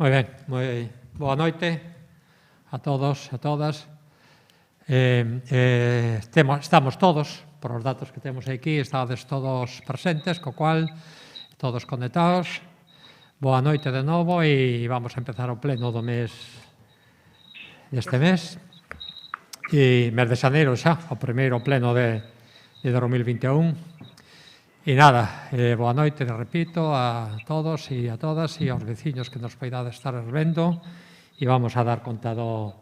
Moi ben, moi boa noite a todos e a todas. Estamos todos, por os datos que temos aquí, estades todos presentes, co cual, todos conectados. Boa noite de novo e vamos a empezar o pleno do mes deste mes. E mes de xaneiro xa, o primeiro pleno de 2021. E nada, boa noite, repito, a todos e a todas e aos veciños que nos poidade estar vendo e vamos a dar conta do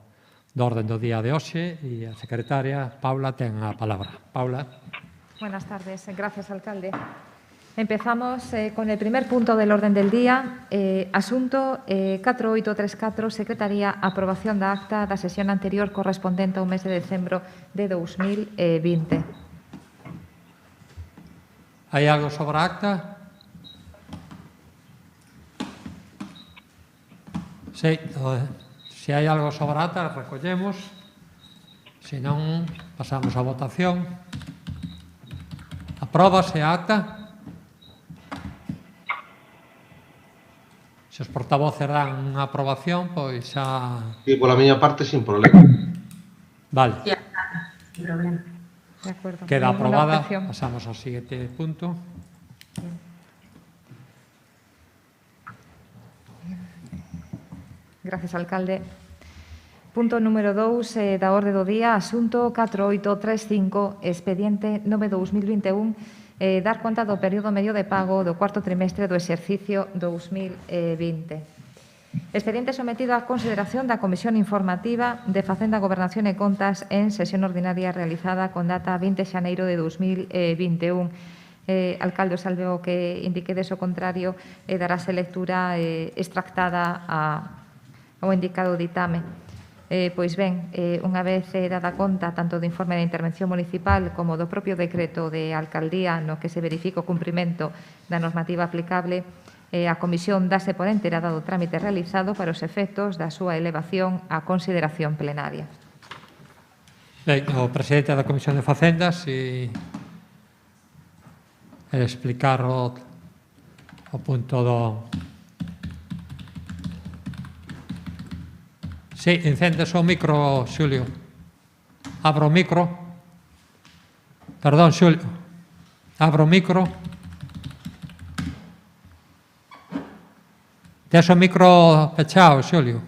orden do día de hoxe e a secretaria Paula ten a palabra. Paula. Buenas tardes, gracias, alcalde. Empezamos con el primer punto del orden del día, asunto 4834, Secretaría, aprobación da acta da sesión anterior correspondente ao mes de decembro de 2020. Hai algo sobre a acta? Sí, se hai algo sobre a acta, recollemos. Se non, pasamos a votación. Apróbase a acta. Se os portavoces dan unha aprobación, pois xa... Sí, pola miña parte, sin problema. Vale. Sin problema. De acuerdo. Queda aprobada. Pasamos ao seguinte punto. Gracias, alcalde. Punto número 2 da orde do día, asunto 4835, expediente 9/2021, dar conta do período medio de pago do cuarto trimestre do exercicio 2020. Expediente sometido a consideración da Comisión Informativa de Facenda, Gobernación e Contas en sesión ordinaria realizada con data 20 de xaneiro de 2021. Alcalde, salvo que indiquedes o contrario, darase lectura extractada ao indicado ditame. Pois ben, unha vez dada conta tanto do informe de intervención municipal como do propio decreto de alcaldía no que se verifica o cumprimento da normativa aplicable, a Comisión dase por enterada do trámite realizado para os efectos da súa elevación á consideración plenaria. Ben, o presidente da Comisión de Facenda, se explicar o punto do... Sí, encendes o micro, Xulio. Abro o micro. Perdón, Xulio. Abro o micro. Tes o micro pechado, Xulio.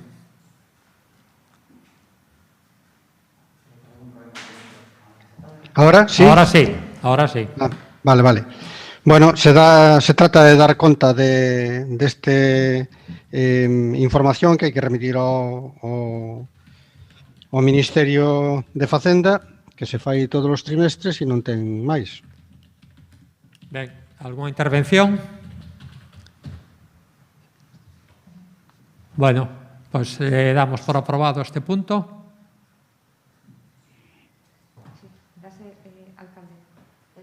¿Ahora sí? Ahora sí, ahora sí. Ah, vale, vale. Bueno, se trata de dar conta de esta información que hai que remitir ao Ministerio de Facenda, que se fai todos os trimestres e non ten máis. Ben, algunha intervención? Bueno, pois damos por aprobado este punto.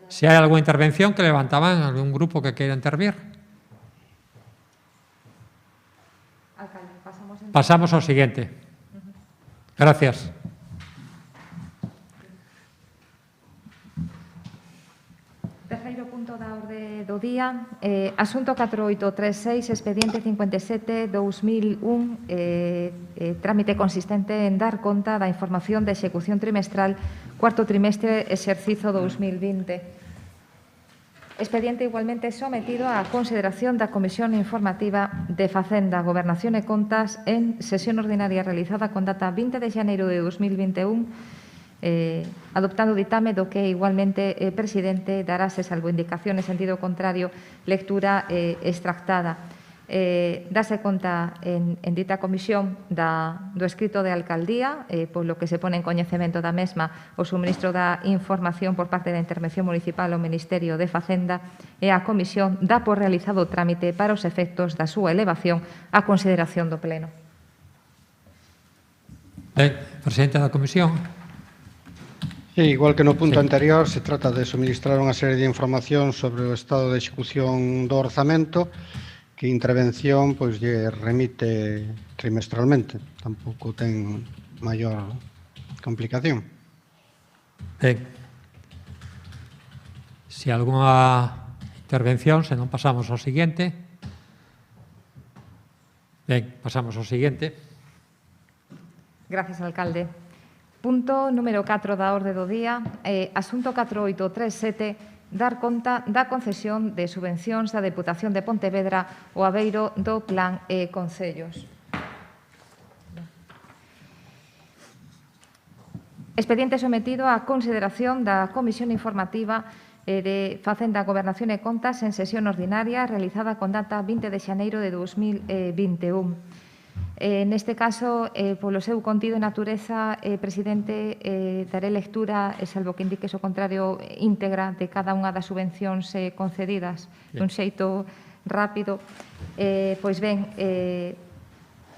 Se hai algunha intervención que levantaban, algún grupo que queira intervir. Pasamos ao seguinte. Gracias. Terceiro punto da orde do día, asunto 4836, expediente 57/2001, trámite consistente en dar conta da información de execución trimestral cuarto trimestre exercicio 2020. Expediente igualmente sometido á consideración da Comisión Informativa de Facenda, Gobernación e Contas en sesión ordinaria realizada con data 20 de xaneiro de 2021, adoptando o ditame do que igualmente presidente darase, salvo indicación en sentido contrario, lectura extractada. Dase conta en dita comisión do escrito de alcaldía, polo que se pone en coñecemento da mesma o suministro da información por parte da intervención municipal ao Ministerio de Facenda, e a comisión dá por realizado o trámite para os efectos da súa elevación á consideración do Pleno. Ben, presidente da comisión. Sí, igual que no punto anterior, se trata de suministrar unha serie de información sobre o estado de execución do orzamento, que intervención pois lle remite trimestralmente, tampouco ten maior complicación. Ben, se algunha intervención, se non pasamos ao seguinte. Ben, pasamos ao seguinte. Gracias, alcalde. Punto número 4 da orde do día. Asunto 4837, dar conta da concesión de subvencións da Deputación de Pontevedra ao abeiro do Plan Concellos. Expediente sometido á consideración da Comisión Informativa de Facenda, Gobernación e Contas en sesión ordinaria realizada con data 20 de xaneiro de 2021. Neste caso, polo seu contido e natureza, presidente, daré lectura, salvo que indiques o contrario, íntegra de cada unha das subvencións concedidas dun xeito rápido. Pois ben,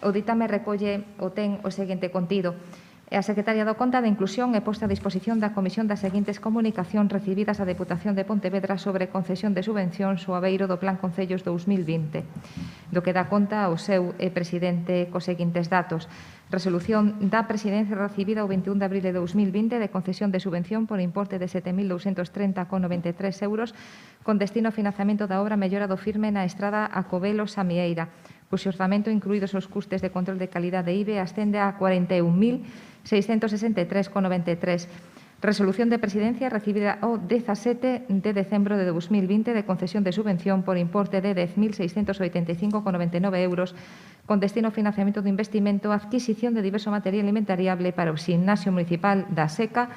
o ditame recolle o ten o seguinte contido. A Secretaria do Conta de Inclusión é posta a disposición da Comisión das seguintes comunicacións recibidas da Deputación de Pontevedra sobre concesión de subvencións ao abeiro do Plan Concellos 2020, do que dá conta o seu presidente cos seguintes datos. Resolución da Presidencia recibida o 21 de abril de 2020 de concesión de subvención por importe de 7.230,93 euros con destino ao financiamento da obra mellora do firme na estrada a Covelo-Samieira, cuxo orzamento, incluídos os custes de control de calidade IBE, ascende a 41.663,93. Resolución de Presidencia recibida o 17 de decembro de 2020 de concesión de subvención por importe de 10.685,99 euros con destino ao financiamento do investimento a adquisición de diverso material inventariable para o Ximnasio Municipal da Seca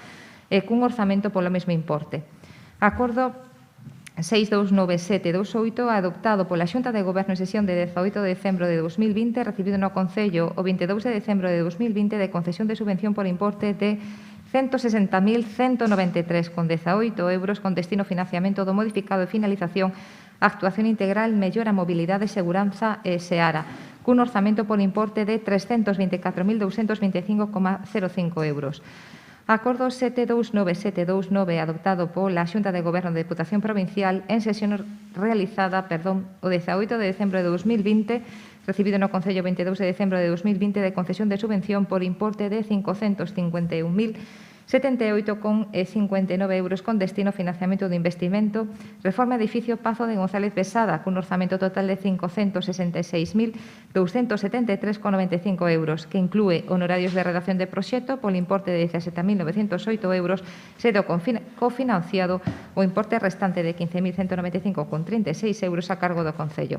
e cun orzamento polo mesmo importe. Acordo 629.728 adoptado pola Xunta de Goberno en sesión de 18 de decembro de 2020 recibido no Concello o 22 de decembro de 2020 de concesión de subvención por importe de 160.193,18 euros con destino ao financiamento do modificado e finalización actuación integral mellora mobilidade, seguranza e SEARA cun orzamento por importe de 324.225,05 euros. Acordo 729.729 adoptado pola Xunta de Goberno da Deputación Provincial en sesión realizada, o 18 de decembro de 2020, recibido no Concello 22 de decembro de 2020 de concesión de subvención por importe de 551.078,59 euros con destino ao financiamento do investimento reforma edificio Pazo de González Besada cun orzamento total de 566.273,95 euros que inclúe honorarios de redacción de proxecto polo importe de 17.908 euros sendo cofinanciado o importe restante de 15.195,36 euros a cargo do Concello.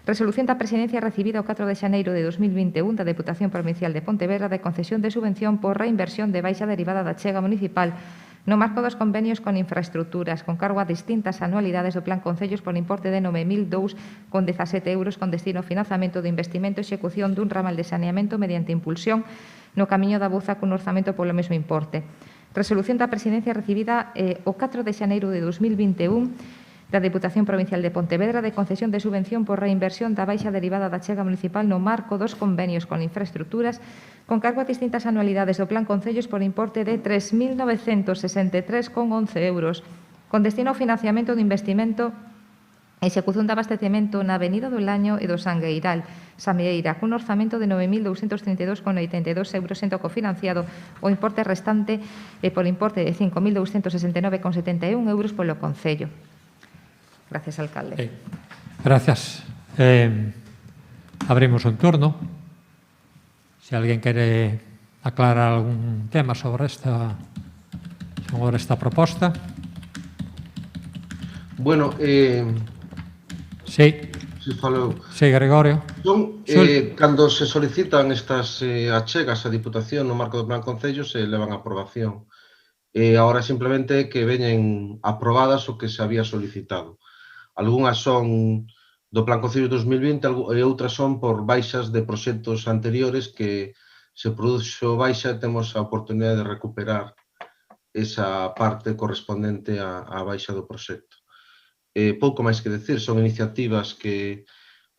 Resolución da Presidencia recibida o 4 de xaneiro de 2021 da Deputación Provincial de Pontevedra de concesión de subvención por reinversión de baixa derivada da chega municipal no marco dos convenios con infraestructuras con cargo a distintas anualidades do Plan Concellos por importe de 9.002,17 euros con destino ao financiamento do investimento e execución dun ramal de saneamento mediante impulsión no Camiño da Buza cun orzamento polo mesmo importe. Resolución da Presidencia recibida o 4 de xaneiro de 2021 da Deputación Provincial de Pontevedra de concesión de subvención por reinversión da baixa derivada da chega municipal no marco dos convenios con infraestructuras con cargo a distintas anualidades do Plan Concellos por importe de 3.963,11 euros con destino ao financiamento do investimento e execución de abastecemento na Avenida do Laño e do Sangueiral, Samieira, cun orzamento de 9.232,82 euros sendo cofinanciado o importe restante por importe de 5.269,71 euros polo Concello. Gracias, alcalde. Gracias. Abrimos un turno. Si alguén quere aclarar algún tema sobre esta proposta. Bueno, Sí. se falou. Sí, Gregorio. Cando se solicitan estas achegas á Diputación no marco do Plan Concellos se levan a aprobación. Agora simplemente que veñen aprobadas o que se había solicitado. Algúnas son do Plan Concellos 2020 e outras son por baixas de proxectos anteriores que se produxo baixa e temos a oportunidade de recuperar esa parte correspondente á baixa do proxecto. Pouco máis que decir, son iniciativas que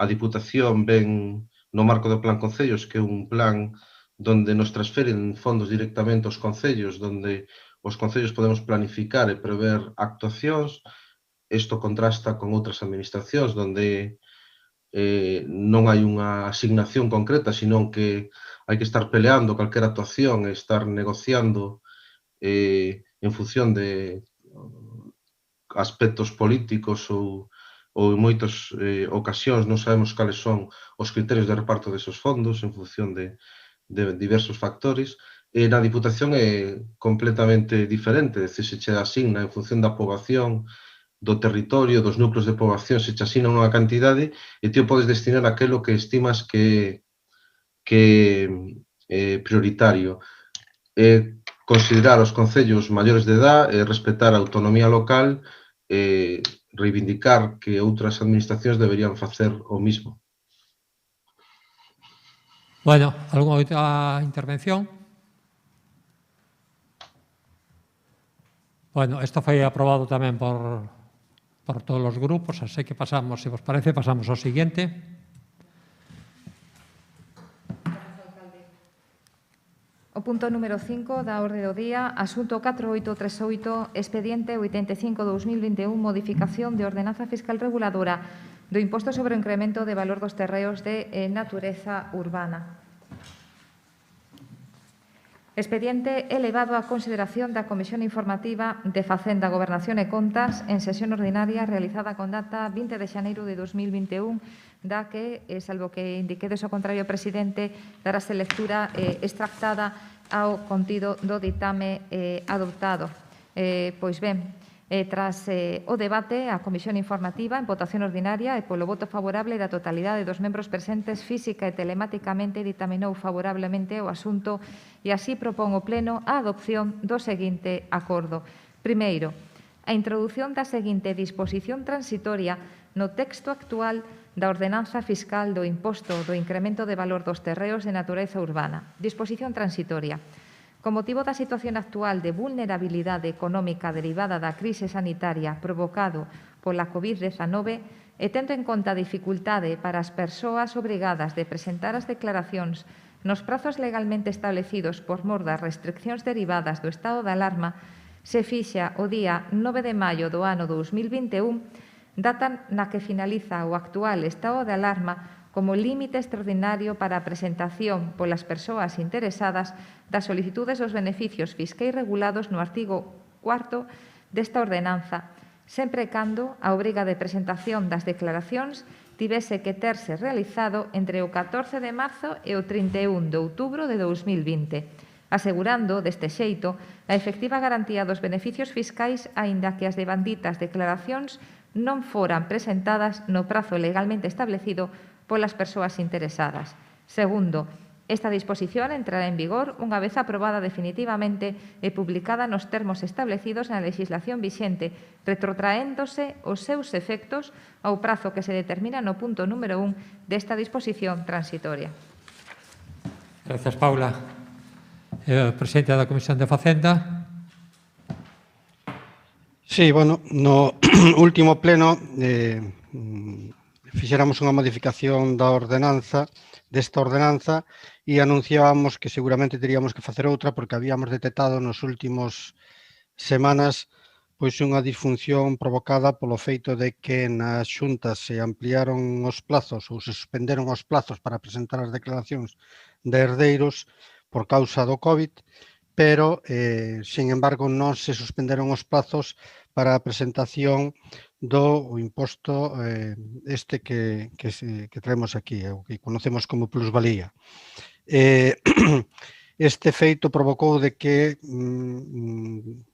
a Diputación ven no marco do Plan Concellos, que é un plan donde nos transferen fondos directamente aos concellos, donde os concellos podemos planificar e prever actuacións. Isto contrasta con outras administracións onde non hai unha asignación concreta, senón que hai que estar peleando calquera actuación e estar negociando en función de aspectos políticos ou ou en moitas ocasións non sabemos cales son os criterios de reparto desos fondos en función de diversos factores. Na Diputación é completamente diferente, se che asigna en función da poboación, do territorio, dos núcleos de poboación, se che asigna unha cantidade e ti o podes destinar aquilo que estimas que é prioritario. Considerar os concellos maiores de edad, respetar a autonomía local, reivindicar que outras administracións deberían facer o mismo. Bueno, algunha outra intervención? Bueno, isto foi aprobado tamén por todos os grupos, así que pasamos, se vos parece, pasamos ao seguinte. O punto número 5 da orde do día, asunto 4838, expediente 85-2021, modificación de ordenanza fiscal reguladora do imposto sobre o incremento de valor dos terreos de natureza urbana. Expediente elevado a consideración da Comisión Informativa de Facenda, Gobernación e Contas en sesión ordinaria realizada con data 20 de xaneiro de 2021, da que, salvo que indiquedes o contrario, presidente, darase lectura extractada ao contido do ditame adoptado. Pois ben, tras o debate, a Comisión Informativa, en votación ordinaria e polo voto favorable da totalidade dos membros presentes física e telematicamente, ditaminou favorablemente o asunto e así propón o Pleno a adopción do seguinte acordo. Primeiro, a introdución da seguinte disposición transitoria no texto actual da ordenanza fiscal do imposto do incremento de valor dos terreos de natureza urbana. Disposición transitoria. Con motivo da situación actual de vulnerabilidade económica derivada da crise sanitaria provocado pola COVID-19 e tendo en conta a dificultade para as persoas obrigadas de presentar as declaracións nos prazos legalmente establecidos por mor das restriccións derivadas do estado de alarma, se fixa o día 9 de maio do ano 2021, data na que finaliza o actual estado de alarma como límite extraordinario para a presentación polas persoas interesadas das solicitudes dos beneficios fiscais regulados no artigo 4º desta ordenanza, sempre e cando a obriga de presentación das declaracións tivese que terse realizado entre o 14 de marzo e o 31 de outubro de 2020, asegurando, deste xeito, a efectiva garantía dos beneficios fiscais aínda que as devanditas declaracións non foran presentadas no prazo legalmente establecido polas persoas interesadas. Segundo, esta disposición entrará en vigor unha vez aprobada definitivamente e publicada nos termos establecidos na legislación vixente, retrotraéndose os seus efectos ao prazo que se determina no punto número 1 desta disposición transitoria. Gracias, Paula. Presidente da Comisión de Facenda. Sí, bueno, no último pleno fixéramos unha modificación desta ordenanza e anunciábamos que seguramente teríamos que facer outra porque habíamos detectado nos últimos semanas pois unha disfunción provocada polo feito de que nas xuntas se ampliaron os plazos ou se suspenderon os plazos para presentar as declaracións de herdeiros por causa do COVID, pero, sin embargo, non se suspenderon os plazos para a presentación do imposto este que traemos aquí, o que conocemos como plusvalía. Este feito provocou de que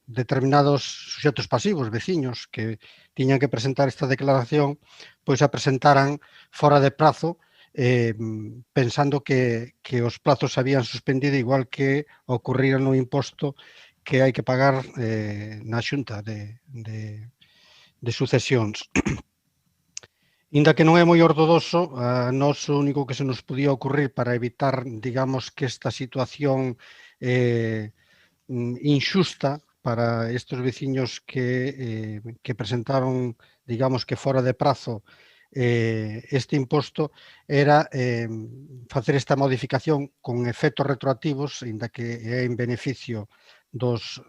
determinados suxetos pasivos, veciños, que tiñan que presentar esta declaración, pois a presentaran fora de prazo, pensando que os plazos se habían suspendido igual que ocurrira no imposto que hai que pagar na xunta de sucesións. Inda que non é moi ortodoxo, a nós o único que se nos podía ocurrir para evitar, digamos, que esta situación inxusta para estes veciños que presentaron, digamos, que fora de prazo este imposto, era facer esta modificación con efectos retroactivos, inda que é en beneficio dos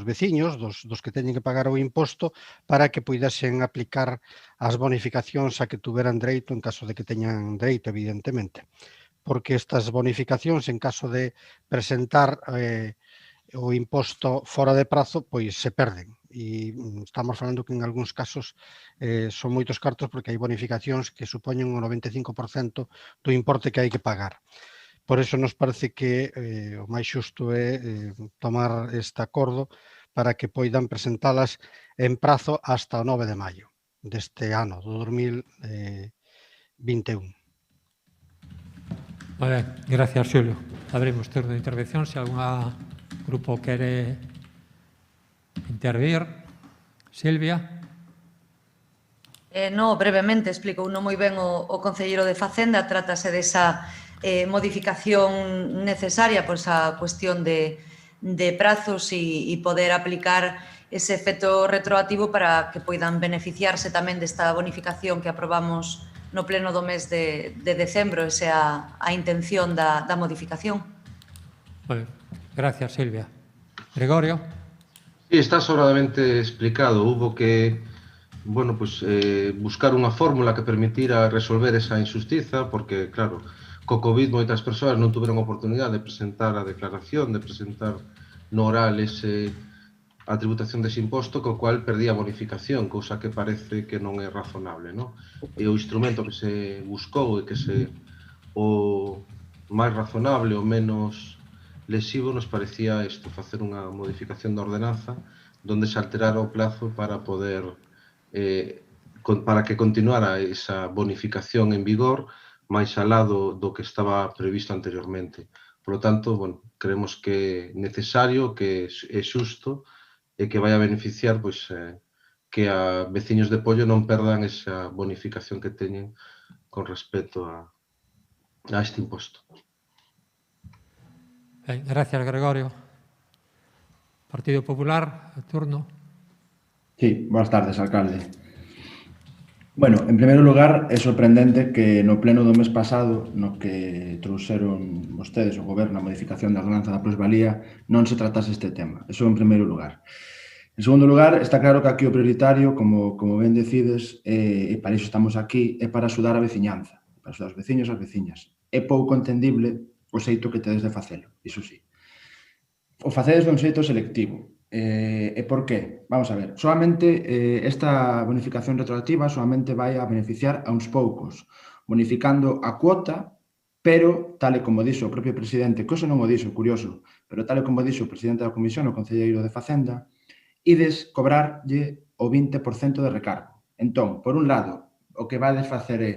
veciños, dos que teñen que pagar o imposto, para que puidesen aplicar as bonificacións a que tuveran dereito en caso de que teñan dereito, evidentemente. Porque estas bonificacións, en caso de presentar o imposto fora de prazo, pois se perden. E estamos falando que en algúns casos son moitos cartos porque hai bonificacións que supoñen o 95% do importe que hai que pagar. Por iso nos parece que o máis xusto é tomar este acordo para que poidan presentalas en prazo hasta o 9 de maio deste ano, do 2021. Moi ben, gracias, Xulio. Abrimos turno de intervención. Se algún grupo quere intervir. Silvia. No, brevemente, explico uno moi ben o concelleiro de Facenda. Trátase desa modificación necesaria por esa cuestión de prazos e poder aplicar ese efecto retroactivo para que poidan beneficiarse tamén desta bonificación que aprobamos no pleno do mes de decembro. Esa é a intención da modificación. Bueno, gracias, Silvia. Gregorio. Sí, está sobradamente explicado. Hubo que, bueno, pues, buscar unha fórmula que permitira resolver esa injustiza, porque, claro, co COVID moitas persoas non tuveron oportunidade de presentar a declaración, de presentar no oral a tributación dese imposto, co cual perdía a bonificación, cousa que parece que non é razonable, non? E o instrumento que se buscou e que o máis razonable, o menos lesivo, nos parecía isto, facer unha modificación da ordenanza donde se alterara o plazo para poder para que continuara esa bonificación en vigor máis alá do que estaba previsto anteriormente. Por lo tanto, bueno, creemos que é necesario, que é xusto e que vai a beneficiar pois, que a veciños de Pollo non perdan esa bonificación que teñen con respecto a este imposto. Ben, gracias, Gregorio. Partido Popular, turno. Sí, boas tardes, alcalde. Bueno, en primeiro lugar, é sorprendente que no pleno do mes pasado, no que trouxeron vostedes o goberno a modificación da ordenanza da plusvalía, non se tratase este tema. Eso en primeiro lugar. En segundo lugar, está claro que aquí o prioritario, como ben decides, e para iso estamos aquí, é para axudar a veciñanza, para axudar os veciños e as veciñas. É pouco entendible o xeito que tedes de facelo, iso sí. O facedes dun xeito selectivo. E por qué? Vamos a ver, solamente esta bonificación retroactiva solamente vai a beneficiar a uns poucos, bonificando a cuota, pero, tal e como dixo o propio presidente, que hoxe non o dixo, curioso, pero tal e como dixo o presidente da Comisión, o concelleiro de Facenda, ides cobrarlle o 20% de recargo. Entón, por un lado, o que vades facer é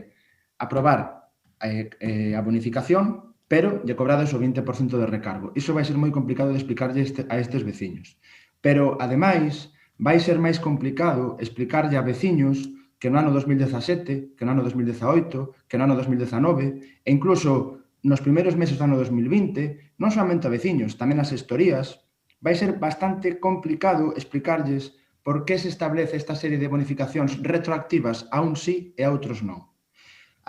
aprobar a bonificación, pero lle cobrades o 20% de recargo. Iso vai ser moi complicado de explicarlle a estes veciños. Pero, ademais, vai ser máis complicado explicarlle a veciños que no ano 2017, que no ano 2018, que no ano 2019, e incluso nos primeiros meses do ano 2020, non solamente a veciños, tamén as gestorías, vai ser bastante complicado explicarlles por que se establece esta serie de bonificacións retroactivas a uns sí e a outros non.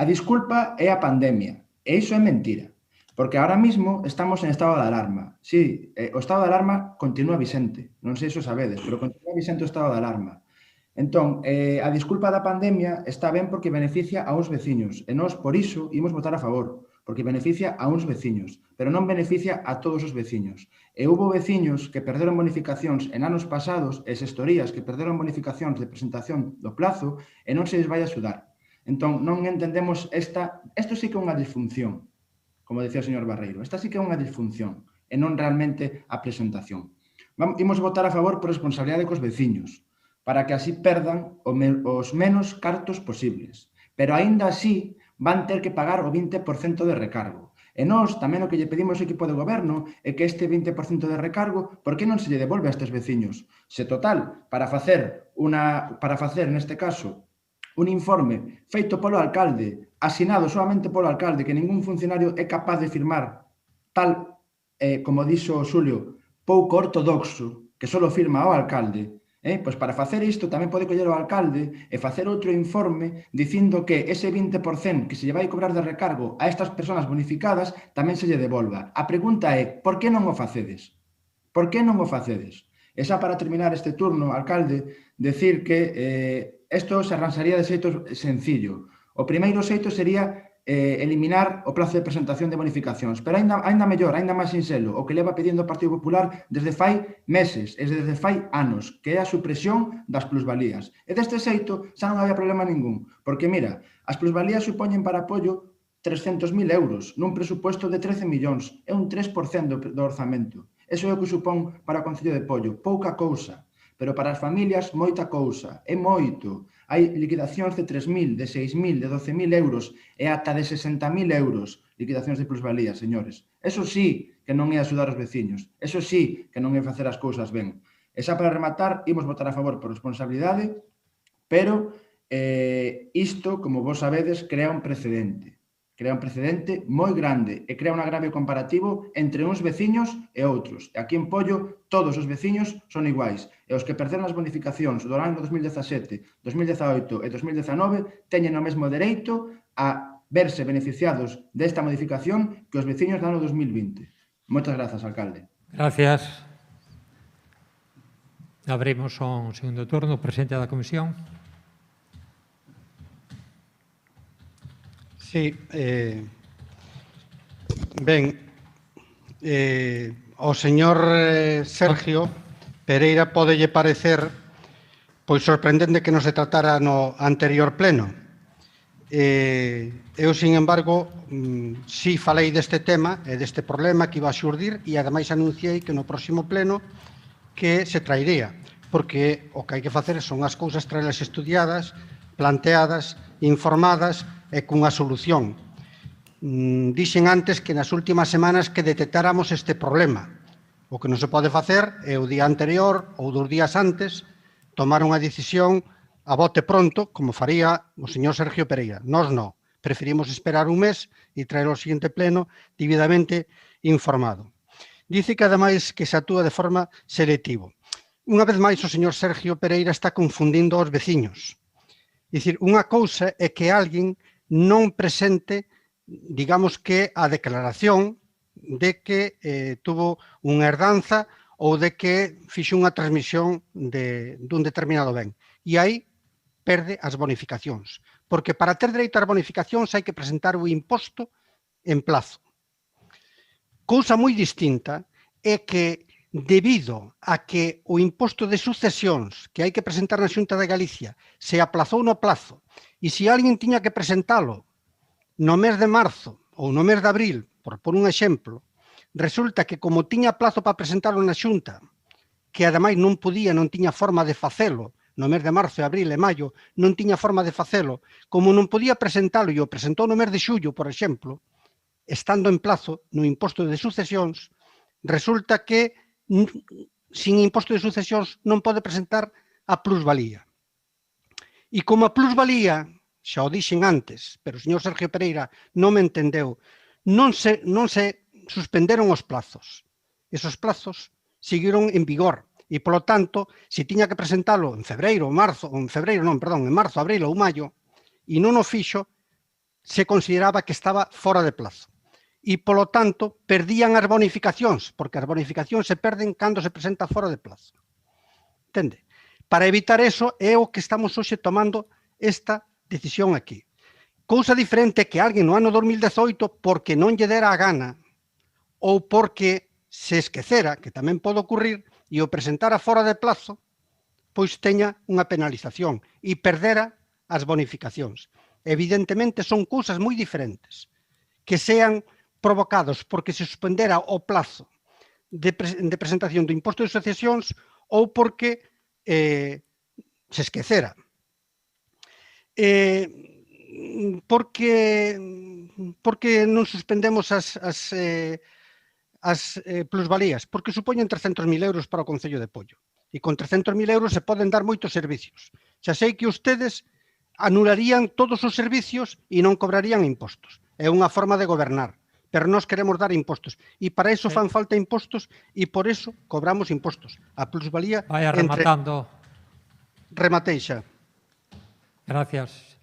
A disculpa é a pandemia, e iso é mentira. Porque ahora mismo estamos en estado de alarma. Sí, o estado de alarma continúa vixente. Non sei se o sabedes, pero continúa vixente o estado de alarma. Entón, a disculpa da pandemia está ben porque beneficia a uns veciños. E nós, por iso, imos votar a favor. Porque beneficia a uns veciños. Pero non beneficia a todos os veciños. E hubo veciños que perderon bonificacións en anos pasados e xestorías que perderon bonificacións de presentación do plazo e non se les vai axudar. Entón, non entendemos isto sí que é unha disfunción. Como decía o señor Barreiro, esta sí que é unha disfunción e non realmente a presentación. Imos votar a favor por responsabilidade cos veciños, para que así perdan os menos cartos posibles. Pero aínda así van ter que pagar o 20% de recargo. E nós tamén o que lle pedimos ao equipo de goberno é que este 20% de recargo, por que non se lle devolve a estes veciños? Se total, para facer neste caso un informe feito polo alcalde, asinado solamente polo alcalde, que ningún funcionario é capaz de firmar tal, como dixo Xulio, pouco ortodoxo, que só firma o alcalde, pois para facer isto tamén pode coller o alcalde e facer outro informe dicindo que ese 20% que se lle vai cobrar de recargo a estas persoas bonificadas tamén se lle devolva. A pregunta é, por que non o facedes? Por que non o facedes? E xa para terminar este turno, alcalde, decir que isto se arranxaría de xeito sencillo. O primeiro xeito sería eliminar o plazo de presentación de bonificacións. Pero ainda mellor, ainda máis sinxelo, o que leva pedindo o Partido Popular desde fai meses, e desde fai anos, que é a supresión das plusvalías. E deste xeito xa non había problema ningún, porque, mira, as plusvalías supoñen para apoio 300.000 euros nun presupuesto de 13 millóns, é un 3% do orzamento. Eso é o que supón para o Concello de Pollo, pouca cousa, pero para as familias moita cousa, é moito. Hai liquidacións de 3.000, de 6.000, de 12.000 euros e ata de 60.000 euros liquidacións de plusvalía, señores. Eso sí que non é axudar os veciños. Eso sí que non é facer as cousas ben. E xa para rematar, imos votar a favor por responsabilidade, pero isto, como vos sabedes, crea un precedente. Crea un precedente moi grande e crea un agravio comparativo entre uns veciños e outros. E aquí en Pollo, todos os veciños son iguais. E os que perderon as bonificacións do ano 2017, 2018 e 2019 teñen o mesmo dereito a verse beneficiados desta modificación que os veciños do ano 2020. Moitas grazas, alcalde. Gracias. Abrimos un segundo turno. Presidente da Comisión. Sí, ben, ao señor Sergio Pereira pódelle parecer pois sorprendente que non se tratara no anterior pleno. Eu, sin embargo, sí falei deste tema e deste problema que iba a xurdir e ademais anunciei que no próximo pleno que se traería, porque o que hai que facer son as cousas traelas estudiadas, planteadas, informadas e cunha solución. Dixen antes que nas últimas semanas que detectáramos este problema. O que non se pode facer é o día anterior ou 2 días antes tomar unha decisión a bote pronto, como faría o señor Sergio Pereira. Nós non. Preferimos esperar un mes e traer ao seguinte pleno debidamente informado. Dice que, ademais, que se actúa de forma selectivo. Unha vez máis, o señor Sergio Pereira está confundindo aos veciños. É dicir, unha cousa é que alguén non presente, digamos que, a declaración de que tuvo unha herdanza ou de que fixe unha transmisión dun determinado ben. E aí perde as bonificacións. Porque para ter dereito ás bonificacións hai que presentar o imposto en plazo. Cousa moi distinta é que, debido a que o imposto de sucesións que hai que presentar na Xunta de Galicia se aplazou no plazo e se alguén tiña que presentalo no mes de marzo ou no mes de abril, por un exemplo, resulta que como tiña plazo para presentalo na Xunta, que ademais non tiña forma de facelo no mes de marzo, abril e maio, non tiña forma de facelo, como non podía presentalo e o presentou no mes de xullo, por exemplo, estando en plazo no imposto de sucesións, resulta que sin imposto de sucesións non pode presentar a plusvalía. E como a plusvalía, xa o dixen antes, pero o señor Sergio Pereira non me entendeu, non se suspenderon os plazos. Esos plazos seguiron en vigor e, polo tanto, se tiña que presentalo en febreiro, en marzo, abril ou maio, e non o fixo, se consideraba que estaba fora de plazo. E, polo tanto, perdían as bonificacións, porque as bonificacións se perden cando se presenta fora de plazo. Entende? Para evitar eso é o que estamos hoxe tomando esta decisión aquí. Cousa diferente que alguén no ano 2018, porque non lle dera a gana, ou porque se esquecera, que tamén pode ocurrir, e o presentara fora de plazo, pois teña unha penalización e perdera as bonificacións. Evidentemente son cousas moi diferentes, que sean provocados porque se suspendera o plazo de presentación do imposto de sucesións ou porque se esquecera. Porque non suspendemos as plusvalías? Porque supoñen 300.000 euros para o Concello de Pollo. E con 300.000 euros se poden dar moitos servicios. Xa sei que ustedes anularían todos os servicios e non cobrarían impostos. É unha forma de gobernar. Pero nós queremos dar impostos. E para iso fan falta impostos e por iso cobramos impostos. A plusvalía... Vaya rematando. Rematei xa. Gracias.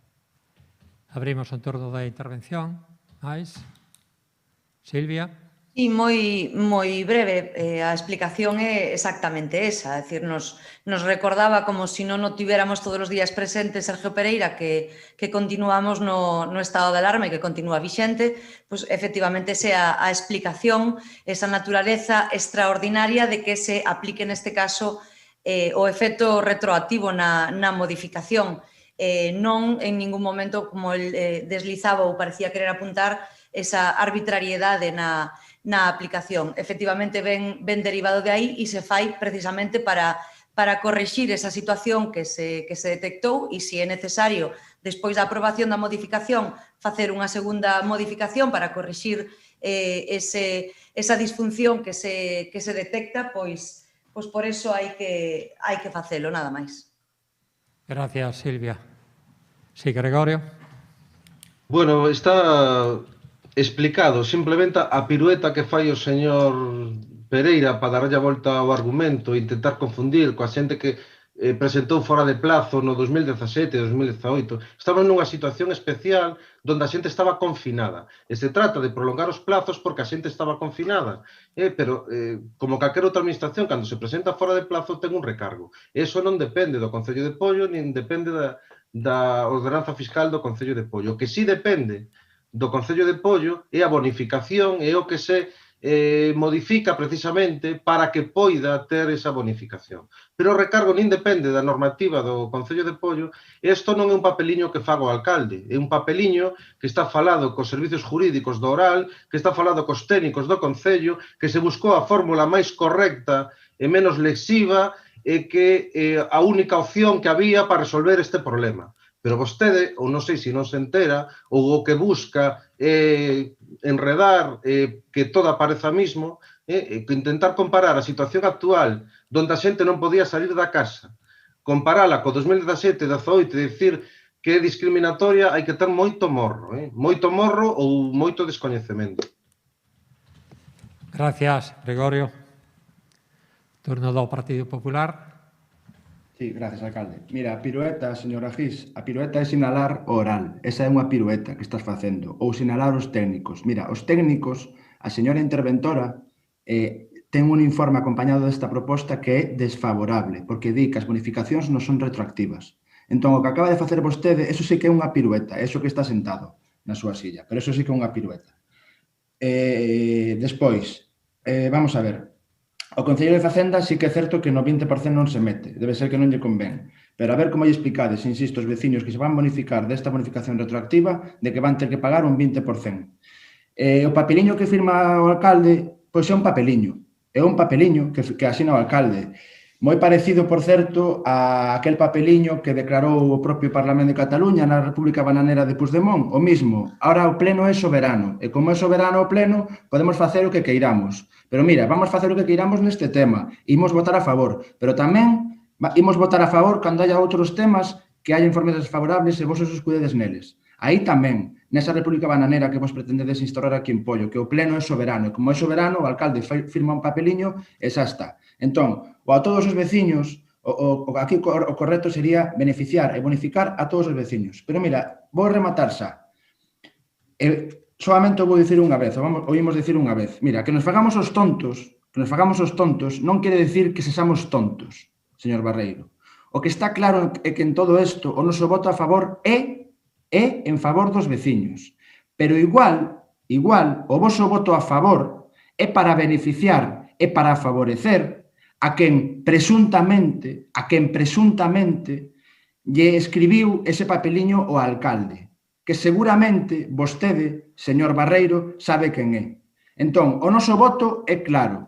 Abrimos un turno de intervención. Mais. Silvia. E moi breve, a explicación é exactamente esa, é dicir, nos recordaba como se non o tivéramos todos os días presente Sergio Pereira, que continuamos no estado de alarma e que continúa vixente, pois efectivamente esa a explicación, esa naturaleza extraordinaria de que se aplique neste caso o efecto retroactivo na modificación. Non en ningún momento, como el deslizaba ou parecía querer apuntar, esa arbitrariedade na aplicación. Efectivamente, ven derivado de aí e se fai precisamente para corrixir esa situación que se detectou e, se é necesario, despois da aprobación da modificación, facer unha segunda modificación para corrixir esa disfunción que se detecta, pois por eso hai que facelo, nada máis. Gracias, Silvia. Sí, Gregorio. Bueno, está explicado, simplemente a pirueta que fai o señor Pereira para darlle a volta ao argumento e intentar confundir coa xente que presentou fora de plazo no 2017 e 2018. Estamos nunha situación especial onde a xente estaba confinada e se trata de prolongar os plazos porque a xente estaba confinada, pero como calquera outra administración, cando se presenta fora de plazo ten un recargo. Eso non depende do Concello de Pollo nin depende da ordenanza fiscal do Concello de Pollo. O que sí depende do Concello de Pollo é a bonificación, é o que se modifica precisamente para que poida ter esa bonificación. Pero o recargo nin depende da normativa do Concello de Pollo, e isto non é un papeliño que faga o alcalde, é un papeliño que está falado cos servizos jurídicos do oral, que está falado cos técnicos do Concello, que se buscou a fórmula máis correcta e menos lexiva e que a única opción que había para resolver este problema. Pero vostede, ou non sei se non se entera, ou o que busca enredar, que todo apareza mismo, que intentar comparar a situación actual, onde a xente non podía salir da casa, comparala co 2017 e 2018 e dicir que é discriminatoria, hai que ter moito morro ou moito descoñecemento. Gracias, Gregorio. Turno do Partido Popular. Sí, gracias, alcalde. Mira, a pirueta, señora Gis, a pirueta é sinalar o oral. Esa é unha pirueta que estás facendo. Ou sinalar os técnicos. Mira, os técnicos, a señora interventora, ten un informe acompañado desta proposta que é desfavorable, porque di que as bonificacións non son retroactivas. Entón, o que acaba de facer vostede, eso sí que é unha pirueta, eso que está sentado na súa silla, pero eso sí que é unha pirueta. Despois, vamos a ver. O Concello de Facenda sí que é certo que no 20% non se mete, debe ser que non lle convén. Pero a ver como lle explicades, insisto, os veciños que se van bonificar desta bonificación retroactiva de que van ter que pagar un 20%. O papeliño que firma o alcalde, pois é un papeliño. É un papeliño que asina o alcalde. Moi parecido, por certo, a aquel papeliño que declarou o propio Parlamento de Cataluña na República Bananera de Puigdemont. O mismo. Ahora o pleno é soberano. E como é soberano o pleno, podemos facer o que queiramos. Pero mira, vamos facer o que queiramos neste tema. Imos votar a favor. Pero tamén imos votar a favor cando haya outros temas que haya informes desfavorables e vos os cuidedes neles. Aí tamén, nesa República Bananera que vos pretendedes instaurar aquí en Pollo, que o pleno é soberano. E como é soberano, o alcalde firma un papeliño e xa está. Entón, a todos os veciños, aquí o correcto sería beneficiar e bonificar a todos os veciños. Pero mira, vou rematar xa. Solamente vou dicir unha vez, oímos dicir unha vez. Mira, que nos fagamos os tontos non quere dicir que sexamos tontos, señor Barreiro. O que está claro é que en todo isto o noso voto a favor é en favor dos veciños. Pero igual, o voso voto a favor é para beneficiar e para favorecer a quen presuntamente lle escribiu ese papeliño ao alcalde, que seguramente vostede, señor Barreiro, sabe quen é. Entón, o noso voto é claro,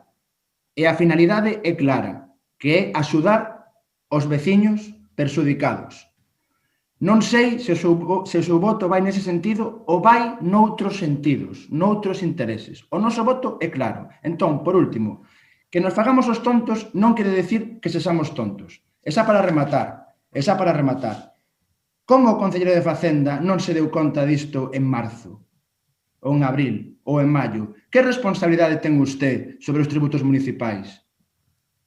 e a finalidade é clara, que é axudar os veciños perxudicados. Non sei se o seu voto vai nese sentido ou vai noutros sentidos, noutros intereses. O noso voto é claro. Entón, por último, que nos fagamos os tontos non quere decir que sexamos tontos. Esa para rematar. Como o concelleiro de Facenda non se deu conta disto en marzo, ou en abril, ou en maio? Que responsabilidade ten usted sobre os tributos municipais?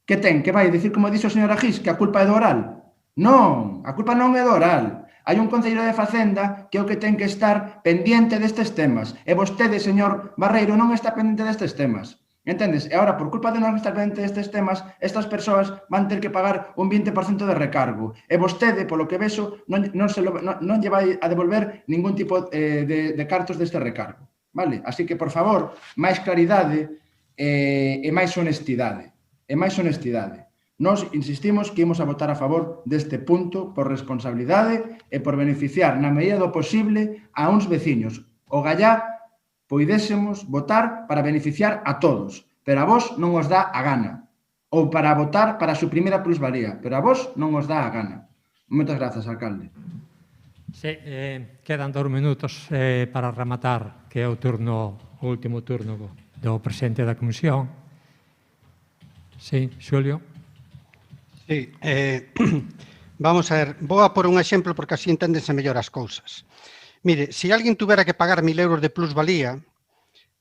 Que ten? Que vai dicir, como dixo a señora Gis, que a culpa é do oral? Non, a culpa non é do oral. Hai un Concelleiro de Facenda que é o que ten que estar pendiente destes temas. E vostede, señor Barreiro, non está pendiente destes temas. Entendes? E agora, por culpa de non estar pendiente destes temas, estas persoas van ter que pagar un 20% de recargo. E vostede, polo que vexo, non lle vai a devolver ningún tipo de cartos deste recargo. Vale? Así que, por favor, máis claridade e máis honestidade. E máis honestidade. Nós insistimos que imos a votar a favor deste punto por responsabilidade e por beneficiar na medida do posible a uns veciños. O gallá poidésemos votar para beneficiar a todos, pero a vos non os dá a gana. Ou para votar para suprimir a plusvalía, pero a vos non os dá a gana. Moitas grazas, alcalde. Sí, quedan 2 minutos para rematar, que é o último turno do presidente da Comisión. Sí, Xulio. Sí, vamos a ver, vou a por un exemplo porque así enténdense mellor as cousas. Mire, se alguén tuvera que pagar 1.000 euros de plusvalía,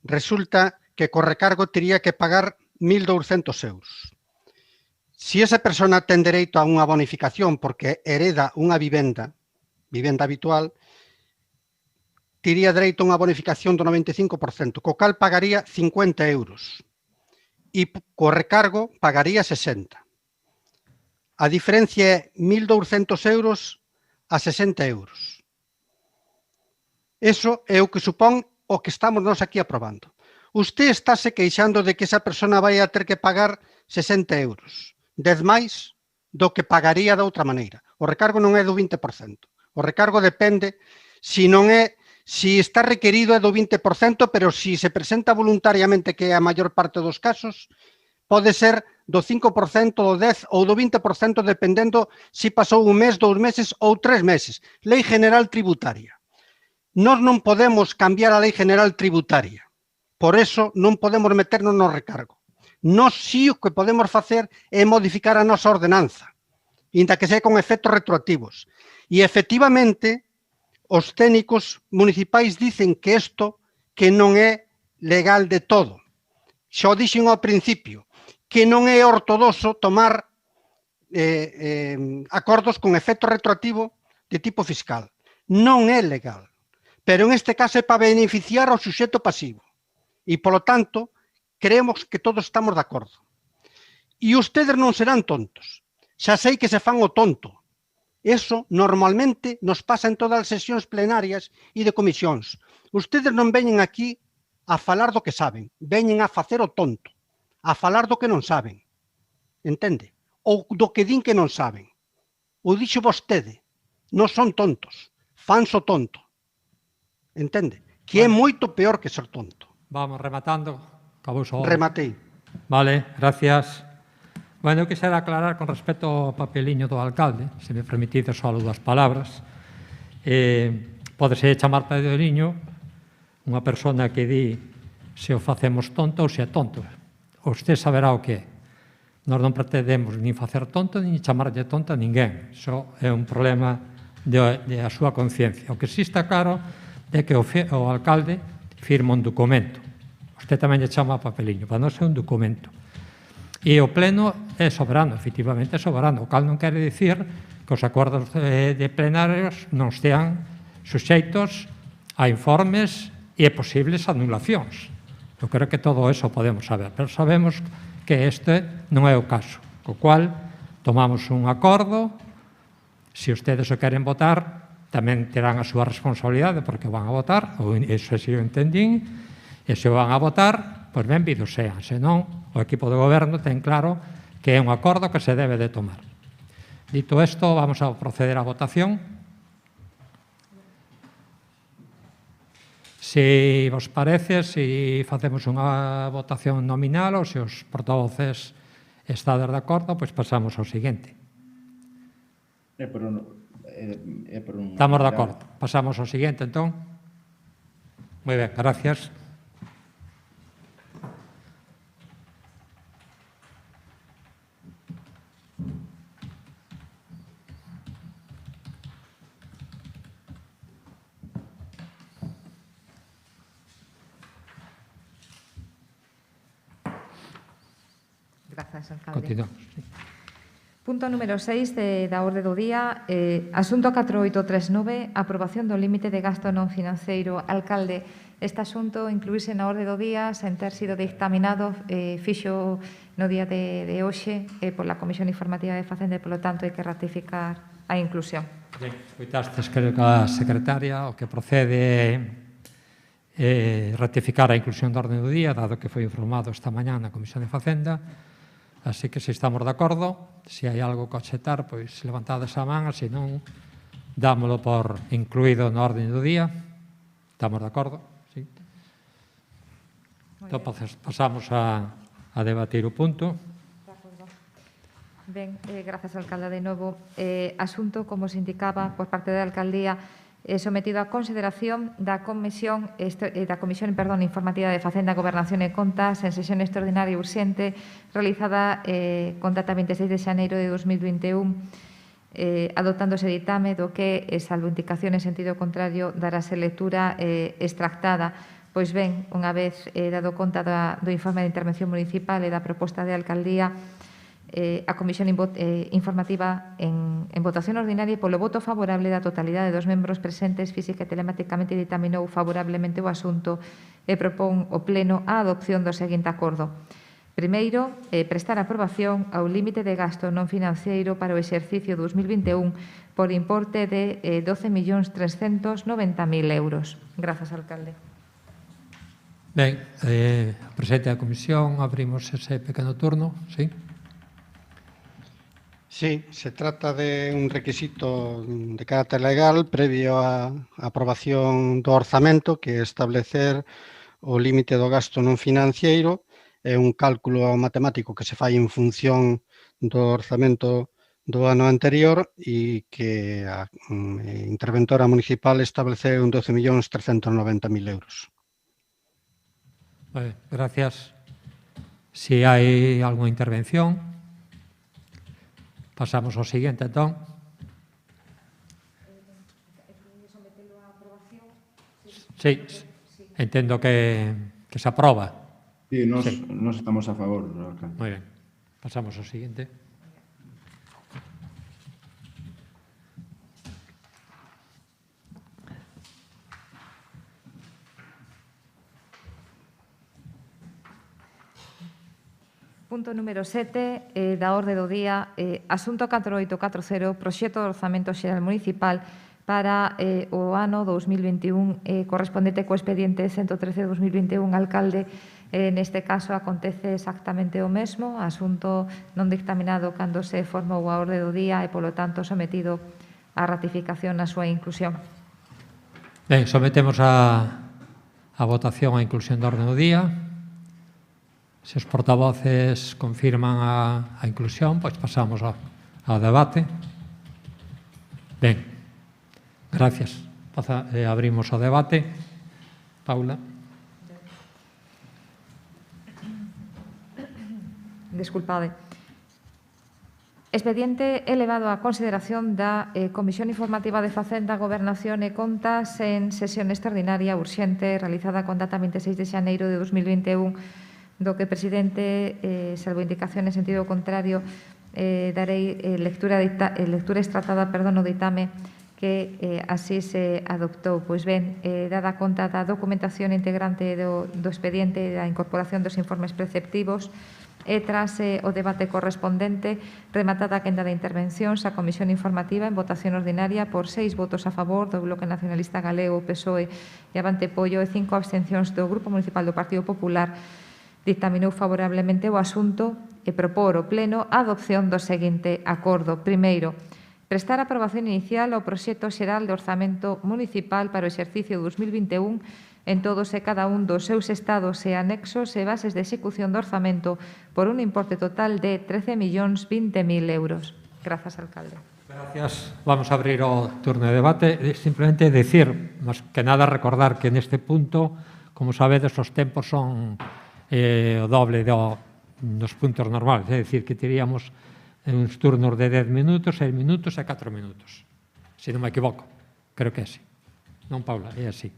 resulta que co recargo tería que pagar 1.200 euros. Se esa persona ten dereito a unha bonificación porque hereda unha vivenda habitual, tiría dereito a unha bonificación do 95%, co cal pagaría 50 euros. E co recargo pagaría 60. A diferencia é 1.200 euros a 60 euros. Eso é o que supón o que estamos nós aquí aprobando. Usted estáse queixando de que esa persona vai a ter que pagar 60 euros. 10 máis do que pagaría de outra maneira. O recargo non é do 20%. O recargo depende, se está requerido é do 20%, pero se se presenta voluntariamente, que é a maior parte dos casos, pode ser do 5%, do 10% ou do 20%, dependendo se pasou un mes, 2 meses ou 3 meses. Lei General Tributaria. Nós non podemos cambiar a Lei General Tributaria. Por eso non podemos meternos no recargo. Nós sí o que podemos facer é modificar a nosa ordenanza, inda que sea con efectos retroactivos. E, efectivamente, os técnicos municipais dicen que isto que non é legal de todo. Xa o dixen ao principio, que non é ortodoxo tomar acordos con efecto retroactivo de tipo fiscal. Non é legal. Pero en este caso é para beneficiar ao suxeto pasivo. E, polo tanto, creemos que todos estamos de acordo. E ustedes non serán tontos. Xa sei que se fan o tonto. Eso normalmente nos pasa en todas as sesións plenarias e de comisións. Ustedes non veñen aquí a falar do que saben, veñen a facer o tonto, a falar do que non saben. Entende? Ou do que din que non saben. O dixo vostede, non son tontos, fanso tonto. Entende? Que é moito peor que ser tonto. Vamos rematando. Rematei. Vale, gracias. Bueno, eu quixera aclarar con respecto ao papeliño do alcalde, se me permitides só 2 palabras. Pódese chamar papeliño unha persona que di se o facemos tonto ou se é tonto. Usted saberá o que é. Nós non pretendemos nin facer tonto, nin chamarlle tonto a ninguén. Iso é un problema de a súa conciencia. O que sí está claro é que o alcalde firma un documento. Usted tamén lle chama papeliño, para non ser un documento. E o pleno é soberano, efectivamente é soberano, o cal non quere dicir que os acordos de plenarios non estean suxeitos a informes e posibles anulacións. Eu creo que todo eso podemos saber, pero sabemos que este non é o caso, co cual tomamos un acordo, se ustedes o queren votar, tamén terán a súa responsabilidade porque o van a votar, ou iso se o entendín, e se o van a votar, pois benvidos sean, senón o equipo de goberno ten claro que é un acordo que se debe de tomar. Dito isto, vamos a proceder á votación. Se vos parece, se facemos unha votación nominal ou se os portavoces estades de acordo, pois pasamos ao seguinte. Estamos de acordo. Pasamos ao seguinte, entón. Moi ben, gracias. Grazas, alcalde. Continuamos. Punto número 6 da orde do día. Asunto 4839, aprobación do límite de gasto non financeiro. Alcalde, este asunto incluíse na orde do día sen ter sido dictaminado, fixo no día de hoxe pola Comisión Informativa de Facenda e, polo tanto, hai que ratificar a inclusión. Ben, escoitastes, creo que a secretaria o que procede ratificar a inclusión da orde do día, dado que foi informado esta mañá na Comisión de Facenda. Así que, se estamos de acordo, se hai algo que obxectar, pois levantades a man, se non, dámolo por incluído na orde do día. Estamos de acordo? Sí. Entón, pasamos a debatir o punto. Ben, grazas, alcalde, de novo. Asunto, como se indicaba por parte da alcaldía, sometido a consideración da Comisión Informativa de Facenda, Gobernación e Contas en sesión extraordinaria e urxente realizada con data 26 de xaneiro de 2021, adoptándose ditame do que, salvo indicación en sentido contrario, darase lectura extractada. Pois ben, unha vez dado conta do informe de intervención municipal e da proposta de alcaldía, a Comisión Informativa en votación ordinaria e polo voto favorable da totalidade dos membros presentes física e telematicamente ditaminou favorablemente o asunto e propón o Pleno a adopción do seguinte acordo. Primeiro, prestar aprobación ao límite de gasto non financeiro para o exercicio 2021 por importe de 12.390.000 euros. Grazas, alcalde. Ben, presente a comisión, abrimos ese pequeno turno, sí? Sí, se trata de un requisito de carácter legal previo á aprobación do orzamento, que é establecer o límite do gasto non financiero. É un cálculo matemático que se fai en función do orzamento do ano anterior e que a interventora municipal estableceu en 12.390.000 euros. Gracias. Si hai algunha intervención, pasamos ao seguinte, entón. Sí, entendo que se aproba. Sí, nos estamos a favor. Moi ben, pasamos ao seguinte. Punto número 7 da orde do día, asunto 4840, proxecto de orzamento xeral municipal para o ano 2021 correspondente co expediente 113-2021, alcalde. Neste caso acontece exactamente o mesmo, asunto non dictaminado cando se formou a orde do día e, polo tanto, sometido a ratificación na súa inclusión. Ben, sometemos a votación a inclusión da orde do día. Se os portavoces confirman a inclusión, pois pasamos ao debate. Ben, gracias. Abrimos o debate. Paula. Desculpade. Expediente elevado a consideración da Comisión Informativa de Facenda, Gobernación e Contas en sesión extraordinaria urxente realizada con data 26 de xaneiro de 2021, do que, presidente, salvo indicación en sentido contrario, darei lectura extractada no ditame que así se adoptou. Pois ben, dada conta da documentación integrante do expediente e da incorporación dos informes preceptivos, e tras o debate correspondente, rematada a quenda de intervencións, a Comisión Informativa en votación ordinaria por 6 votos a favor do Bloque Nacionalista Galego, PSOE e Avante Pollo e 5 abstencións do Grupo Municipal do Partido Popular, dictaminou favorablemente o asunto e propor ao Pleno a adopción do seguinte acordo. Primeiro, prestar aprobación inicial ao proxecto xeral de orzamento municipal para o exercicio 2021 en todos e cada un dos seus estados e anexos e bases de execución do orzamento por un importe total de 13.020.000 euros. Grazas, alcalde. Gracias. Vamos a abrir o turno de debate. Simplemente decir, más que nada recordar que neste punto, como sabedes, os tempos son o doble dos puntos normales, é dicir, que teríamos uns turnos de 10 minutos, 6 minutos e 4 minutos. Se non me equivoco, creo que é así. Non, Paula, é así.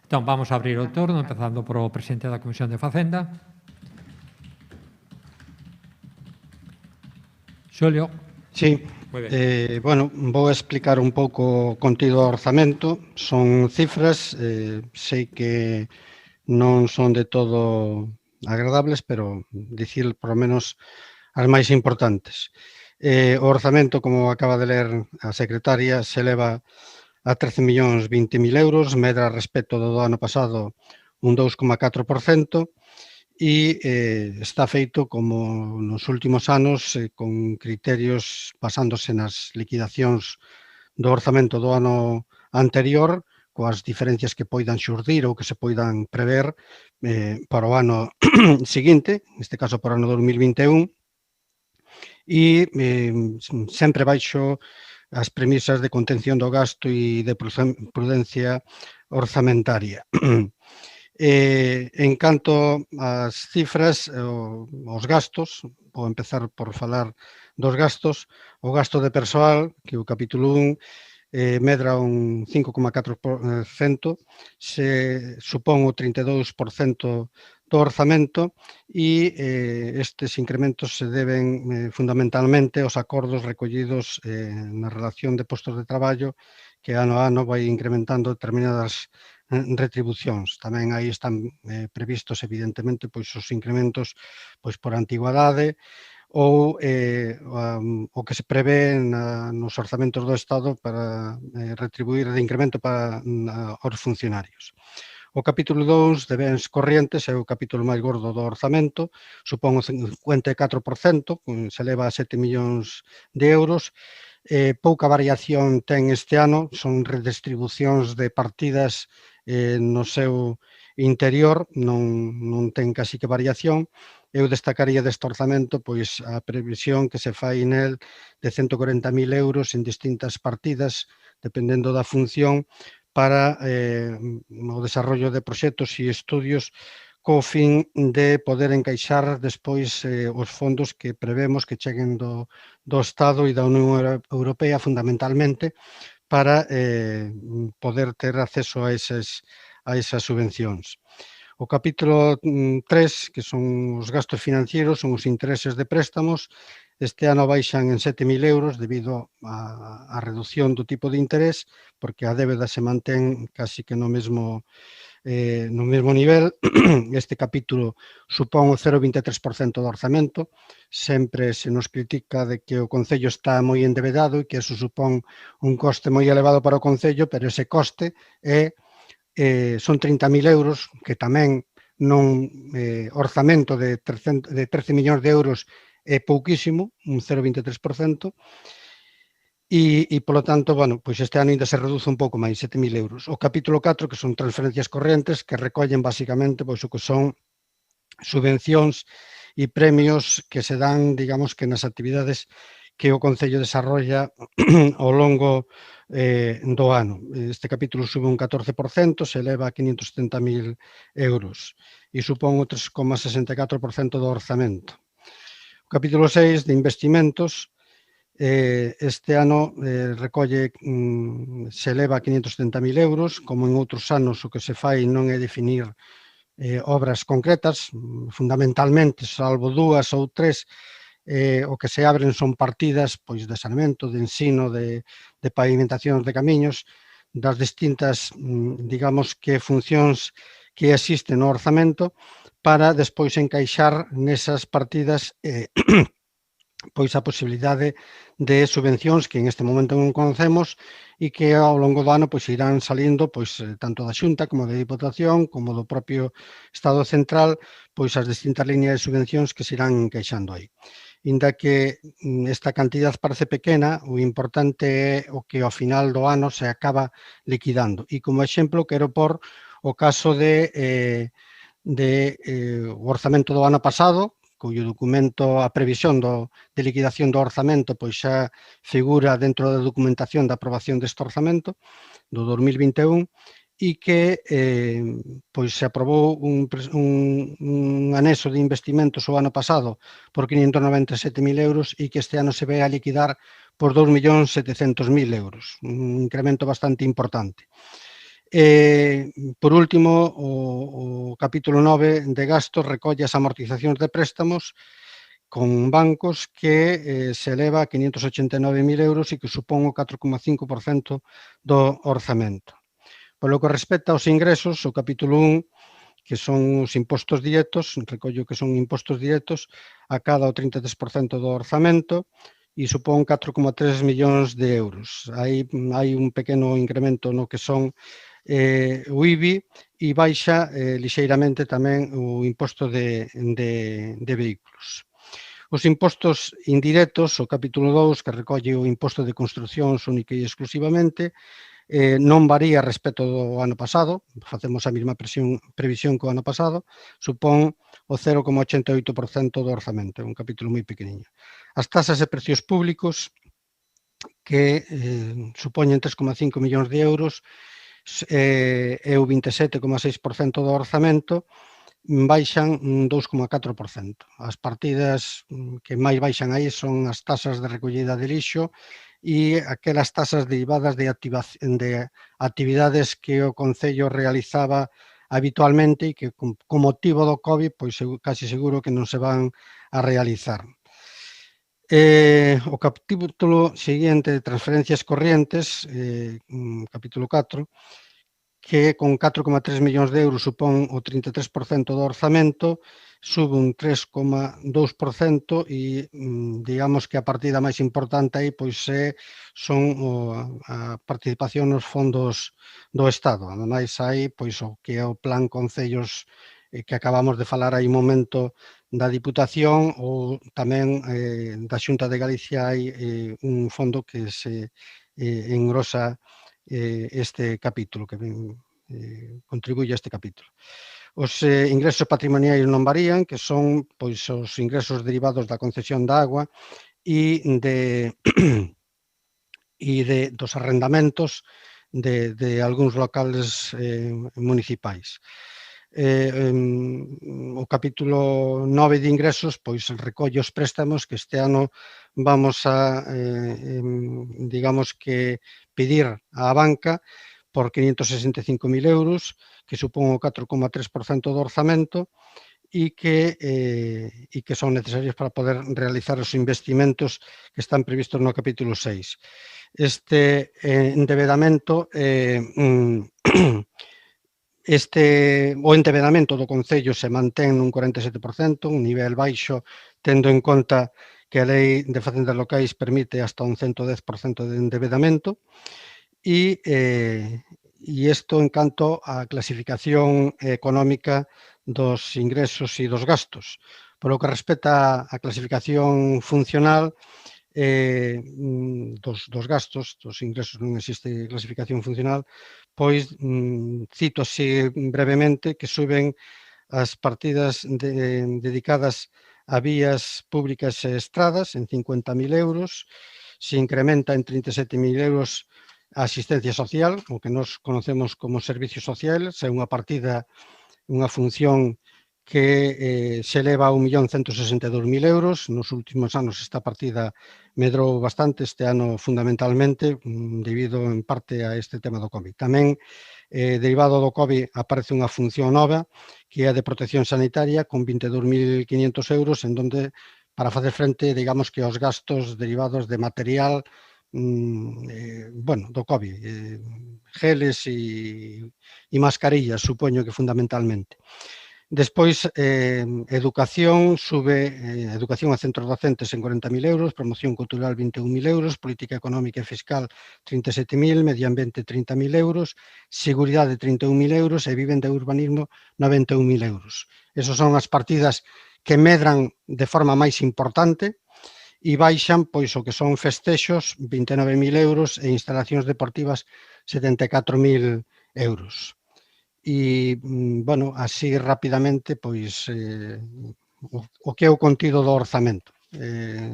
Entón, vamos a abrir o turno, empezando por o presidente da Comisión de Facenda. Xulio. Sí, Moi ben. bueno, vou explicar un pouco o contido do orzamento. Son cifras, sei que non son de todo agradables, pero dicir por lo menos as máis importantes. O orzamento, como acaba de ler a secretaria, se eleva a 13.020.000 euros, medra respecto do ano pasado un 2,4%, e está feito como nos últimos anos con criterios basándose nas liquidacións do orzamento do ano anterior, coas diferencias que poidan xurdir ou que se poidan prever para o ano seguinte, neste caso para o ano 2021, e sempre baixo as premisas de contención do gasto e de prudencia orzamentaria. En canto ás cifras, os gastos, vou empezar por falar dos gastos. O gasto de persoal, que o capítulo 1 medra un 5,4%, se supón o 32% do orzamento e estes incrementos se deben fundamentalmente aos acordos recollidos na relación de postos de traballo que ano a ano vai incrementando determinadas retribucións. Tamén aí están previstos, evidentemente, pois os incrementos pois por antigüedade ou o que se prevé nos orzamentos do Estado para retribuir de incremento para os funcionarios. O capítulo 2 de bens corrientes é o capítulo máis gordo do orzamento, supón o 54%, se eleva a 7 millóns de euros. Pouca variación ten este ano, son redistribucións de partidas no seu interior, non ten casi que variación. Eu destacaría deste orzamento pois a previsión que se fai nel de 140.000 euros en distintas partidas, dependendo da función, para o desarrollo de proxectos e estudios co fin de poder encaixar despois os fondos que prevemos que cheguen do Estado e da Unión Europea fundamentalmente para poder ter acceso a esas subvencións. O capítulo 3, que son os gastos financeiros, son os intereses de préstamos. Este ano baixan en 7.000 euros debido á reducción do tipo de interés, porque a débeda se mantén casi que no mesmo nivel. Este capítulo supón o 0,23% do orzamento. Sempre se nos critica de que o Concello está moi endebedado e que eso supón un coste moi elevado para o Concello, pero ese coste son 30.000 euros, que tamén non orzamento de 13 millóns de euros é pouquísimo, un 0,23%, e polo tanto, bueno, pois este ano ainda se reduce un pouco máis, 7.000 euros. O capítulo 4, que son transferencias correntes, que recollen basicamente pois o que son subvencións e premios que se dan, digamos, que nas actividades que o Concello desarrolla ao longo do ano. Este capítulo sube un 14%, se eleva a 570.000 euros e supón o 3,64% do orzamento. O capítulo 6 de investimentos, este ano recolle, se eleva a 570.000 euros, como en outros anos o que se fai non é definir obras concretas, fundamentalmente, salvo 2 ou 3, o que se abren son partidas pois de saneamento, de ensino, de pavimentacións de camiños, das distintas, digamos, que funcións que existen no orzamento, para despois encaixar nesas partidas pois a posibilidade de subvencións que en este momento non conocemos e que ao longo do ano pois irán salindo pois tanto da Xunta como da Diputación como do propio Estado Central, pois as distintas líneas de subvencións que se irán encaixando aí. Inda que esta cantidad parece pequena, o importante é o que ao final do ano se acaba liquidando. E como exemplo quero por o caso de o orzamento do ano pasado, cuyo documento, a previsión de liquidación do orzamento pois xa figura dentro da documentación da aprobación deste orzamento do 2021 e que pois se aprobou un anexo de investimentos o ano pasado por 597.000 euros e que este ano se ve a liquidar por 2.700.000 euros, un incremento bastante importante. Por último, o capítulo 9 de gastos recolle as amortizacións de préstamos con bancos que se eleva a 589.000 euros e que supón o 4,5% do orzamento. Polo que respecta aos ingresos, o capítulo 1, que son os impostos directos, recollo que son impostos directos, acada o 33% do orzamento e supón 4,3 millóns de euros. Hai un pequeno incremento no que son o IBI e baixa lixeiramente tamén o imposto de vehículos. Os impostos indirectos, o capítulo 2, que recolle o imposto de construcións única e exclusivamente, non varía respecto do ano pasado, facemos a mesma previsión que o ano pasado, supón o 0,88% do orzamento, é un capítulo moi pequeniño. As tasas de precios públicos, que supoñen 3,5 millóns de euros, e o 27,6% do orzamento, baixan un 2,4%. As partidas que máis baixan aí son as tasas de recollida de lixo e aquelas tasas derivadas de actividades que o Concello realizaba habitualmente e que con motivo do COVID, pois casi seguro que non se van a realizar. O capítulo seguinte de transferencias corrientes, capítulo 4, que con 4,3 millóns de euros supón o 33% do orzamento, sube un 3,2% e digamos que a partida máis importante aí pois son a participación nos fondos do Estado. Ademais hai pois o que é o Plan Concellos que acabamos de falar hai un momento da Diputación ou tamén da Xunta de Galicia hai un fondo que se engrosa este capítulo, que contribuye a este capítulo. Os ingresos patrimoniais non varían, que son pois os ingresos derivados da concesión da agua e dos arrendamentos de algúns locales municipais. O capítulo 9 de ingresos pois recolle os préstamos que este ano vamos a digamos que pedir á banca por 565.000 euros, que supón o 4,3% do orzamento e que son necesarios para poder realizar os investimentos que están previstos no capítulo 6. Este endebedamento o endebedamento do Concello se mantén nun 47%, un nivel baixo, tendo en conta que a Lei de Facendas Locais permite hasta un 110% de endebedamento, e isto en canto á clasificación económica dos ingresos e dos gastos. Por o que respecta á clasificación funcional dos gastos, dos ingresos non existe clasificación funcional, pois cito así brevemente que suben as partidas dedicadas a vías públicas e estradas en 50.000 euros, se incrementa en 37.000 euros a asistencia social, o que nos conocemos como servicios sociales, é unha partida, unha función que se eleva a 1.162.000 euros. Nos últimos anos esta partida medrou bastante, este ano fundamentalmente, debido en parte a este tema do COVID. Tamén, derivado do COVID, aparece unha función nova, que é a de protección sanitaria, con 22.500 euros, en donde, para facer frente, digamos que aos gastos derivados de material do COVID, geles e mascarillas, supoño que fundamentalmente. Despois, educación, sube educación a centros docentes en 40.000 euros, promoción cultural 21.000 euros, política económica e fiscal 37.000, medio ambiente 30.000 euros, seguridade 31.000 euros e vivenda e urbanismo 91.000 euros. Esas son as partidas que medran de forma máis importante e baixan pois o que son festexos 29.000 euros e instalacións deportivas 74.000 euros. E, así rapidamente, pois, o que é o contido do orzamento.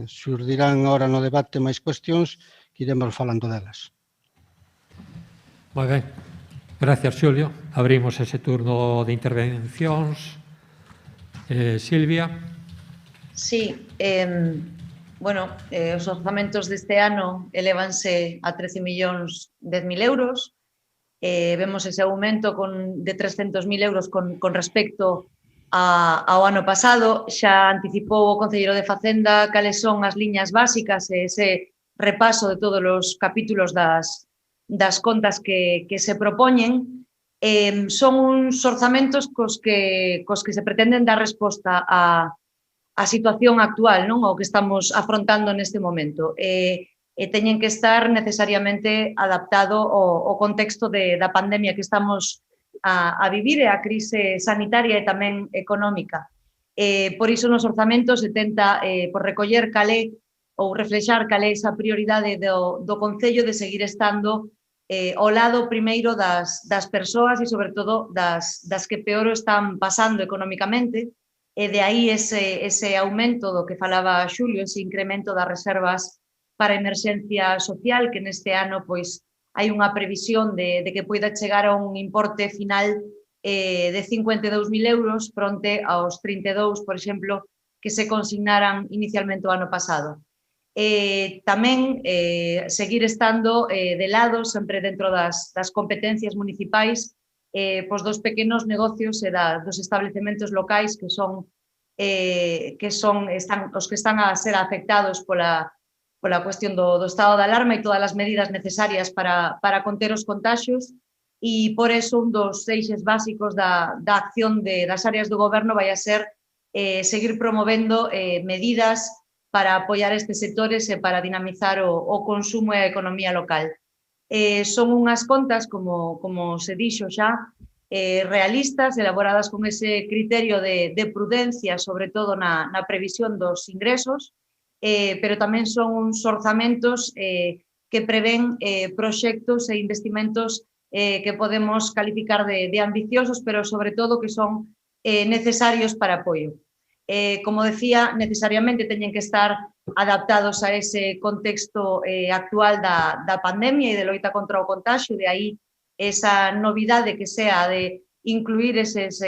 Xurdirán agora no debate máis cuestións que iremos falando delas. Moi ben. Gracias, Xulio. Abrimos ese turno de intervencións. Silvia. Sí, os orzamentos deste ano elévanse a 13.010.000 euros. Vemos ese aumento de 300.000 euros con respecto ao ano pasado. Xa anticipou o Concelleiro de Facenda cales son as liñas básicas e ese repaso de todos os capítulos das contas que se propoñen. Son uns orzamentos cos que se pretenden dar resposta á situación actual, non? O que estamos afrontando neste momento. Teñen que estar necesariamente adaptado ao contexto da pandemia que estamos a vivir e a crise sanitaria e tamén económica. Por iso nos orzamentos se tenta por recoller calé ou reflexar calé esa prioridade do Concello de seguir estando ao lado primeiro das persoas e, sobre todo, das que peor o están pasando económicamente, e de aí ese aumento do que falaba Xulio, ese incremento das reservas para a emerxencia social, que neste ano pois hai unha previsión de que poida chegar a un importe final de 52.000 euros fronte aos 32, por exemplo, que se consignaran inicialmente o ano pasado. Tamén seguir estando de lado, sempre dentro das competencias municipais, pois dos pequenos negocios e dos establecementos locais que son os que están a ser afectados pola cuestión do estado de alarma e todas as medidas necesarias para conter os contaxios, e por eso un dos eixes básicos da acción das áreas do goberno vai a ser seguir promovendo medidas para apoiar estes sectores e para dinamizar o consumo e a economía local. Son unhas contas, como se dixo xa, realistas, elaboradas con ese criterio de prudencia, sobre todo na previsión dos ingresos, pero tamén son uns orzamentos que prevén proxectos e investimentos que podemos calificar de ambiciosos, pero sobre todo que son necesarios para apoio. Como decía, necesariamente teñen que estar adaptados a ese contexto actual da pandemia e de loita contra o contagio, de aí esa novidade que sea de incluir eses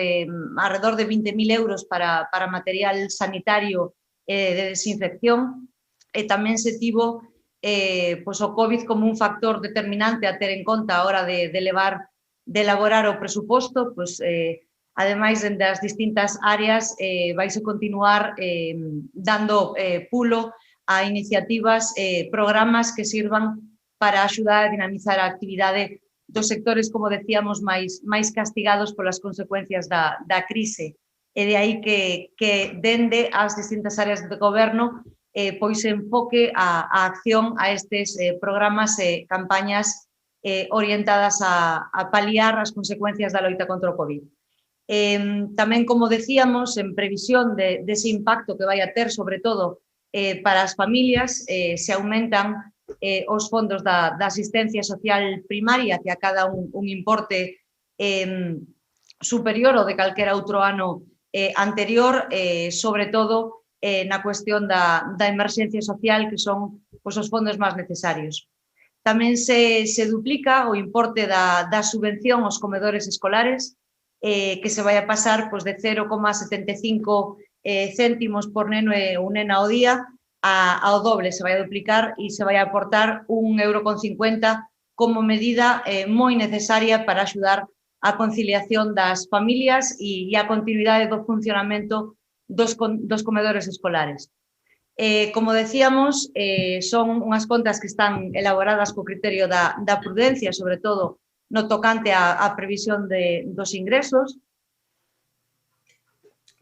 alrededor de 20.000 euros para material sanitario de desinfección, e tamén se tivo o COVID como un factor determinante a ter en conta a hora de elaborar o presuposto. Ademais, das distintas áreas vaise continuar dando pulo a iniciativas, programas que sirvan para axudar a dinamizar a actividade dos sectores, como decíamos, máis castigados polas consecuencias da crise. E de aí que dende as distintas áreas de goberno pois se enfoque a acción a estes programas e campañas orientadas a paliar as consecuencias da loita contra o COVID. Tamén, como decíamos, en previsión dese impacto que vai a ter, sobre todo para as familias, se aumentan os fondos da asistencia social primaria, que a cada un importe superior ao de calquera outro ano anterior, sobre todo na cuestión da emerxencia social, que son os fondos máis necesarios. Tamén se duplica o importe da subvención aos comedores escolares, que se vai a pasar de 0,75 céntimos por neno e un nena ao día ao doble, se vai a duplicar e se vai a aportar 1,50 € como medida moi necesaria para axudar a conciliación das familias e a continuidade do funcionamento dos comedores escolares. Como decíamos, son unhas contas que están elaboradas co criterio da prudencia, sobre todo no tocante á previsión dos ingresos.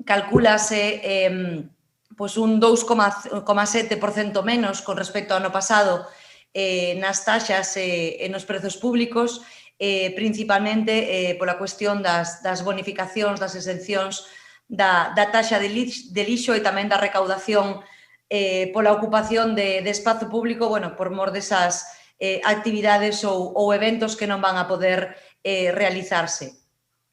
Calcúlase un 2,7% menos con respecto ao ano pasado nas taxas e nos prezos públicos, principalmente pola cuestión das bonificacións, das exencións da taxa de lixo e tamén da recaudación pola ocupación de espazo público, por mor desas actividades ou eventos que non van a poder realizarse.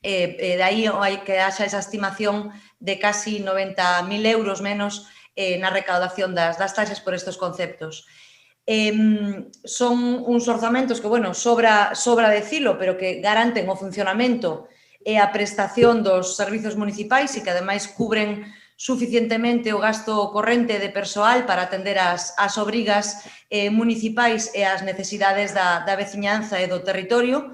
De aí que haxa esa estimación de casi 90.000 euros menos na recaudación das taxas por estes conceptos. Son uns orzamentos que, sobra decilo, pero que garanten o funcionamento e a prestación dos servizos municipais e que, ademais, cubren suficientemente o gasto corrente de persoal para atender as obrigas municipais e as necesidades da veciñanza e do territorio.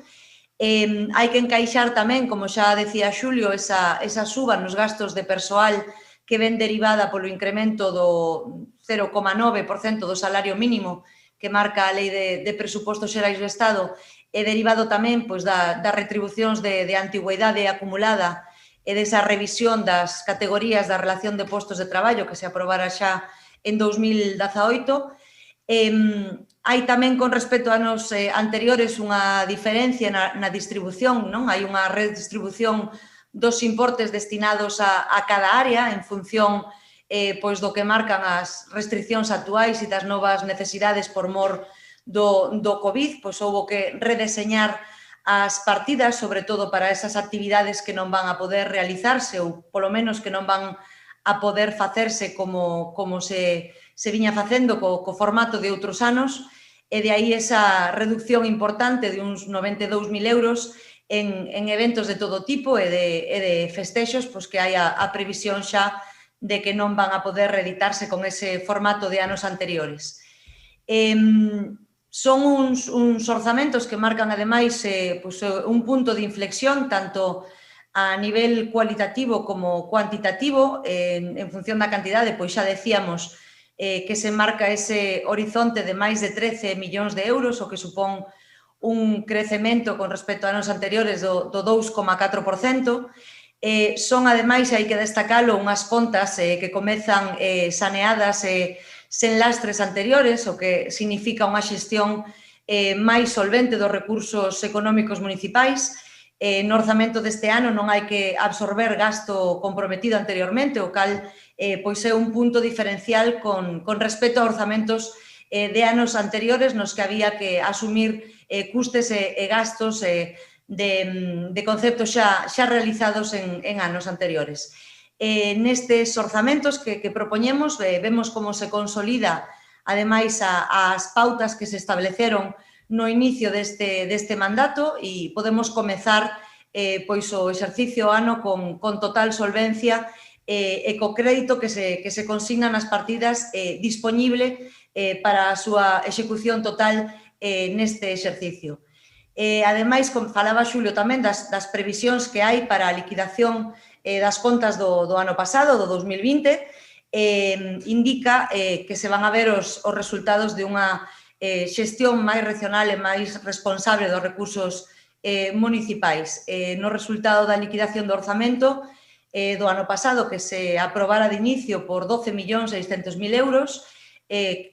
Hai que encaixar tamén, como xa decía Xulio, esa suba nos gastos de persoal que ven derivada polo incremento do 0,9% do salario mínimo que marca a Lei de Presupostos Xerais do Estado e derivado tamén das retribucións de antigüidade acumulada e desa revisión das categorías da relación de postos de traballo que se aprobara xa en 2018. Hai tamén, con respecto a anos anteriores, unha diferencia na distribución, non? Hai unha redistribución dos importes destinados a cada área en función do que marcan as restriccións actuais e das novas necesidades por mor do COVID, pois houbo que redeseñar as partidas, sobre todo para esas actividades que non van a poder realizarse ou, polo menos, que non van a poder facerse como se viña facendo co formato de outros anos, e de aí esa reducción importante de uns 92.000 euros en eventos de todo tipo e de festexos, pois que hai a previsión xa de que non van a poder reeditarse con ese formato de anos anteriores. Son uns orzamentos que marcan, ademais, un punto de inflexión, tanto a nivel cualitativo como cuantitativo, en función da cantidade, pois xa decíamos que se marca ese horizonte de máis de 13 millóns de euros, o que supón un crecemento con respecto a anos anteriores do 2,4%. Son, ademais, hai que destacalo, unhas contas que comezan saneadas sen lastres anteriores, o que significa unha xestión máis solvente dos recursos económicos municipais. No orzamento deste ano non hai que absorber gasto comprometido anteriormente, o cal pois é un punto diferencial con respecto a orzamentos de anos anteriores nos que había que asumir custes e gastos de conceptos xa realizados en anos anteriores. Nestes orzamentos que propoñemos, vemos como se consolida, ademais, as pautas que se estableceron no inicio deste mandato e podemos comezar o exercicio ano con total solvencia e co crédito que se consigna nas partidas disponible para a súa execución total neste exercicio. Ademais, como falaba Xulio tamén das previsións que hai para a liquidación das contas do ano pasado, do 2020, indica que se van a ver os resultados de unha xestión máis racional e máis responsable dos recursos municipais. No resultado da liquidación do orzamento do ano pasado, que se aprobara de inicio por 12.600.000 euros,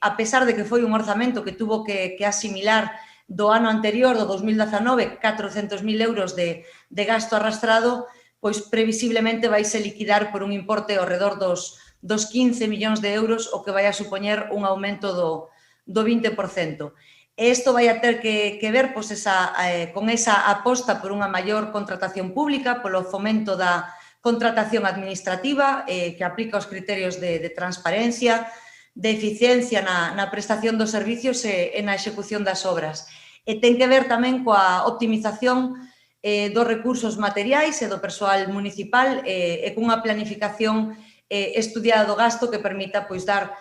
a pesar de que foi un orzamento que tuvo que asimilar do ano anterior, do 2019, 400.000 euros de gasto arrastrado, pois previsiblemente vaise liquidar por un importe ao redor dos 15 millóns de euros, o que vai a supoñer un aumento do 20%. E isto vai a ter que ver con esa aposta por unha maior contratación pública, polo fomento da contratación administrativa que aplica os criterios de transparencia, de eficiencia na prestación dos servicios e na execución das obras. E ten que ver tamén coa optimización dos recursos materiais e do persoal municipal e cunha planificación estudiada do gasto que permita dar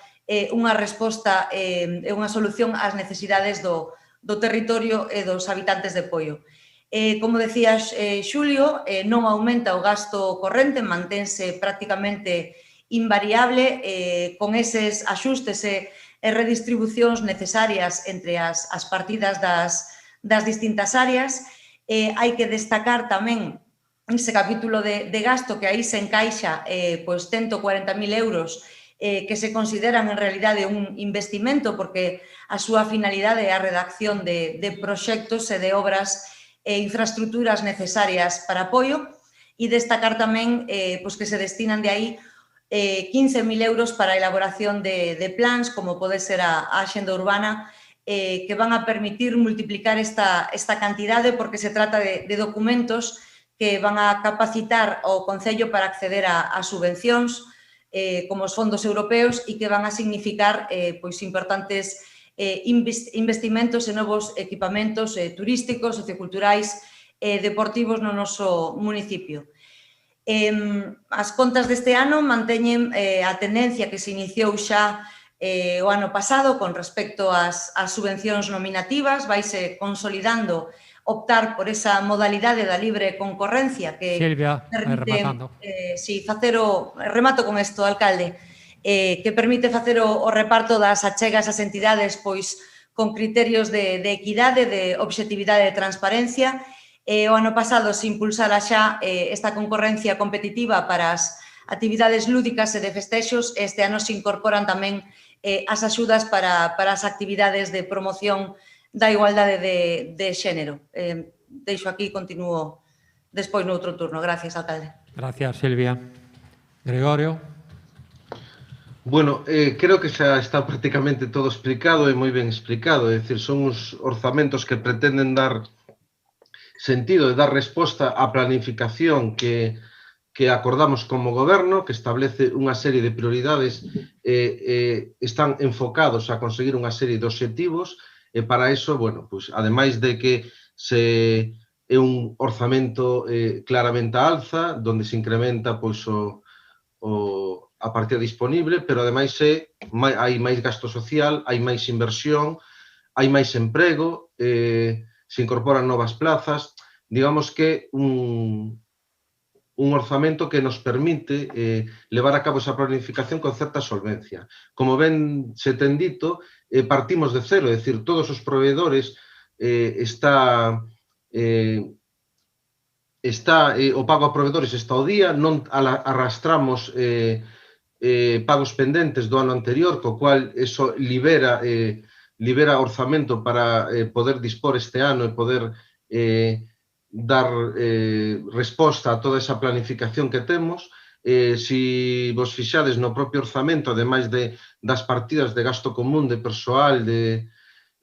unha resposta e unha solución ás necesidades do territorio e dos habitantes de Poio. Como decía Xulio, non aumenta o gasto corrente, mantense prácticamente invariable con eses axustes e redistribucións necesarias entre as partidas das distintas áreas. Hai que destacar tamén ese capítulo de gasto que aí se encaixa 140.000 euros que se consideran en realidade un investimento porque a súa finalidade é a redacción de proxectos e de obras e infraestructuras necesarias para apoio e destacar tamén que se destinan de aí 15.000 euros para a elaboración de plans, como pode ser a Axenda Urbana, que van a permitir multiplicar esta cantidade porque se trata de documentos que van a capacitar o Concello para acceder a subvencións como os fondos europeos e que van a significar importantes investimentos en novos equipamentos turísticos, socioculturais e deportivos no noso municipio. As contas deste ano manteñen a tendencia que se iniciou xa o ano pasado con respecto ás subvencións nominativas, vaise consolidando optar por esa modalidade da libre concorrencia que Silvia, permite rematando. facer remato con isto, alcalde, que permite facer o reparto das achegas ás entidades pois con criterios de equidade, de objetividade e de transparencia. O ano pasado se impulsara xa esta concorrencia competitiva para as actividades lúdicas e de festexos. Este ano se incorporan tamén as axudas para as actividades de promoción da igualdade de xénero. Deixo aquí e continuo despois no outro turno. Gracias, alcalde. Gracias, Silvia. Gregorio. Bueno, creo que xa está prácticamente todo explicado e moi ben explicado. É dicir, son os orzamentos que pretenden dar sentido e dar resposta á planificación que acordamos como goberno, que establece unha serie de prioridades están enfocados a conseguir unha serie de obxectivos e para iso, bueno, pues, ademais de que é un orzamento claramente a alza, onde se incrementa pois, a partida disponible, pero ademais hai máis gasto social, hai máis inversión, hai máis emprego, se incorporan novas plazas, digamos que un orzamento que nos permite levar a cabo esa planificación con certa solvencia. Como ben se ten dito, partimos de cero, é dicir, todos os proveedores o pago a proveedores está ao día, non arrastramos pagos pendentes do ano anterior, co cual eso libera orzamento para poder dispor este ano e poder dar resposta a toda esa planificación que temos. Si vos fixades no propio orzamento, ademais das partidas de gasto común, de persoal,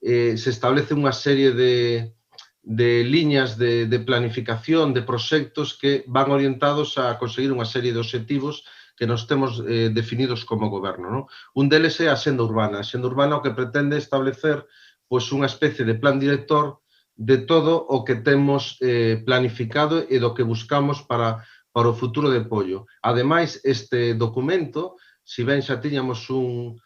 se establece unha serie de liñas de planificación, de proxectos que van orientados a conseguir unha serie de obxectivos que nos temos definidos como goberno, non? Un deles é a Xenda Urbana. A Xenda Urbana o que pretende establecer pois, unha especie de plan director de todo o que temos planificado e do que buscamos para o futuro de Pollo. Ademais, este documento, si ben xa tiñamos un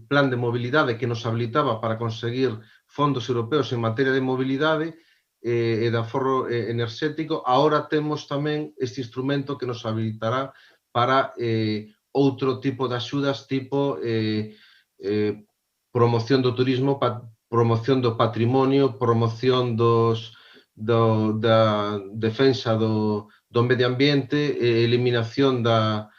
plan de mobilidade que nos habilitaba para conseguir fondos europeos en materia de mobilidade e de aforro enerxético, agora temos tamén este instrumento que nos habilitará para outro tipo de axudas, tipo promoción do turismo, promoción do patrimonio, promoción da defensa do medio ambiente, eliminación de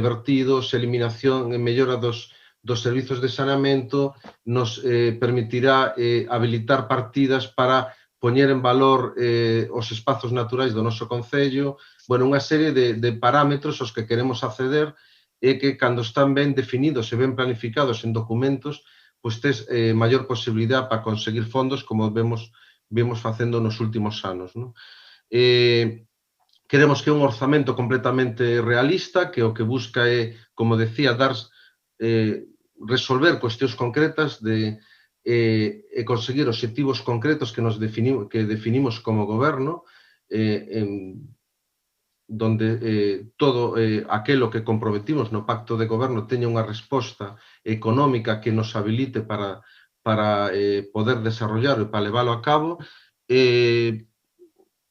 vertidos, eliminación e mellora dos servizos de saneamento, nos permitirá habilitar partidas para poñer en valor os espazos naturais do noso concello, bueno, unha serie de parámetros aos que queremos acceder e que, cando están ben definidos e ben planificados en documentos, pois tes maior posibilidad para conseguir fondos como vemos facendo nos últimos anos. Queremos que é un orzamento completamente realista, que o que busca é, como decía, resolver cuestións concretas e conseguir obxectivos concretos que definimos como goberno, donde todo aquelo que comprometimos no pacto de goberno teña unha resposta económica que nos habilite para poder desarrollar e para leválo a cabo.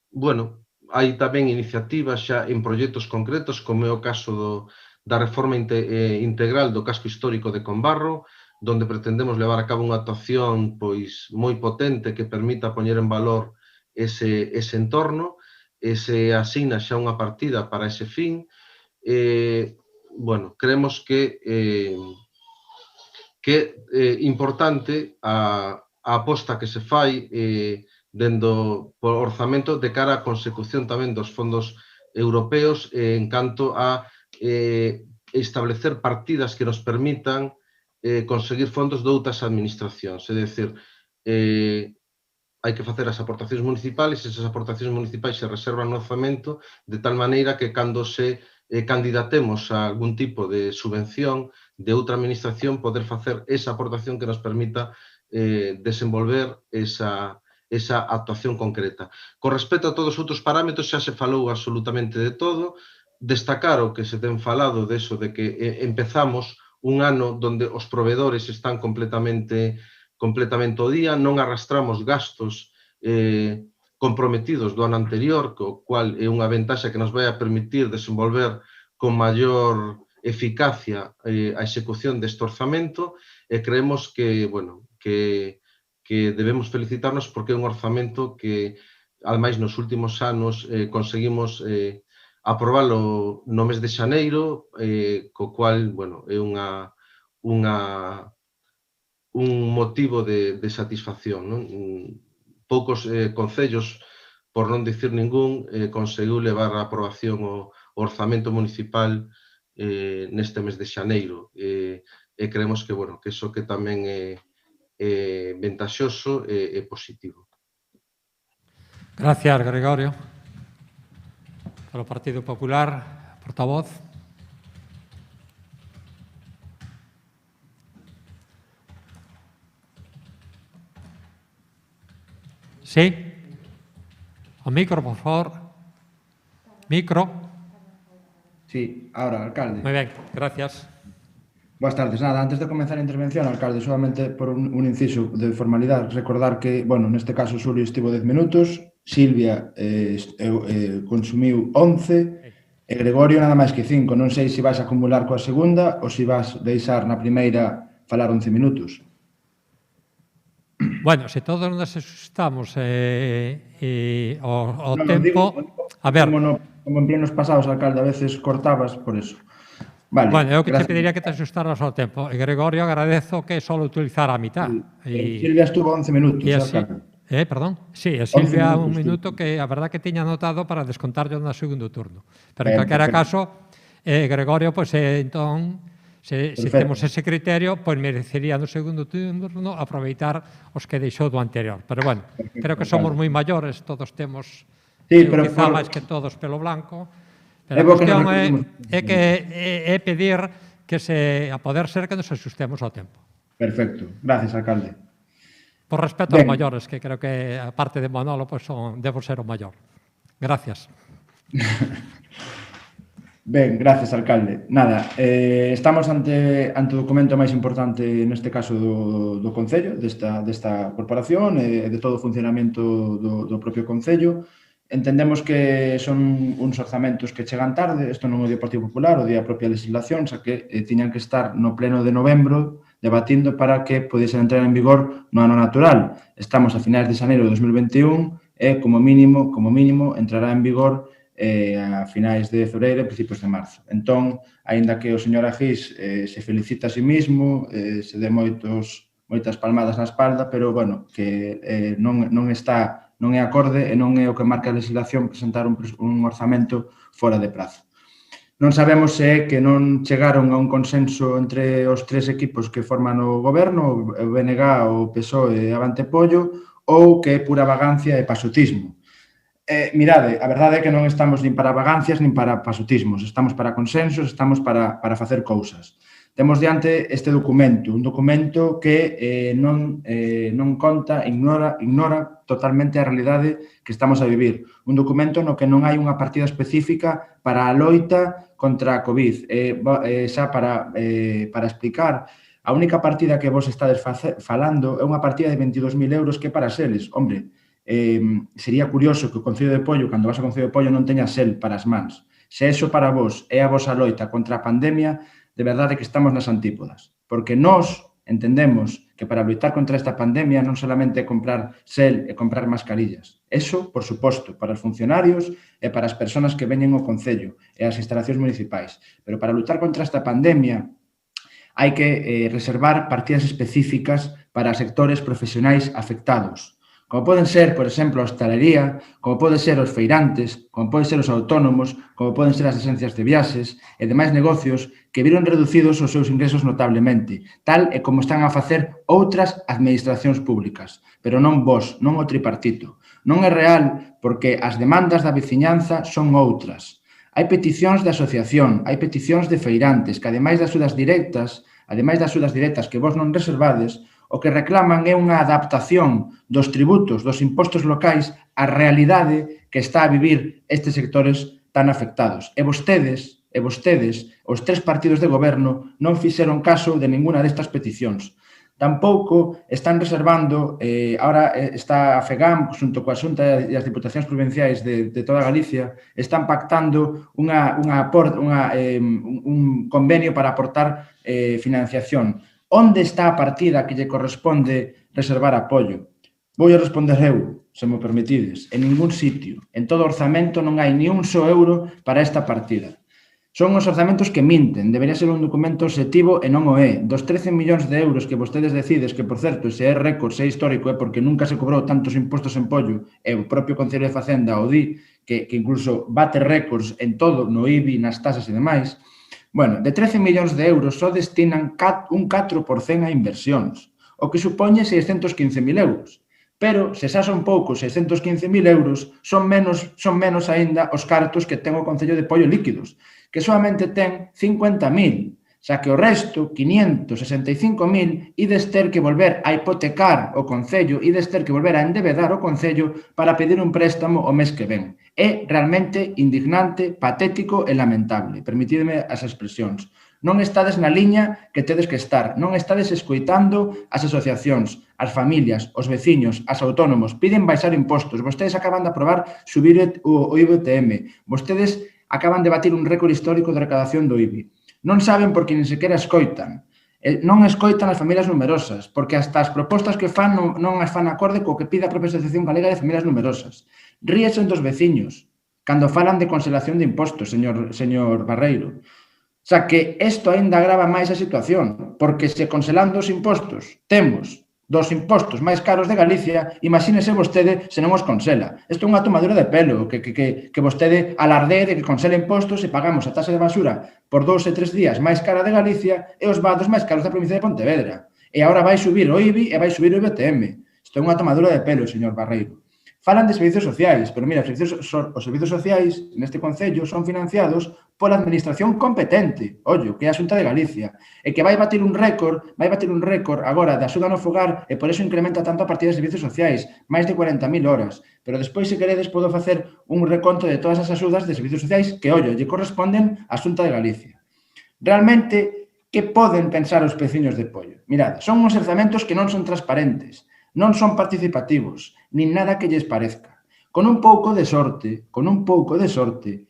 Bueno, hai tamén iniciativas xa en proxectos concretos, como é o caso da reforma integral do casco histórico de Combarro, donde pretendemos levar a cabo unha actuación pois moi potente que permita poñer en valor ese entorno, se asigna xa unha partida para ese fin. Bueno, creemos que é importante a aposta que se fai dendo por orzamento de cara á consecución tamén dos fondos europeos en canto a establecer partidas que nos permitan conseguir fondos de outras administracións. É dicir, hai que facer as aportacións municipales e esas aportacións municipais se reservan no orzamento de tal maneira que cando se candidatemos a algún tipo de subvención de outra administración poder facer esa aportación que nos permita desenvolver esa actuación concreta. Con respecto a todos os outros parámetros xa se falou absolutamente de todo. Destacar o que se ten falado de eso, de que empezamos un ano donde os proveedores están completamente completamente ao día, non arrastramos gastos comprometidos do ano anterior, co cual é unha ventaxa que nos vai a permitir desenvolver con maior eficacia a execución deste orzamento, e creemos que, bueno, que debemos felicitarnos porque é un orzamento que, ademais, nos últimos anos conseguimos aprobalo no mes de xaneiro, co cual, bueno, é un motivo de satisfacción, non? Poucos concellos, por non dicir ningún, conseguiu levar a aprobación o orzamento municipal neste mes de xaneiro, e creemos que, bueno, que iso que tamén é ventaxoso e positivo. Gracias, Gregorio. Para o Partido Popular, portavoz. Sí. O micro, por favor. Micro. Sí, ahora, alcalde. Moi ben, gracias. Boas tardes. Nada, antes de comenzar a intervención, alcalde, solamente por un inciso de formalidade, recordar que, bueno, neste caso, Xulio estivo 10 minutos, Silvia consumiu 11, e Gregorio nada máis que 5. Non sei se vais acumular coa segunda ou se vas deixar na primeira falar 11 minutos. Bueno, se todos nos asustamos ao tempo... A ver... Como en plenos pasados, alcalde, a veces cortabas por eso. Vale, bueno, eu que te pediría que te asustaras ao tempo. E Gregorio, agradezo que só utilizar a mitad. Silvia estuvo 11 minutos, alcalde. Perdón? Sí, a Silvia un minuto que a verdad que tiña anotado para descontarlo no segundo turno. Pero en calquera caso, Gregorio, pois entón, se temos ese criterio, pois merecería no segundo turno aproveitar os que deixou do anterior. Pero bueno, creo que somos moi maiores, todos temos, quizá máis que todos pelo blanco, pero a cuestión é pedir que a poder ser que nos asustemos ao tempo. Perfecto. Gracias, alcalde. Por respeto aos maiores, que creo que, aparte de Manolo, debo ser o maior. Gracias. Ben, gracias, alcalde. Nada, estamos ante o documento máis importante, neste caso, do Concello, desta corporación e de todo o funcionamento do propio Concello. Entendemos que son uns orzamentos que chegan tarde, isto non o di o Partido Popular, o di a propia legislación, xa que tiñan que estar no pleno de novembro debatindo para que pudesen entrar en vigor no ano natural. Estamos a finais de xaneiro de 2021 e, como mínimo, entrará en vigor a finais de febreiro e principios de marzo. Entón, aínda que o señor Agís se felicita a sí mismo, se dé moitas palmadas na espalda, pero, bueno, que non é acorde e non é o que marca a legislación presentar un orzamento fora de prazo. Non sabemos se é que non chegaron a un consenso entre os tres equipos que forman o goberno, o BNG, o PSOE e Avante Pollo, ou que é pura vagancia e pasotismo. Mirade, a verdade é que non estamos nin para vagancias nin para pasotismos, estamos para consensos, estamos para facer cousas. Temos diante este documento, un documento que non conta, ignora totalmente a realidade que estamos a vivir. Un documento no que non hai unha partida específica para a loita contra a COVID. Xa para explicar, a única partida que vos estades falando é unha partida de 22.000 euros que para seles. Hombre, sería curioso que o Concello de Pollo, cando vas ao Concello de Pollo, non teña sel para as mans. Se eso para vos é a vosa loita contra a pandemia, de verdade que estamos nas antípodas. Porque nós entendemos que para loitar contra esta pandemia non solamente é comprar sel e comprar mascarillas. Eso, por suposto, para os funcionarios e para as persoas que veñen ao Concello e as instalacións municipais. Pero para loitar contra esta pandemia hai que reservar partidas específicas para sectores profesionais afectados, como poden ser, por exemplo, a hostalería, como poden ser os feirantes, como poden ser os autónomos, como poden ser as agencias de viaxes e demais negocios que viron reducidos os seus ingresos notablemente, tal e como están a facer outras administracións públicas, pero non vos, non o tripartito. Non é real porque as demandas da veciñanza son outras. Hai peticións de asociación, hai peticións de feirantes, que ademais das axudas directas que vos non reservades, o que reclaman é unha adaptación dos tributos, dos impostos locais á realidade que está a vivir estes sectores tan afectados. E vostedes, os tres partidos de goberno, non fixeron caso de ninguna destas peticións. tampouco están reservando, ahora está a FEGAM, xunto coa Xunta e as Diputacións Provinciais de toda Galicia, están pactando un convenio para aportar financiación. Onde está a partida que lle corresponde reservar apoio? Vou a responder eu, se me permitides. En ningún sitio, en todo orzamento non hai ni un só euro para esta partida. Son os orzamentos que minten, debería ser un documento obxectivo e non o é. Dos 13 millóns de euros que vostedes decides, que, por certo, se é récord, se é histórico, é porque nunca se cobrou tantos impostos en pollo, e o propio Concello de Facenda o di, que incluso bate récords en todo, no IBI, nas tasas e demais. Bueno, de 13 millóns de euros só destinan un 4% a inversións, o que supoñe 615.000 euros. Pero, se xa son poucos 615.000 euros, son menos aínda os cartos que ten o Concello de Pollo Líquidos, que solamente ten 50.000, xa que o resto, 565.000, ides ter que volver a hipotecar o Concello, ides ter que volver a endevedar o Concello para pedir un préstamo o mes que ven. É realmente indignante, patético e lamentable. Permitidme as expresións. Non estades na liña que tedes que estar, non estades escoitando as asociacións, as familias, os veciños, as autónomos, piden baixar impostos, vostedes acaban de aprobar subir o IVTM, vostedes acaban de batir un récord histórico de recadación do IBI. Non saben porque nin sequera escoitan, non escoitan as familias numerosas, porque hasta as propostas que fan non as fan acorde co que pide a propia Asociación Galega de Familias Numerosas. Ríesen dos veciños, cando falan de conselación de impostos, señor Barreiro. O sea, que isto ainda agrava máis a situación, porque se conselando os impostos temos dos impostos máis caros de Galicia, imagínese vostede se non os consela. Isto é unha tomadura de pelo, que vostede alardee de que consela impostos e pagamos a taxa de basura por 2 e 3 días máis cara de Galicia e os vados máis caros da provincia de Pontevedra. E agora vai subir o IBI e vai subir o IVTM. Isto é unha tomadura de pelo, señor Barreiro. Falan de servizos sociais, pero mira, os servizos sociais neste Concello son financiados pola administración competente, ollo, que é a Xunta de Galicia, e que vai batir un récord agora de axuda no fogar e por eso incrementa tanto a partida de servizos sociais, máis de 40.000 horas. Pero despois, se queredes, podo facer un reconto de todas as axudas de servizos sociais que, ollo, lle corresponden á Xunta de Galicia. Realmente, que poden pensar os veciños de Pollo? Mirad, son uns orzamentos que non son transparentes, non son participativos, nin nada que lles parezca. Con un pouco de sorte,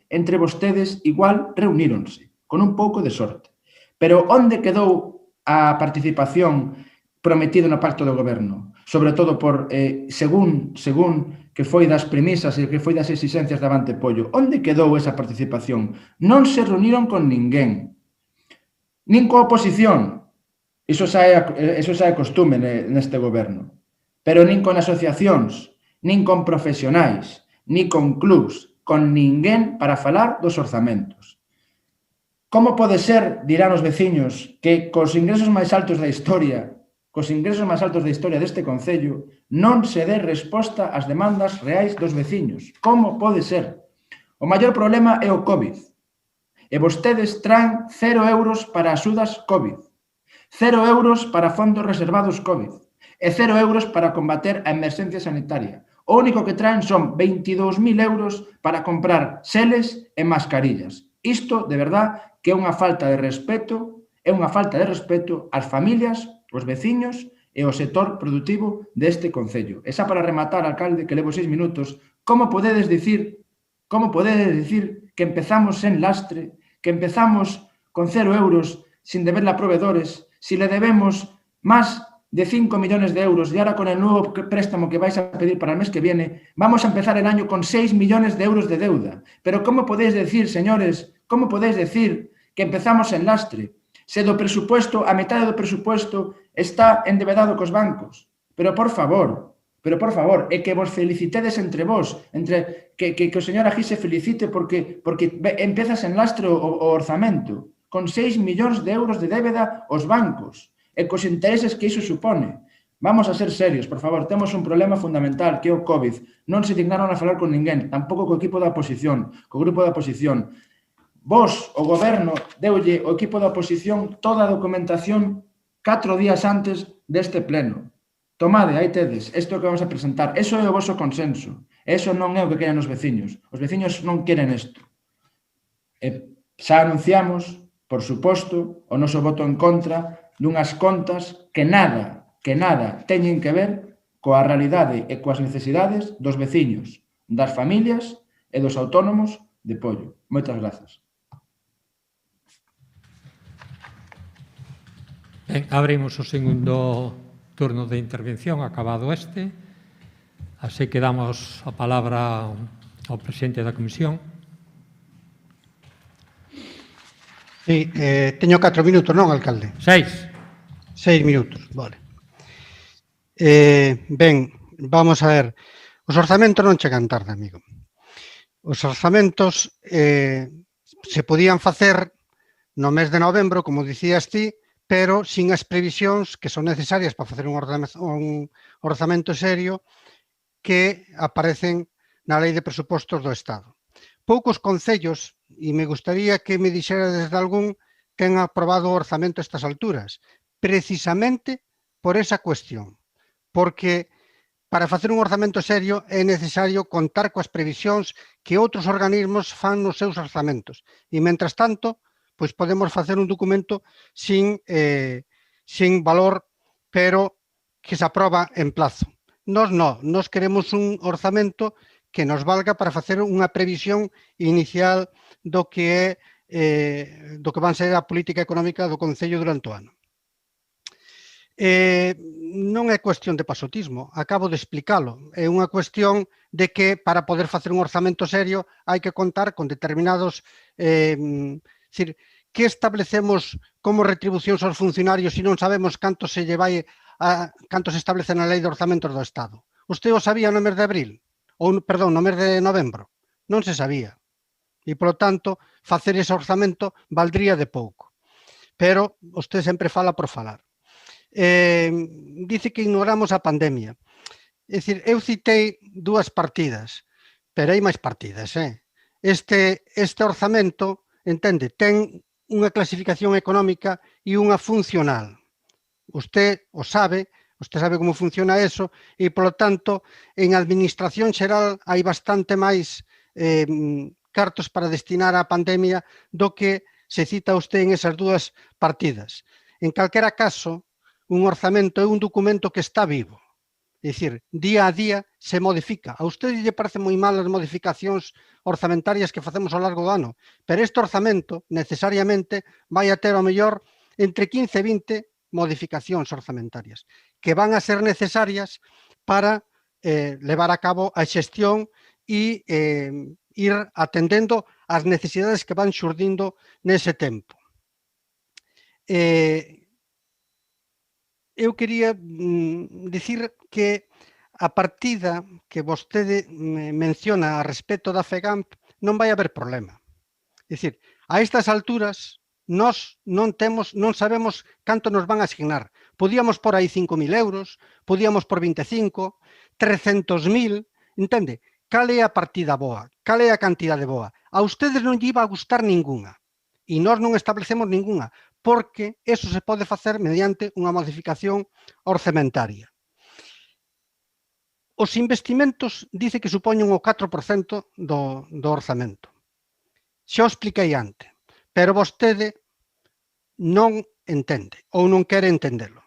entre vostedes igual reuníronse, con un pouco de sorte. Pero onde quedou a participación prometida no Pacto do Goberno? Sobre todo por, según que foi das premisas e que foi das exixencias da Avante Pollo. Onde quedou esa participación? Non se reuniron con ninguén, nin coa oposición. Iso xa é costume neste goberno. Pero nin con asociacións, nin con profesionais, nin con clubs, con ninguén para falar dos orzamentos. Como pode ser, dirán os veciños, que cos ingresos máis altos da historia deste Concello, non se dé resposta ás demandas reais dos veciños? Como pode ser? O maior problema é o COVID. E vostedes traen 0 euros para axudas COVID, 0 euros para fondos reservados COVID, e 0 euros para combater a emerxencia sanitaria. O único que traen son 22.000 euros para comprar xeles e mascarillas. Isto, de verdad, que é unha falta de respeto, ás familias, aos veciños e ao sector productivo deste Concello. E xa para rematar, alcalde, que levo 6 minutos, como podedes dicir que empezamos sen lastre, que empezamos con 0 euros sin deberle a proveedores, si le debemos máis de 5 millóns de euros e ahora con el nuevo préstamo que vais a pedir para el mes que viene, vamos a empezar el año con 6 millones de euros de deuda. Pero ¿cómo podéis decir, señores, que empezamos en lastre? Se do presupuesto, a metade do presupuesto está endevedado cos bancos. Pero por favor, e que vos felicitedes entre vos, que o señor Agí se felicite porque empezas en lastre o orzamento, con 6 millóns de euros de débeda aos bancos, e cos intereses que iso supone. Vamos a ser serios, por favor, temos un problema fundamental que é o COVID. Non se dignaron a falar con ninguén, tampouco co equipo da oposición, co grupo da oposición. Vos, o goberno, deulle o equipo da oposición toda a documentación 4 días antes deste pleno. Tomade, aí tedes, isto que vamos a presentar. Eso é o voso consenso. Eso non é o que queren os veciños. Os veciños non queren isto. E xa anunciamos, por suposto, o noso voto en contra dunhas contas que nada teñen que ver coa realidade e coas necesidades dos veciños, das familias e dos autónomos de Pollo. Moitas grazas. Ben, abrimos o segundo turno de intervención, acabado este. Así que damos a palabra ao presidente da Comisión. Sí, teño 4 minutos, non, alcalde? 6. 6 minutos, vale. Ben, vamos a ver. Os orzamentos non chegan tarde, amigo. Os orzamentos se podían facer no mes de novembro, como dicías ti, pero sin as previsións que son necesarias para facer un orzamento serio que aparecen na Lei de Presupostos do Estado. Poucos concellos, e me gustaría que me dixera desde algún, que han aprobado o orzamento a estas alturas, precisamente por esa cuestión, porque para facer un orzamento serio é necesario contar coas previsións que outros organismos fan nos seus orzamentos, e, mentras tanto, pois podemos facer un documento sin valor, pero que se aproba en plazo. Nós queremos un orzamento que nos valga para facer unha previsión inicial do que van ser a política económica do Concello durante o ano. Non é cuestión de pasotismo, acabo de explicalo. É unha cuestión de que para poder facer un orzamento serio hai que contar con determinados... que establecemos como retribucións aos funcionarios se non sabemos canto se establece na Lei de Orzamentos do Estado? Usted o sabía no mes de abril? Perdón, no mes de novembro? Non se sabía. E, polo tanto, facer ese orzamento valdría de pouco. Pero usted sempre fala por falar. Dice que ignoramos a pandemia. É dicir, eu citei 2 partidas, pero hai máis partidas. Este orzamento, entende, ten unha clasificación económica e unha funcional. Usted sabe como funciona eso e, polo tanto, en administración xeral hai bastante máis cartos para destinar á pandemia do que se cita usted en esas 2 partidas. En calquera caso, un orzamento é un documento que está vivo. É dicir, día a día se modifica. A usted lle parece moi mal as modificacións orzamentarias que facemos ao largo do ano, pero este orzamento necesariamente vai a ter ao mellor entre 15 e 20 modificacións orzamentarias que van a ser necesarias para levar a cabo a xestión e ir atendendo as necesidades que van xurdindo nese tempo. Eu quería dicir que a partida que vostede menciona a respecto da FEGAMP non vai haber problema. É dicir, a estas alturas nós non sabemos canto nos van a asignar. Podíamos por aí 5.000 euros, podíamos por 25, 300.000, entende? Cal é a partida boa? Cal é a cantidade boa? A ustedes non lle iba a gustar ninguna. E nós non establecemos ninguna, porque eso se pode facer mediante unha modificación orzamentaria. Os investimentos dice que supoñen o 4% do orzamento. Xa o expliquei antes, pero vostede non entende ou non quere entendelo.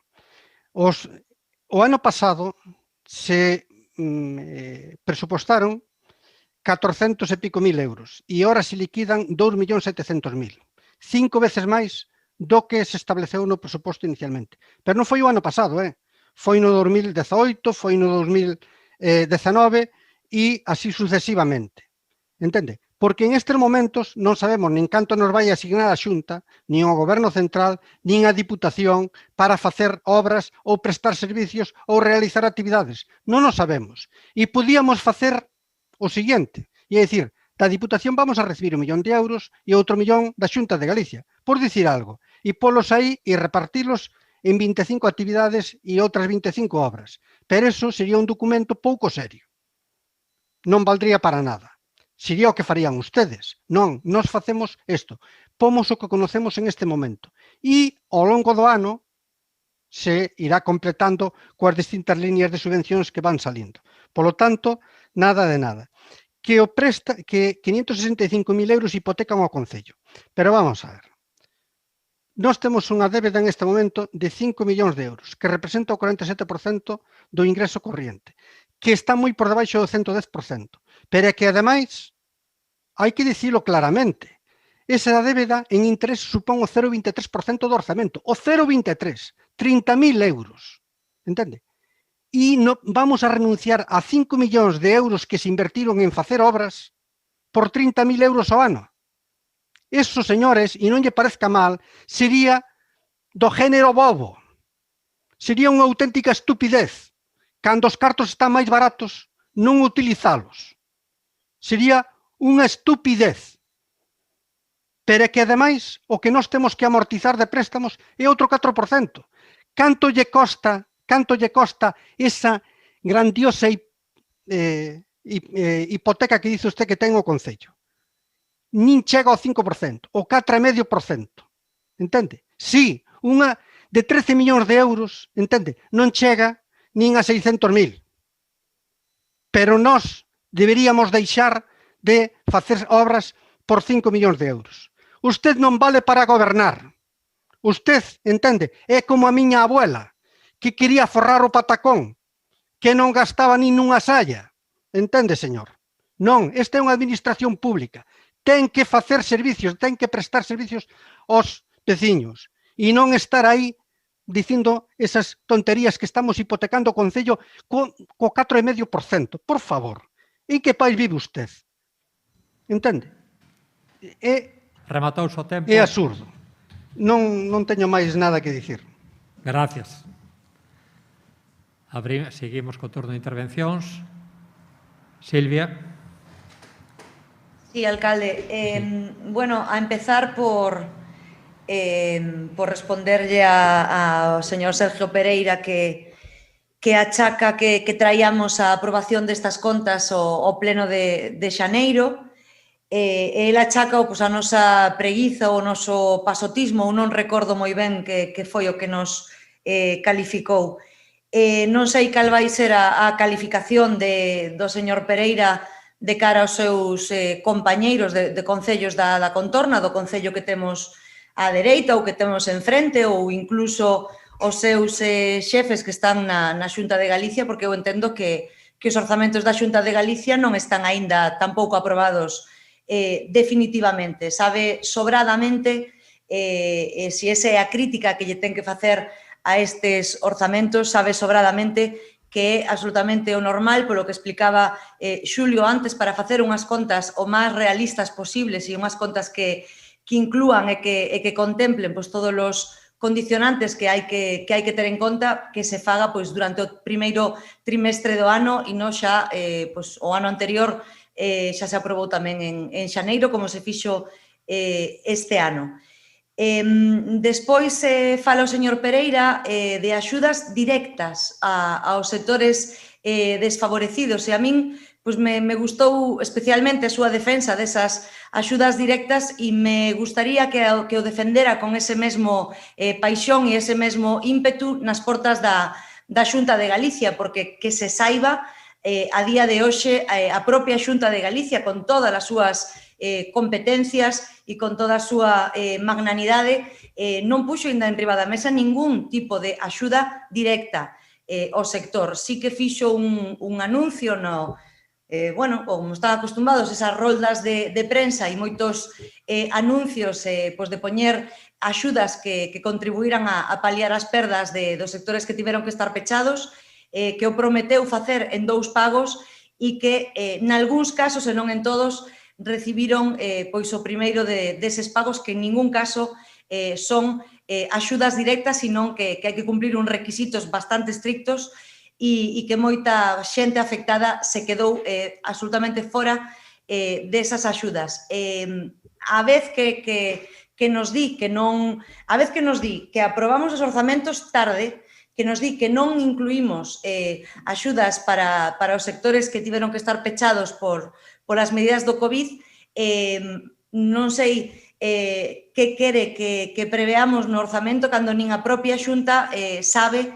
O ano pasado se presupostaron 400 e pico mil euros e ahora se liquidan 2.700.000. 5 veces máis do que se estableceu no presuposto inicialmente. Pero non foi o ano pasado, foi no 2018, foi no 2019 e así sucesivamente. Entende? Porque en estes momentos non sabemos nin canto nos vai asignar a Xunta, nin o Goberno Central, nin a Diputación para facer obras ou prestar servicios ou realizar actividades. Non o sabemos. E podíamos facer o seguinte, e é dicir, da Diputación vamos a recibir 1 millón de euros e outro millón da Xunta de Galicia, por dicir algo, e polos aí e repartirlos en 25 actividades e outras 25 obras. Pero eso sería un documento pouco serio. Non valdría para nada. Sería o que farían ustedes. Non, nós facemos isto. Pomos o que conocemos en este momento. E ao longo do ano se irá completando coas distintas líneas de subvencións que van salindo. Polo tanto, nada de nada. Que 565.000 euros hipotecan ao Concello. Pero vamos a ver. nós temos unha débeda en este momento de 5 millóns de euros, que representa o 47% do ingreso corriente, que está moi por debaixo do 110%, pero é que, ademais, hai que dicilo claramente, esa débeda en interés supón o 0,23% do orzamento, o 0,23, 30.000 euros, entende? E vamos a renunciar a 5 millóns de euros que se invertiron en facer obras por 30.000 euros ao ano. Eso, señores, e non lle parezca mal, sería do género bobo. Sería unha auténtica estupidez. Cando os cartos están máis baratos, non utilizalos. Sería unha estupidez. Pero é que, ademais, o que nós temos que amortizar de préstamos é outro 4%. Canto lle costa esa grandiosa hipoteca que dice usted que ten o Concello? Nin chega ao 5%, o 4,5%. Entende? Sí, unha de 13 millóns de euros, entende? Non chega nin a 600.000. Pero nós deberíamos deixar de facer obras por 5 millóns de euros. Usted non vale para gobernar. Usted, entende, é como a miña abuela, que quería forrar o patacón, que non gastaba nin nunha salla. Entende, señor? Non, esta é unha administración pública. Ten que facer servicios, ten que prestar servicios aos veciños e non estar aí dicindo esas tonterías que estamos hipotecando o Concello co 4,5%. Por favor, en que país vive usted? Entende? Rematouse o tempo. É absurdo. Non teño máis nada que dicir. Gracias. Seguimos co turno de intervencións. Silvia. Sí, alcalde. Bueno, a empezar por responderlle ao señor Sergio Pereira que achaca que traíamos a aprobación destas contas ao pleno de xaneiro. El achaca a nosa preguiza, o noso pasotismo, ou non recordo moi ben que foi o que nos calificou. Non sei cal vai ser a calificación do señor Pereira de cara aos seus compañeiros de concellos da contorna, do concello que temos á dereita ou que temos enfrente, ou incluso os seus xefes que están na Xunta de Galicia, porque eu entendo que os orzamentos da Xunta de Galicia non están aínda tampouco aprobados definitivamente. Sabe sobradamente, se esa é a crítica que lle ten que facer a estes orzamentos, sabe sobradamente que é absolutamente o normal, polo que explicaba Xulio antes, para facer unhas contas o máis realistas posibles e unhas contas que inclúan e que contemplen todos os condicionantes que hai que ter en conta, que se faga durante o primeiro trimestre do ano e non xa o ano anterior xa se aprobou tamén en xaneiro, como se fixo este ano. Despois fala o señor Pereira de axudas directas aos sectores desfavorecidos e a min me gustou especialmente a súa defensa desas axudas directas e me gustaría que o defendera con ese mesmo paixón e ese mesmo ímpetu nas portas da Xunta de Galicia, porque que se saiba a día de hoxe a propia Xunta de Galicia, con todas as súas competencias e con toda a súa magnanidade, non puxo ainda enriba da mesa ningún tipo de axuda directa ao sector. Sí que fixo un anuncio como están acostumbrados esas roldas de prensa e moitos anuncios de poñer axudas que contribuíran a paliar as perdas dos sectores que tiveron que estar pechados, que o prometeu facer en 2 pagos e que, nalgúns casos, e non en todos, recibiron o primeiro deses pagos, que en ningún caso son axudas directas, senón que hai que cumplir uns requisitos bastante estrictos e que moita xente afectada se quedou absolutamente fora desas axudas. A vez que nos di que aprobamos os orzamentos tarde, que nos di que non incluímos axudas para os sectores que tiveron que estar pechados por as medidas do COVID, non sei que quere que preveamos no orzamento cando nin a propia Xunta sabe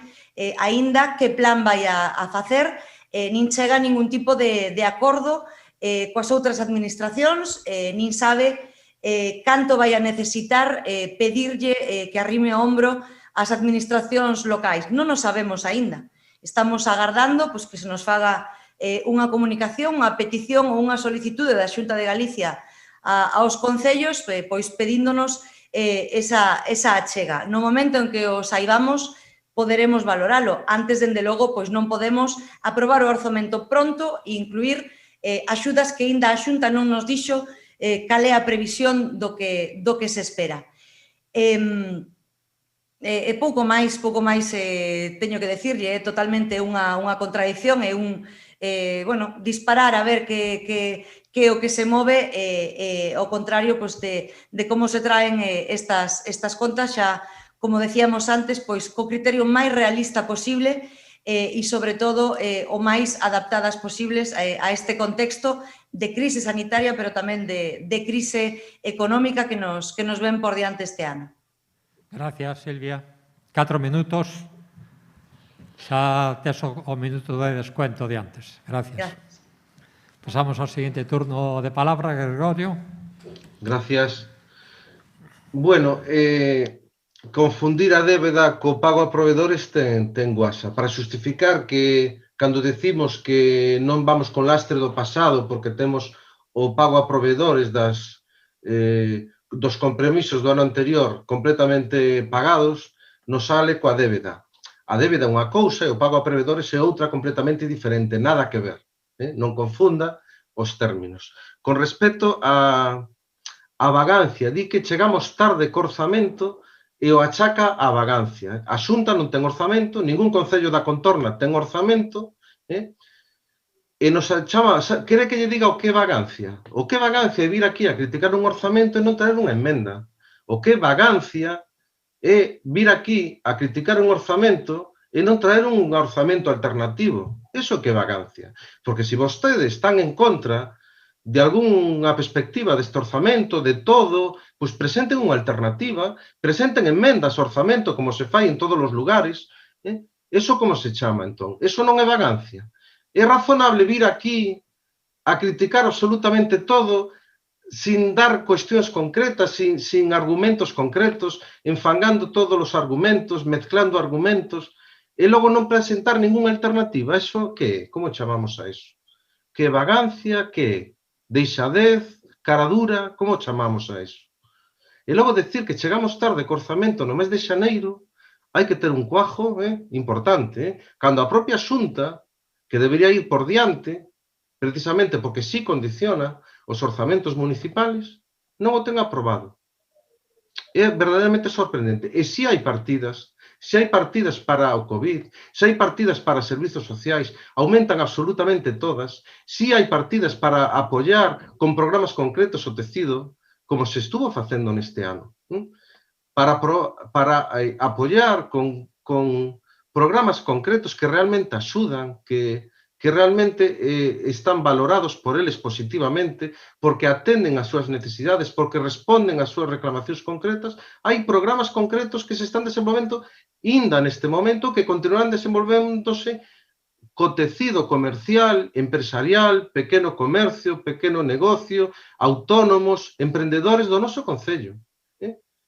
aínda que plan vai a facer, nin chega ningún tipo de acordo coas outras administracións, nin sabe canto vai a necesitar pedirlle que arrime o ombro ás administracións locais. Non o sabemos aínda. Estamos agardando pois, que se nos faga unha comunicación, unha petición ou unha solicitude da Xunta de Galicia aos concellos, pois pedíndonos esa achega. No momento en que o saibamos, poderemos valoralo. Antes, dende logo, pois non podemos aprobar o orzamento pronto e incluir axudas que ainda a Xunta non nos dixo cal é a previsión do que se espera. Pouco máis teño que decirlle, é totalmente unha contradición, é un disparar a ver que é o que se move, ao contrario de como se traen estas contas, xa, como decíamos antes, pois co criterio máis realista posible e, sobre todo, o máis adaptadas posibles a este contexto de crise sanitaria, pero tamén de crise económica que nos ven por diante este ano. Gracias, Silvia. 4 minutos. Xa tes o minuto de descuento de antes. Gracias. Pasamos ao seguinte turno de palabra, Gregorio. Gracias. Bueno, confundir a débeda co pago a proveedores ten guasa. Para xustificar que, cando decimos que non vamos con lastre do pasado porque temos o pago a proveedores dos compromisos do ano anterior completamente pagados, nos sale coa débeda. A débeda é unha cousa e o pago a proveedores é outra completamente diferente, nada que ver. Non confunda os términos. Con respecto a vagancia, di que chegamos tarde co orzamento e o achaca a vagancia. A Xunta non ten orzamento, ningún concello da contorna ten orzamento, e nos chama, quere que lle diga o que é vagancia? O que é vagancia é vir aquí a criticar un orzamento e non traer unha emenda. O que é vagancia é vir aquí a criticar un orzamento e non traer un orzamento alternativo. Iso que é vagancia. Porque se vostedes están en contra de algunha perspectiva deste orzamento, de todo, pois presenten unha alternativa, presenten emendas ao orzamento como se fai en todos os lugares. Iso como se chama, entón? Iso non é vagancia. É razonable vir aquí a criticar absolutamente todo sin dar cuestións concretas, sin argumentos concretos, enfangando todos os argumentos, mezclando argumentos, e logo non presentar ninguna alternativa. Iso que é? Como chamamos a iso? Que é vagancia? Que é? Deixadez? Cara dura? Como chamamos a iso? E logo decir que chegamos tarde co orzamento no mes de xaneiro, hai que ter un cuajo importante. Cando a propia Xunta, que debería ir por diante, precisamente porque sí condiciona os orzamentos municipales, non o ten aprobado. É verdadeiramente sorprendente. E se hai partidas para o COVID, se hai partidas para servizos sociais, aumentan absolutamente todas, se hai partidas para apoiar con programas concretos o tecido, como se estuvo facendo neste ano, para apoiar con programas concretos que realmente axudan, que realmente están valorados por eles positivamente, porque atenden as súas necesidades, porque responden ás súas reclamacións concretas. Hai programas concretos que se están desenvolvendo ainda neste momento, que continuarán desenvolvéndose co tecido comercial, empresarial, pequeno comercio, pequeno negocio, autónomos, emprendedores do noso concello.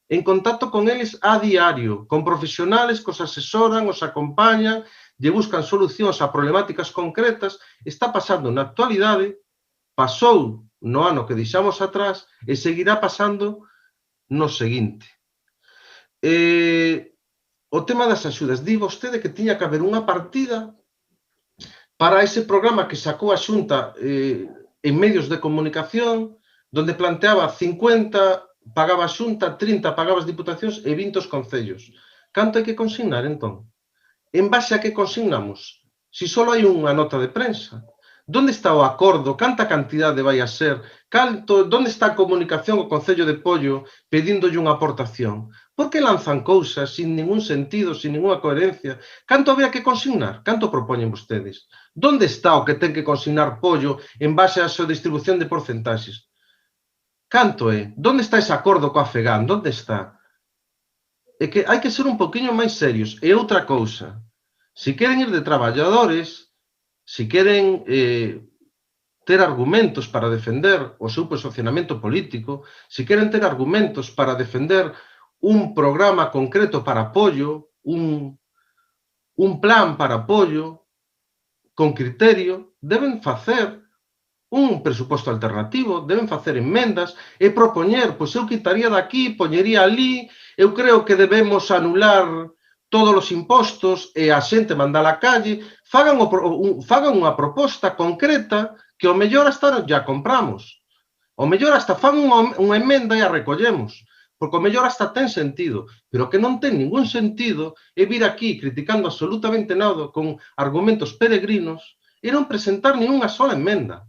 En contacto con eles a diario, con profesionales que os asesoran, os acompañan, lle buscan solucións a problemáticas concretas. Está pasando na actualidade, pasou no ano que deixamos atrás e seguirá pasando no seguinte. O tema das axudas. Di vostede que tiña que haber unha partida para ese programa que sacou a Xunta en medios de comunicación, donde planteaba 50 pagaba a Xunta, 30 pagaba as diputacións e 20 os concellos. Canto hai que consignar, entón? En base a que consignamos? Si só hai unha nota de prensa. Donde está o acordo? Canta cantidade vai a ser? Donde está a comunicación ao Concello de Pollo pedíndolle unha aportación? Por que lanzan cousas sin ningún sentido, sin ninguna coherencia? Canto había que consignar? Canto propoñen vostedes? Donde está o que ten que consignar Pollo en base á súa distribución de porcentaxes? Canto é? Donde está ese acordo coa FEGAN? Donde está? É que hai que ser un poquinho máis serios. E outra cousa, se queren ir de traballadores, se queren ter argumentos para defender o seu posicionamento político, se queren ter argumentos para defender un programa concreto para apoio, un plan para apoio, con criterio, deben facer un presuposto alternativo, deben facer enmendas e propoñer, pois eu quitaría daqui, poñería ali, eu creo que debemos anular todos os impostos e a xente mandala á calle, fagan unha proposta concreta que ao mellor hasta ya compramos. Ao mellor hasta fan unha emenda e a recollemos, porque ao mellor hasta ten sentido, pero que non ten ningún sentido é vir aquí criticando absolutamente nada con argumentos peregrinos e non presentar ni unha sola emenda.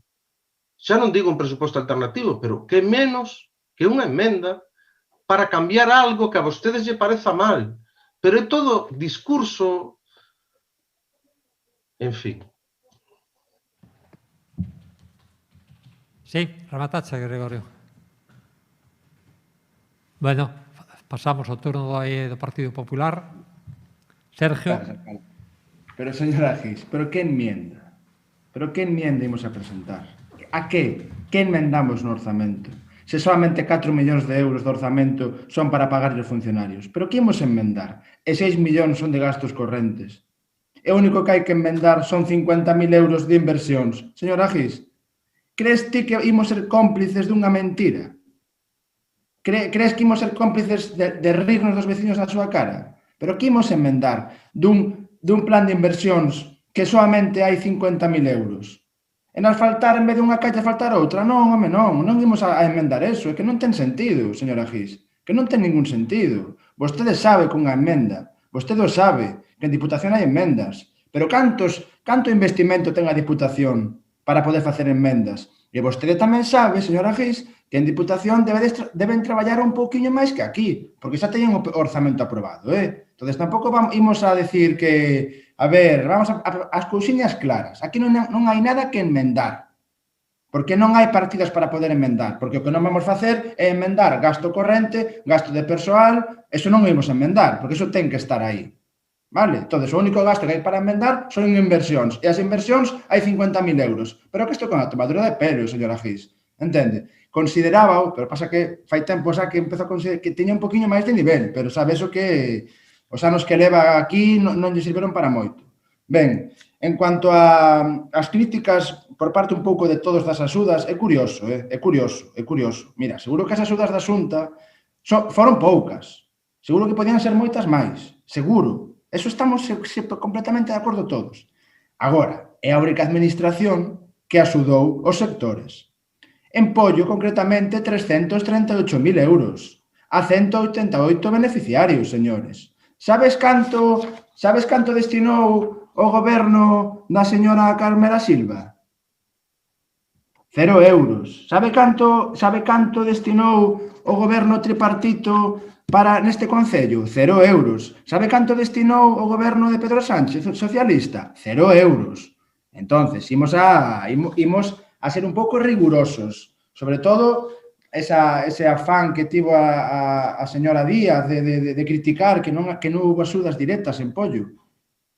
Xa non digo un presuposto alternativo, pero que menos que unha emenda para cambiar algo que a vostedes lle pareza mal. Pero é todo discurso, en fin. Sí, rematache, Gregorio. Bueno, pasamos ao turno do Partido Popular. Sergio. Pero, señora Gis, ¿pero qué enmienda? ¿Pero qué enmienda imos a presentar? A que? Que enmendamos no orzamento? Se solamente 4 millóns de euros de orzamento son para pagar os funcionarios. Pero que imos enmendar? E 6 millóns son de gastos correntes. E o único que hai que enmendar son 50.000 euros de inversións. Señora Gis, crees ti que imos ser cómplices dunha mentira? Crees que imos ser cómplices de rirnos dos veciños na súa cara? Pero que imos enmendar dun plan de inversións que solamente hai 50.000 euros? En asfaltar, en vez de unha calle, asfaltar outra? Non, home, non imos a enmendar eso. É que non ten sentido, señora Gis. Que non ten ningún sentido. Vostede sabe que unha emenda. Vostede o sabe, que en Diputación hai enmendas. Pero canto investimento ten a Diputación para poder facer enmendas? E vostede tamén sabe, señora Gis, que en Diputación deben traballar un pouquiño máis que aquí, porque xa teñen o orzamento aprobado, Entón, tampouco imos a decir que, a ver, vamos as cousiñas claras. Aquí non hai nada que enmendar, porque non hai partidas para poder enmendar, porque o que non vamos facer é enmendar gasto corrente, gasto de persoal, eso non o imos enmendar, porque eso ten que estar aí. Vale? Entón, o único gasto que hai para enmendar son inversións, e as inversións hai 50.000 euros. Pero que isto con a tomadura de pelo, señora Gis, entende? Considerábao, pero pasa que fai tempo xa que empezo a considerar que teña un poquinho máis de nivel, pero sabe eso que os anos que leva aquí non lle sirveron para moito. Ben, en cuanto ás críticas por parte un pouco de todos das axudas, é curioso. Mira, seguro que as axudas da Xunta foron poucas. Seguro que podían ser moitas máis. Seguro. Eso estamos completamente de acordo todos. Agora, é a única administración que axudou os sectores. En pollo, concretamente, 338.000 euros a 188 beneficiarios, señores. Sabes canto destinou o goberno da señora Carmela Silva? 0 euros. Sabe canto destinou o goberno tripartito para neste concello? 0 euros. Sabe canto destinou o goberno de Pedro Sánchez, socialista? 0 euros. Entonces, imos a ser un pouco rigurosos. Sobre todo, ese afán que tivo a señora Díaz de criticar que non houve axudas directas en pollo.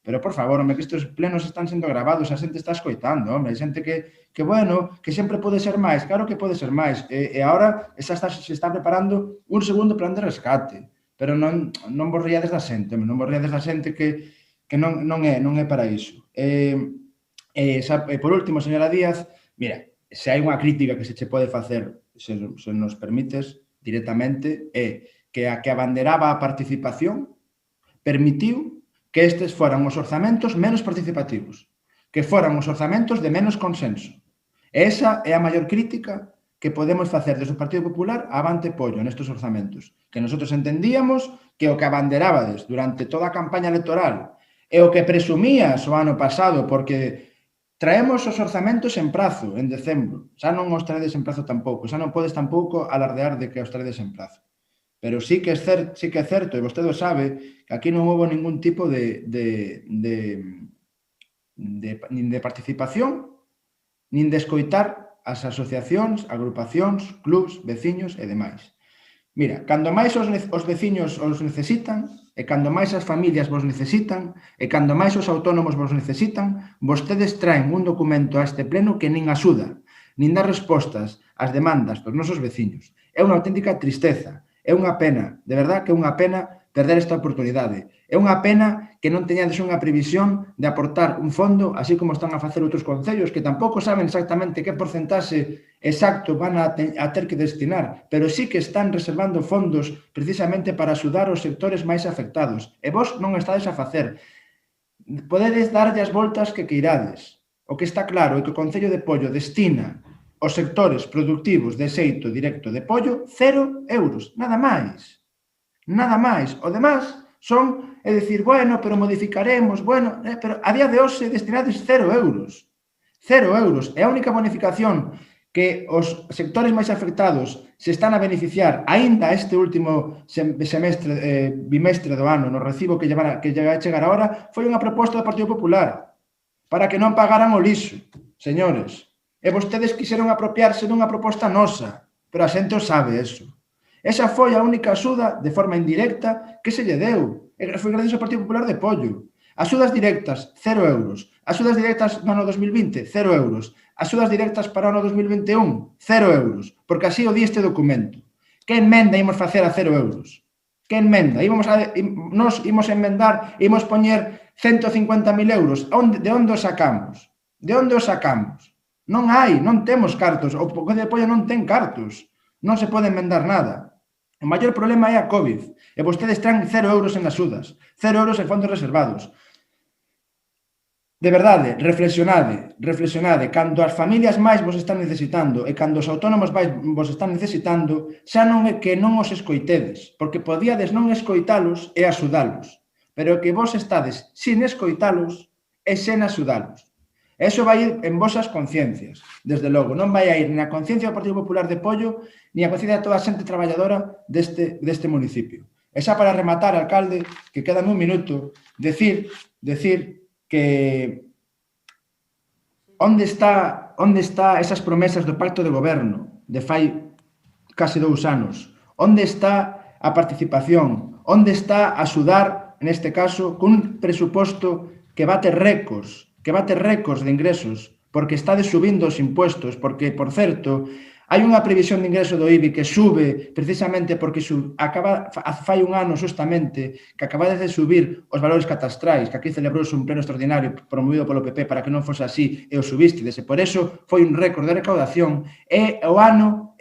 Pero, por favor, home, que estes plenos están sendo gravados, a xente está escoitando, home, a xente que bueno, que sempre pode ser máis, claro que pode ser máis, e agora se está preparando un segundo plan de rescate, pero non vos riades da xente, non vos riades da xente que non é para iso. Por último, señora Díaz, mira, se hai unha crítica que se che pode facer, se nos permites, directamente, é que a que abanderaba a participación permitiu que estes foran os orzamentos menos participativos, que foran os orzamentos de menos consenso. E esa é a maior crítica que podemos facer desde o Partido Popular a Avante Pollo nestes orzamentos, que nosotros entendíamos que o que abanderabades durante toda a campaña electoral e o que presumías o ano pasado, porque traemos os orzamentos en prazo, en decembro. Xa non os traedes en prazo tampouco. Xa non podes tampouco alardear de que os traedes en prazo. Pero sí que é certo, e vostede o sabe, que aquí non houve ningún tipo nin de participación, nin de escoitar as asociacións, agrupacións, clubs, veciños e demais. Mira, cando máis os veciños os necesitan, e cando máis as familias vos necesitan, e cando máis os autónomos vos necesitan, vostedes traen un documento a este pleno que nin axuda, nin dar respostas ás demandas dos nosos veciños. É unha auténtica tristeza, é unha pena, de verdad que é unha pena perder esta oportunidade. É unha pena que non teñades unha previsión de aportar un fondo, así como están a facer outros concellos, que tampouco saben exactamente que porcentaxe exacto van a ter que destinar, pero sí que están reservando fondos precisamente para axudar os sectores máis afectados. E vos non estades a facer. Podedes darlle as voltas que queirades. O que está claro é que o Concello de Pollo destina aos sectores productivos de xeito directo de pollo 0 euros, nada máis. Nada máis. O demás son, é dicir, bueno, pero modificaremos, bueno, pero a día de hoxe destinades 0 euros. 0 euros. É a única bonificación que os sectores máis afectados se están a beneficiar aínda este último bimestre do ano no recibo que vai chegar agora foi unha proposta do Partido Popular para que non pagaran o lixo, señores. E vostedes quixeron apropiarse dunha proposta nosa, pero a xente o sabe eso. Esa foi a única axuda de forma indirecta que se lle deu. E foi gracias ao Partido Popular de Pollo. Axudas directas, 0 euros. Axudas directas no ano 2020, 0 euros. Axudas directas para o ano 2021, 0 euros. Porque así o di este documento. Que enmenda imos facer a 0 euros? Que enmenda? Nos imos enmendar, imos poñer 150.000 euros. De onde os sacamos? De onde os sacamos? Non hai, non temos cartos. O Concello de Pollo non ten cartos. Non se pode enmendar nada. O maior problema é a COVID. E vostedes traen 0 euros en axudas. 0 euros en fondos reservados. De verdade, reflexionade. Cando as familias máis vos están necesitando e cando os autónomos máis vos están necesitando, xa non é que non os escoitedes, porque podíades non escoitalos e axudalos. Pero que vos estades sin escoitalos e sen axudalos. Eso vai ir en vosas conciencias, desde logo. Non vai a ir ni a conciencia do Partido Popular de Pollo ni a conciencia de toda a xente traballadora deste municipio. E xa para rematar, alcalde, que queda un minuto, decir que onde está esas promesas do pacto de goberno de fai case 2 anos? Onde está a participación? Onde está a axudar, neste caso, cun presuposto que bate récords de ingresos, porque estades subindo os impuestos, porque, por certo, hai unha previsión de ingreso do IBI que sube precisamente porque fai un ano justamente que acabades de subir os valores catastrais, que aquí celebrouse un pleno extraordinario promovido polo PP para que non fose así e o subistedes, e por eso foi un récord de recaudación, é o ano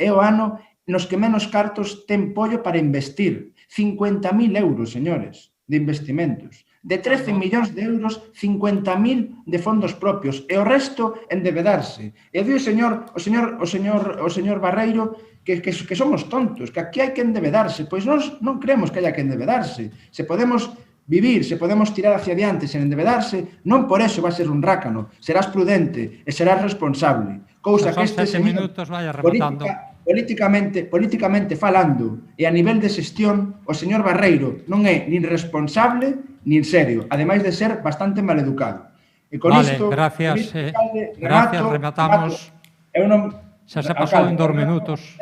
nos que menos cartos ten Pollo para investir. 50.000 euros, señores, de investimentos. De 13 millóns de euros, 50.000 de fondos propios e o resto endebedarse. E di o señor Barreiro que somos tontos, que aquí hai que endebedarse. Pois nós non creemos que haya que endebedarse. Se podemos vivir, se podemos tirar hacia adiante sen endebedarse, non por eso vai ser un rácano. Serás prudente e serás responsable. Cousa que este señor políticamente falando e a nivel de xestión, o señor Barreiro non é nin responsable nin serio, ademais de ser bastante maleducado. E con isto, gracias, rematamos. Xa se pasou en 2 minutos.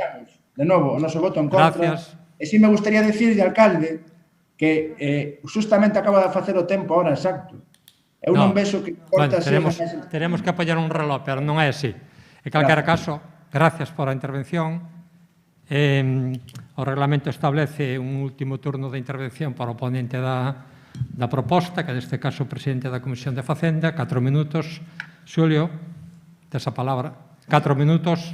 De novo, o noso voto en contra. E si me gustaría decirle, alcalde, que justamente acaba de facer o tempo ahora exacto. Eu non vexo que corta teremos que apoiar un reloj, pero non é así. En calquera caso, gracias por a intervención. O reglamento establece un último turno de intervención para o ponente da proposta, que neste caso o presidente da Comisión de Facenda, 4 minutos. Xulio, tes a palabra. 4 minutos.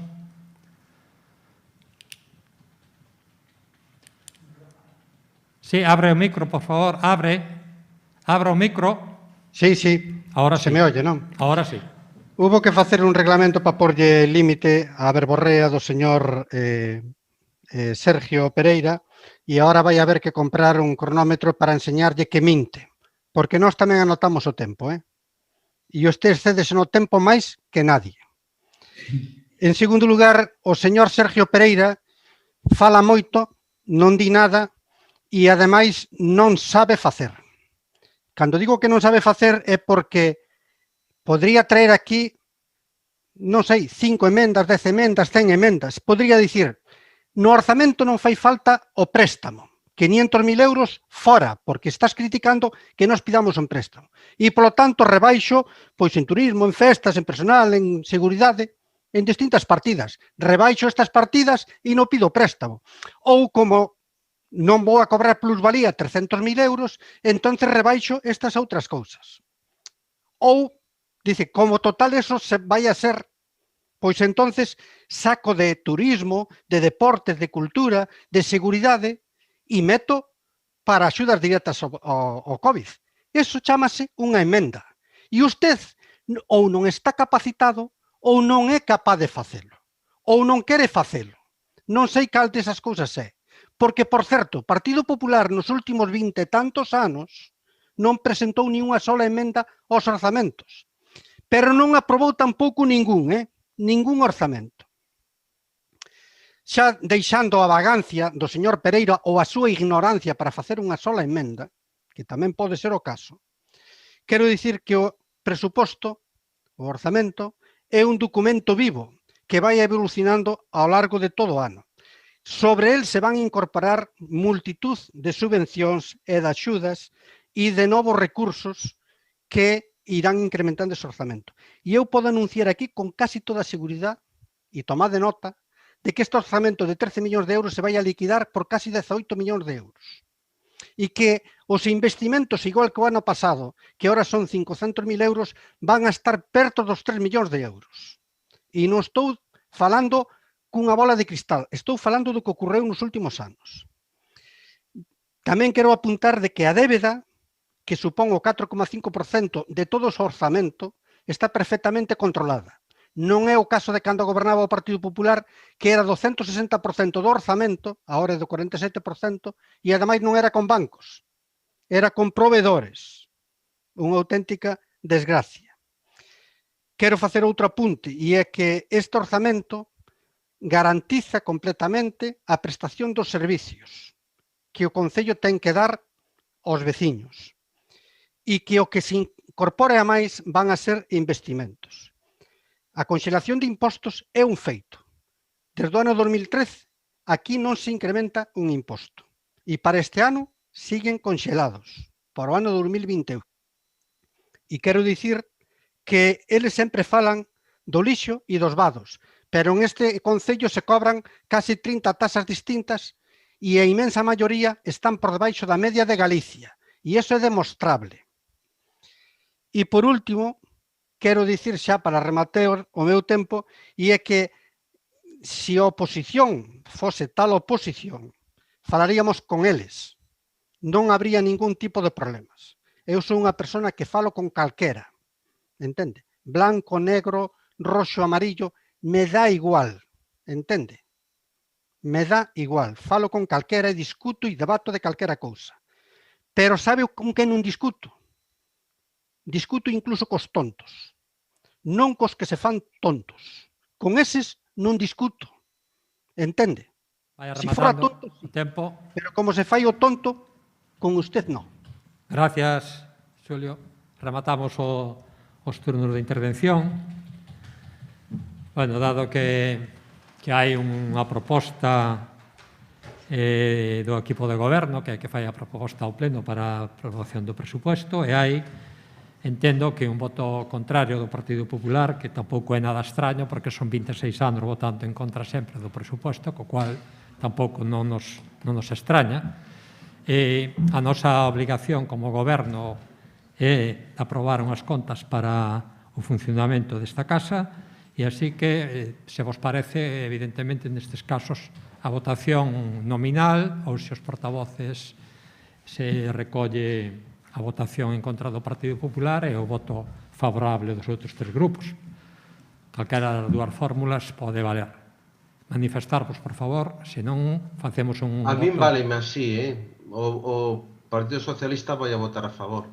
Sí, abre o micro, por favor. Abre o micro. Sí. Ahora se sí. Me oye, non? Ahora sí. Hubo que facer un reglamento para porlle límite á verborrea do señor Sergio Pereira, e agora vai haber que comprar un cronómetro para enseñarlle que minte, porque nós tamén anotamos o tempo, e usted excedese no tempo máis que nadie. En segundo lugar, o señor Sergio Pereira fala moito, non di nada e, ademais, non sabe facer. Cando digo que non sabe facer é porque podría traer aquí, non sei, 5 emendas, 10 emendas, 100 emendas. Podría dicir, no orzamento non fai falta o préstamo. 500.000 euros fora, porque estás criticando que nos pidamos un préstamo. E, polo tanto, rebaixo, pois en turismo, en festas, en personal, en seguridade. en distintas partidas. Rebaixo estas partidas e non pido préstamo. Ou como non vou a cobrar plusvalía 300.000 euros, entonces rebaixo estas outras cousas. Ou, dice, como total eso se vai a ser, pois entonces saco de turismo, de deportes, de cultura, de seguridade e meto para axudas directas ao COVID. Eso chamase unha emenda. E usted ou non está capacitado ou non é capaz de facelo. Ou non quere facelo. Non sei cal desas cousas é. Porque, por certo, o Partido Popular nos últimos 20 e tantos anos non presentou ni unha sola emenda aos orzamentos. Pero non aprobou tampouco ningún orzamento. Xa deixando a vagancia do señor Pereira ou a súa ignorancia para facer unha sola emenda, que tamén pode ser o caso, quero dicir que o presuposto, o orzamento, é un documento vivo que vai evolucionando ao largo de todo o ano. Sobre el se van incorporar multitud de subvencións e de axudas e de novos recursos que irán incrementando ese orzamento. E eu podo anunciar aquí con casi toda a seguridade, e tomade nota, de que este orzamento de 13 millóns de euros se vai a liquidar por casi 18 millóns de euros. E que os investimentos, igual que o ano pasado, que ahora son 500.000 euros, van a estar perto dos 3 millóns de euros. E non estou falando cunha bola de cristal, estou falando do que ocorreu nos últimos anos. Tamén quero apuntar de que a débeda, que supón o 4,5% de todo o orzamento, está perfectamente controlada. Non é o caso de cando gobernaba o Partido Popular, que era do 160% do orzamento, agora é do 47%, e ademais non era con bancos, era con proveedores. Unha auténtica desgracia. Quero facer outro apunte, e é que este orzamento garantiza completamente a prestación dos servicios que o Concello ten que dar aos veciños e que o que se incorpore a máis van a ser investimentos. A conxelación de impostos é un feito. Desde o ano 2013, aquí non se incrementa un imposto. E para este ano siguen conxelados, para o ano 2021. E quero dicir que eles sempre falan do lixo e dos vados, pero en este concello se cobran casi 30 tasas distintas e a inmensa maioría están por debaixo da media de Galicia. E iso é demostrable. E por último, quero dicir xa para rematar o meu tempo, e é que se a oposición fose tal oposición, falaríamos con eles. Non habría ningún tipo de problemas. Eu sou unha persona que falo con calquera, entende? Blanco, negro, roxo, amarillo, me dá igual, entende? Me dá igual. Falo con calquera e discuto e debato de calquera cousa. Pero sabe con que non discuto? Discuto incluso cos tontos. Non cos que se fan tontos. Con eses non discuto. Entende? Si fora tonto, tempo. Pero como se fai o tonto, con usted non. Gracias, Xulio. Rematamos os turnos de intervención. Bueno, dado que hai unha proposta do equipo de goberno que fai a proposta ao pleno para a aprobación do presupuesto e hai, entendo que un voto contrario do Partido Popular, que tampouco é nada extraño porque son 26 anos votando en contra sempre do presupuesto, co cual tampouco non nos extraña. A nosa obligación como goberno é aprobar unhas contas para o funcionamento desta casa e así que, se vos parece, evidentemente nestes casos a votación nominal ou se os portavoces se recolle a votación en contra do Partido Popular e o voto favorable dos outros tres grupos. Calquera das dúas fórmulas pode valer. Manifestarvos, por favor, senón facemos un voto. A min váleme así, O Partido Socialista vai a votar a favor.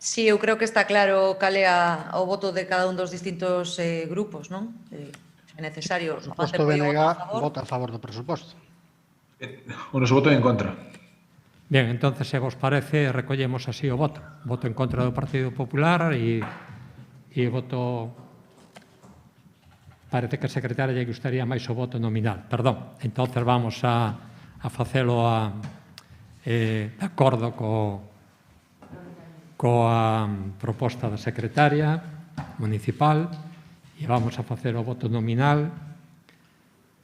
Sí, eu creo que está claro cal é o voto de cada un dos distintos grupos, non? É necesario. Por suposto, BNG vota a favor do presuposto. O noso voto é en contra. Bien, entonces, se vos parece, recollemos así o voto. Voto en contra do Partido Popular e voto... Parece que a secretaria lle gustaría máis o voto nominal. Perdón. Entonces vamos a facelo de acordo coa proposta da secretaria municipal E vamos a facer o voto nominal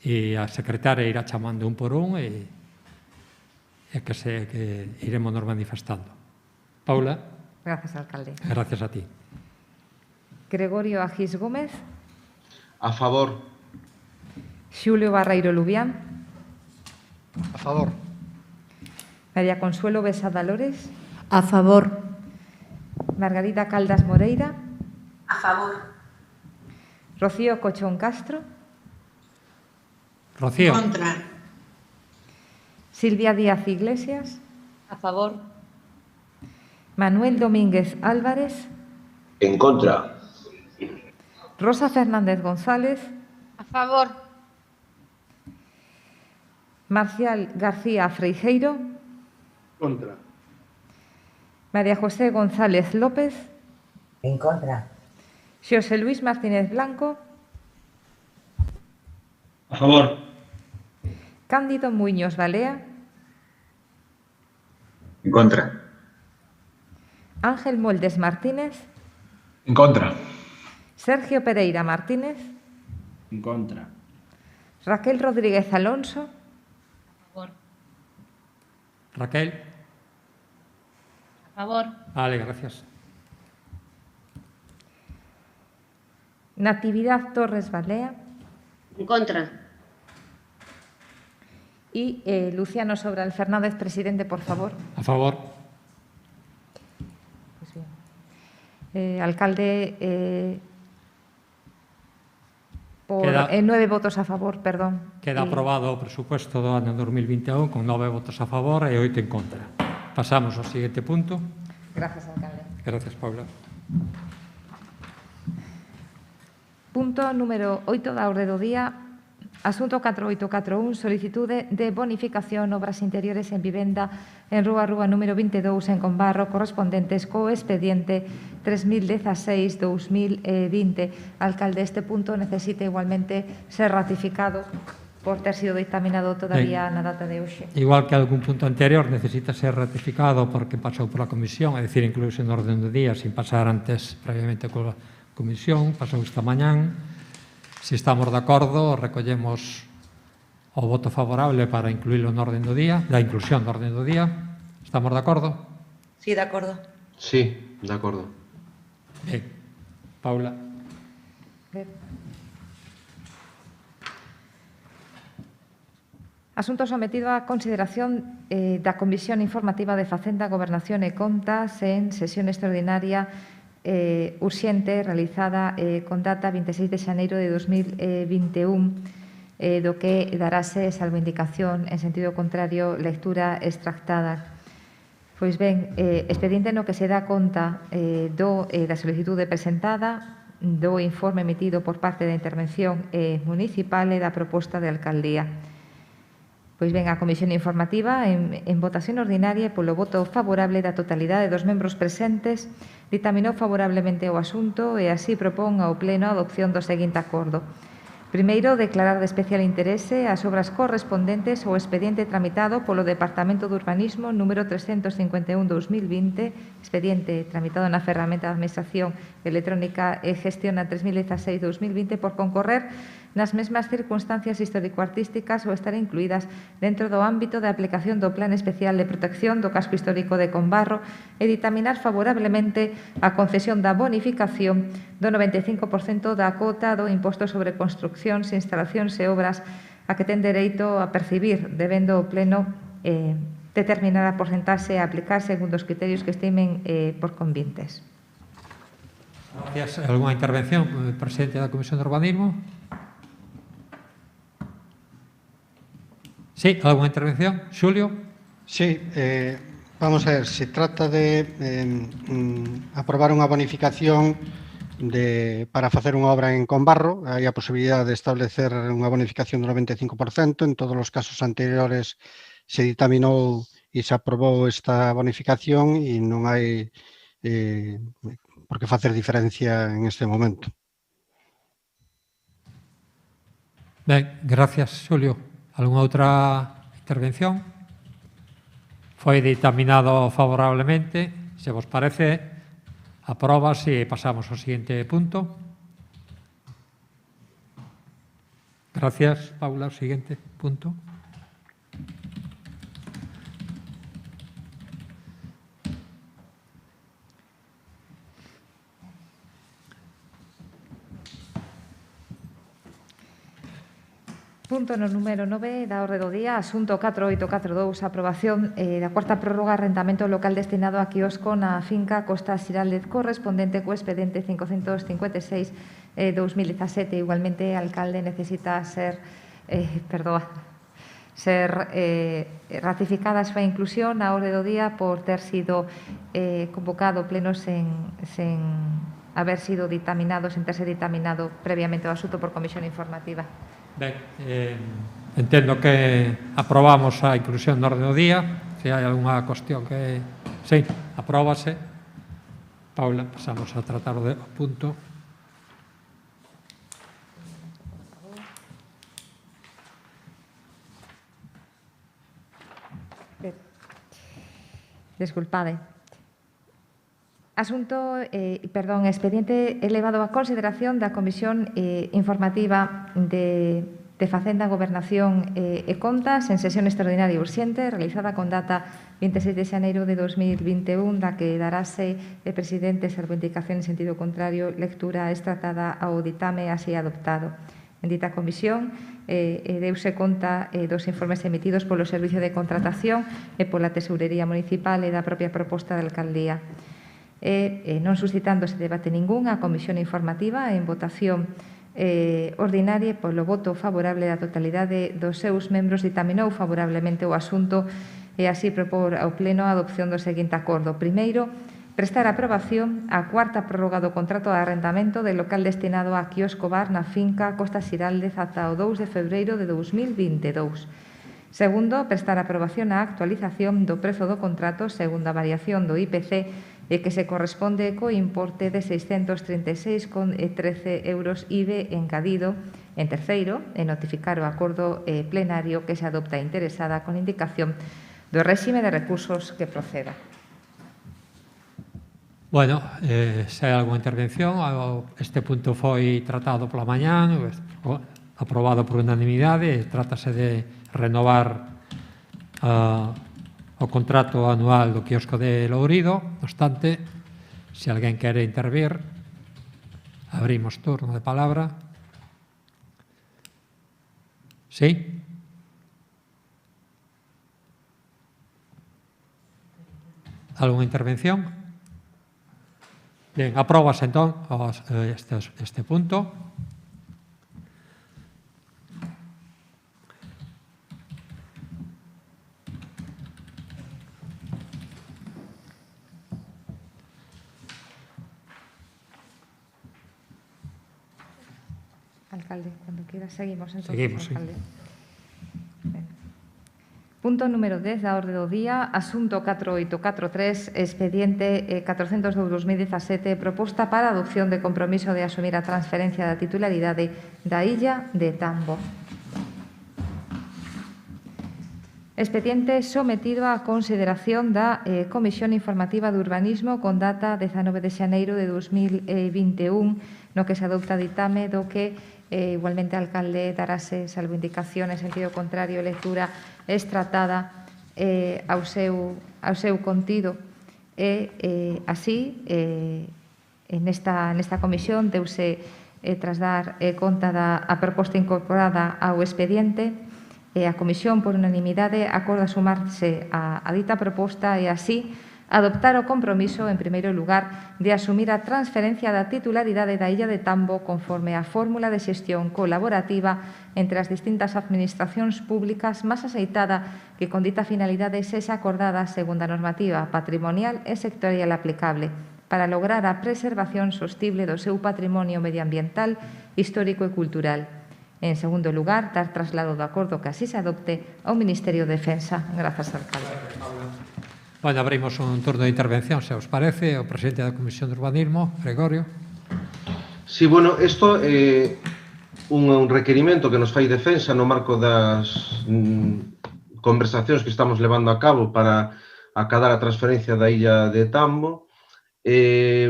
e a secretaria irá chamando un por un e que iremos nos manifestando. Paula. Gracias, alcalde. Gracias a ti. Gregorio Agis Gómez. A favor. Xulio Barreiro Lubián. A favor. María Consuelo Besada Lores. A favor. Margarita Caldas Moreira. A favor. Rocío Cochón Castro. Rocío. Contra. Silvia Díaz Iglesias. A favor. Manuel Domínguez Álvarez. En contra. Rosa Fernández González. A favor. Marcial García Freijeiro. Contra. María José González López. En contra. José Luis Martínez Blanco. A favor. Cándido Muñoz Balea. En contra. Ángel Moldes Martínez. En contra. Sergio Pereira Martínez. En contra. Raquel Rodríguez Alonso. A favor. Raquel. A favor. Vale, gracias. Natividad Torres Balea. En contra. Y Luciano Sobral Fernández, presidente, por favor. A favor. Pues bien. Alcalde, por 9 votos a favor, perdón. Queda aprobado o presupuesto do ano 2021 con 9 votos a favor e 8 en contra. Pasamos ao seguinte punto. Gracias, alcalde. Gracias, Paula. Punto número 8 da orde do día. Asunto 4841, solicitude de bonificación obras interiores en vivenda en Rúa número 22 en Combarro, correspondentes co expediente 3016-2020. Alcalde, este punto necesita igualmente ser ratificado por ter sido dictaminado todavía na data de hoxe. Igual que algún punto anterior necesita ser ratificado porque pasou pola comisión, é dicir, incluso en orden do día, sin pasar antes previamente cola comisión, pasou esta mañán. Se estamos de acordo, recollemos o voto favorable para incluílo no orden do día, da inclusión do orden do día. Estamos de acordo? Sí, de acordo. Sí, de acordo. Ben. Paula. Asunto sometido a consideración da Comisión Informativa de Facenda, Gobernación e Contas en sesión extraordinaria urxente realizada con data 26 de xaneiro de 2021, do que darase salvo indicación en sentido contrario lectura extractada. Pois ben, expediente no que se dá conta da solicitude presentada, do informe emitido por parte da intervención municipal e da proposta de alcaldía. Pois ben, a Comisión Informativa, en votación ordinaria polo voto favorable da totalidade dos membros presentes, ditaminou favorablemente o asunto e así propón ao Pleno a adopción do seguinte acordo. Primeiro, declarar de especial interese as obras correspondentes ao expediente tramitado polo Departamento de Urbanismo número 351-2020, expediente tramitado na ferramenta de Administración Electrónica e Gestión a 3016-2020 por concorrer nas mesmas circunstancias histórico-artísticas ou estar incluídas dentro do ámbito de aplicación do Plan Especial de Protección do Casco Histórico de Combarro e ditaminar favorablemente a concesión da bonificación do 95% da cota do imposto sobre construccións, instalacións e obras a que ten dereito a percibir, debendo o Pleno determinar a porcentaxe a aplicar segundo os criterios que estimen por convintes. Gracias. Alguna intervención, presidente da Comisión de Urbanismo? Sí, alguna intervención? Xulio? Sí, vamos a ver, se trata de aprobar unha bonificación para facer unha obra en Combarro. Hai a posibilidade de establecer unha bonificación do 95%. En todos os casos anteriores se ditaminou e se aprobou esta bonificación e non hai por que facer diferencia en este momento. Ben, gracias, Xulio. Alguna outra intervención? Foi dictaminado favorablemente. Se vos parece, aprobas e pasamos ao seguinte punto. Gracias, Paula. Siguiente punto. Punto no número 9 da orde do día, asunto 4842, aprobación da cuarta prórroga arrendamento local destinado a quiosco na finca Costa Xiraldez correspondente co expediente 556-2017. Igualmente, alcalde, necesita ser ratificada a súa inclusión na orde do día por ter sido convocado pleno sen haber sido dictaminado, sen terse dictaminado previamente o asunto por comisión informativa. Ben, entendo que aprobamos a inclusión no orde do día. Se hai algunha cuestión que... Sí, apróbase. Paula, pasamos a tratar o punto. Desculpade. Asunto, expediente elevado a consideración da Comisión Informativa de Facenda, Gobernación e Contas en sesión extraordinaria urxente realizada con data 26 de xaneiro de 2021, da que darase de presidente salvo indicación en sentido contrario lectura extratada ao ditame así adoptado. En dita comisión deuse conta dos informes emitidos polo Servicio de Contratación e pola Tesourería Municipal e da propia proposta da Alcaldía. Non suscitándose debate ningún, a Comisión Informativa en votación ordinaria polo voto favorable da totalidade dos seus membros ditaminou favorablemente o asunto e así propor ao Pleno a adopción do seguinte acordo. Primeiro, prestar aprobación á cuarta prórroga do contrato de arrendamento del local destinado a quiosco bar na finca Costa Xiraldez ata o 2 de febreiro de 2022. Segundo, prestar aprobación á actualización do prezo do contrato segundo a variación do IPC e que se corresponde co importe de 636,13 euros IBE engadido. En terceiro, notificar o acordo plenario que se adopta interesada con indicación do réxime de recursos que proceda. Bueno, se hai algunha intervención, este punto foi tratado pola mañán, aprobado por unanimidade, trátase de renovar o contrato anual do quiosco de Lourido. No obstante, se alguén quere intervir, abrimos turno de palabra. Sí? Algunha intervención? Ben, apróbase entón este punto. Alcalde, cuando quiera, seguimos entonces. Seguimos, alcalde. Sí. Punto número 10 da orde do día, asunto 4843, expediente 402-2017, proposta para adopción de compromiso de asumir a transferencia da titularidade da illa de Tambo. Expediente sometido á consideración da Comisión Informativa de Urbanismo con data 19 de xaneiro de 2021, no que se adopta ditame do que igualmente alcalde darase salvo indicación en sentido contrario lectura extratada ao seu contido e así nesta comisión deuse tras dar conta da proposta incorporada ao expediente. A Comisión, por unanimidade, acorda sumarse a dita proposta e así adoptar o compromiso, en primeiro lugar, de asumir a transferencia da titularidade da illa de Tambo conforme á fórmula de xestión colaborativa entre as distintas administracións públicas máis aceitada que con dita finalidade sexa acordada segundo a normativa patrimonial e sectorial aplicable para lograr a preservación sostible do seu patrimonio medioambiental, histórico e cultural. En segundo lugar, dar traslado do acordo que así se adopte ao Ministerio de Defensa. Grazas, alcalde. Bueno, abrimos un turno de intervención, se os parece. O presidente da Comisión de Urbanismo, Gregorio. Sí, bueno, isto é un requerimento que nos fai Defensa no marco das conversacións que estamos levando a cabo para acadar a transferencia da illa de Tambo.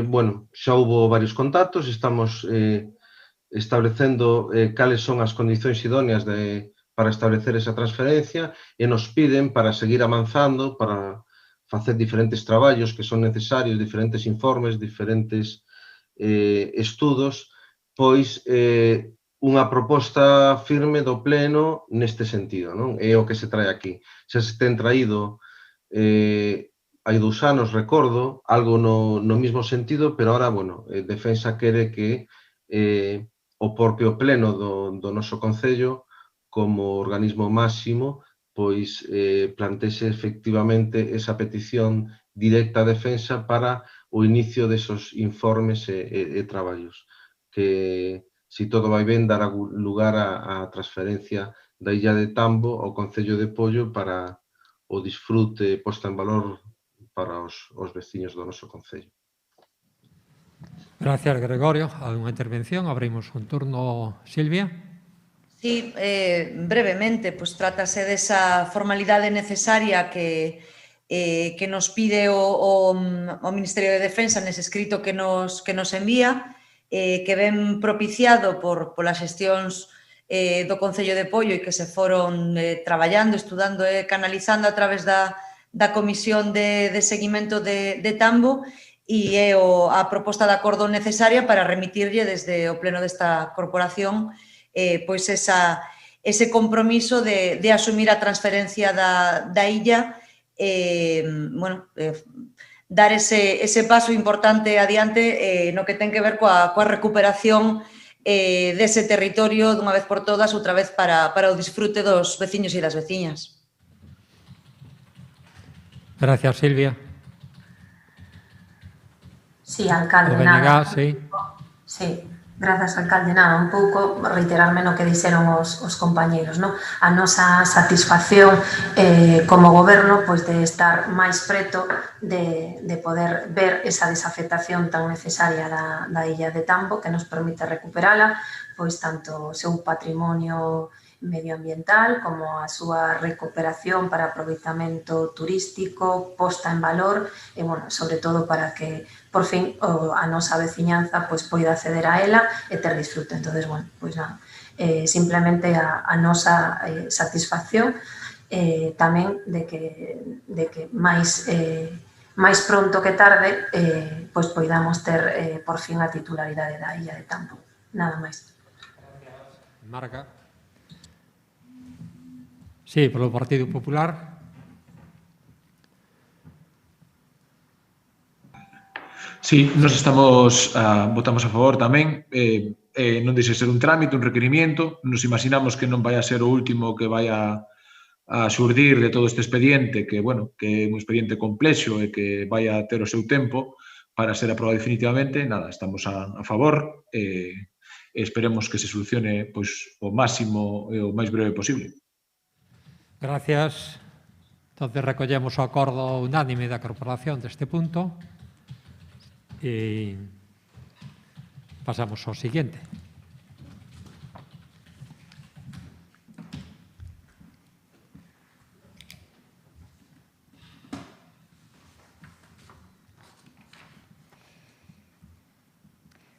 Bueno, xa houbo varios contactos, estamos establecendo cales son as condicións idóneas para establecer esa transferencia e nos piden para seguir avanzando, para facer diferentes traballos que son necesarios, diferentes informes, diferentes estudos, pois unha proposta firme do Pleno neste sentido, non? É o que se trae aquí. Xa se ten traído hai 2 anos, recordo, algo no mismo sentido, pero ahora, bueno, Defensa quere que o propio Pleno do noso Concello, como organismo máximo, pois plantexe efectivamente esa petición directa a Defensa para o inicio desos informes e traballos, que, se todo vai ben, dará lugar á transferencia da Illa de Tambo ao Concello de Pollo para o disfrute posta en valor para os veciños do noso Concello. Gracias, Gregorio. ¿Alguna intervención? Abrimos un turno. Silvia. Sí, brevemente, pues trátase desa formalidade necesaria que nos pide o Ministerio de Defensa nese escrito que nos envía, que ven propiciado polas xestións do Concello de Pollo e que se foron traballando, estudando e canalizando a través da Comisión de Seguimento de Tambo, e é a proposta de acordo necesaria para remitirlle desde o pleno desta corporación pois ese compromiso de asumir a transferencia da illa, dar ese paso importante adiante no que ten que ver coa recuperación dese territorio dunha vez por todas, outra vez para o disfrute dos veciños e das veciñas. Gracias, Silvia. Sí, alcalde, nada. Sí, grazas, alcalde, nada, un pouco reiterarme no que dixeron os compañeros, non? A nosa satisfacción como goberno pois de estar máis preto de poder ver esa desafectación tan necesaria da Illa de Tambo, que nos permite recuperala, pois tanto o seu patrimonio medioambiental como a súa recuperación para aproveitamento turístico, posta en valor e, bueno, sobre todo para que por fin a nosa veciñanza pois poida acceder a ela e ter disfrute. Entonces, bueno, pois nada, simplemente a nosa satisfacción tamén de que máis pronto que tarde pois poidamos ter por fin a titularidade da Illa de Tambo. Nada máis. Marca. Sí, polo Partido Popular. Sí, nos votamos a favor tamén. Non deixe ser un trámite, un requerimiento. Nos imaginamos que non vai a ser o último que vai a xurdir de todo este expediente, que, bueno, que é un expediente complexo e que vai a ter o seu tempo para ser aprobado definitivamente. Nada, estamos a favor e esperemos que se solucione pois o máximo e o máis breve posible. Gracias. Entonces recollemos o acordo unánime da corporación deste punto e pasamos ao seguinte.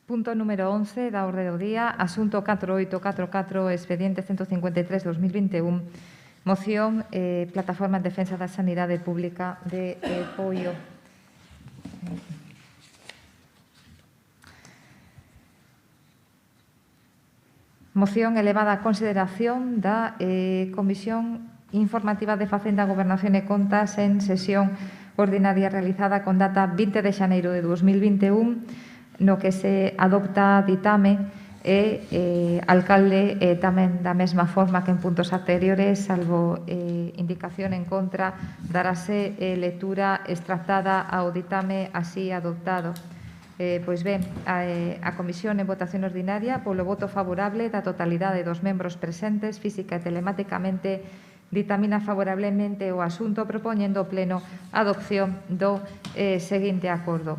Punto número 11 da orde do día, asunto 4844, expediente 153-2021, moción Plataforma en Defensa da Sanidade Pública de Pollo. Moción elevada a consideración da Comisión Informativa de Facenda, Gobernación e Contas en sesión ordinaria realizada con data 20 de xaneiro de 2021, no que se adopta ditame e alcalde tamén da mesma forma que en puntos anteriores, salvo indicación en contra, darase lectura extractada ao ditame así adoptado. Pois ben, a Comisión en votación ordinaria, polo voto favorable da totalidade dos membros presentes, física e telemáticamente, ditamina favorablemente o asunto propoñendo ao Pleno a adopción do seguinte acordo.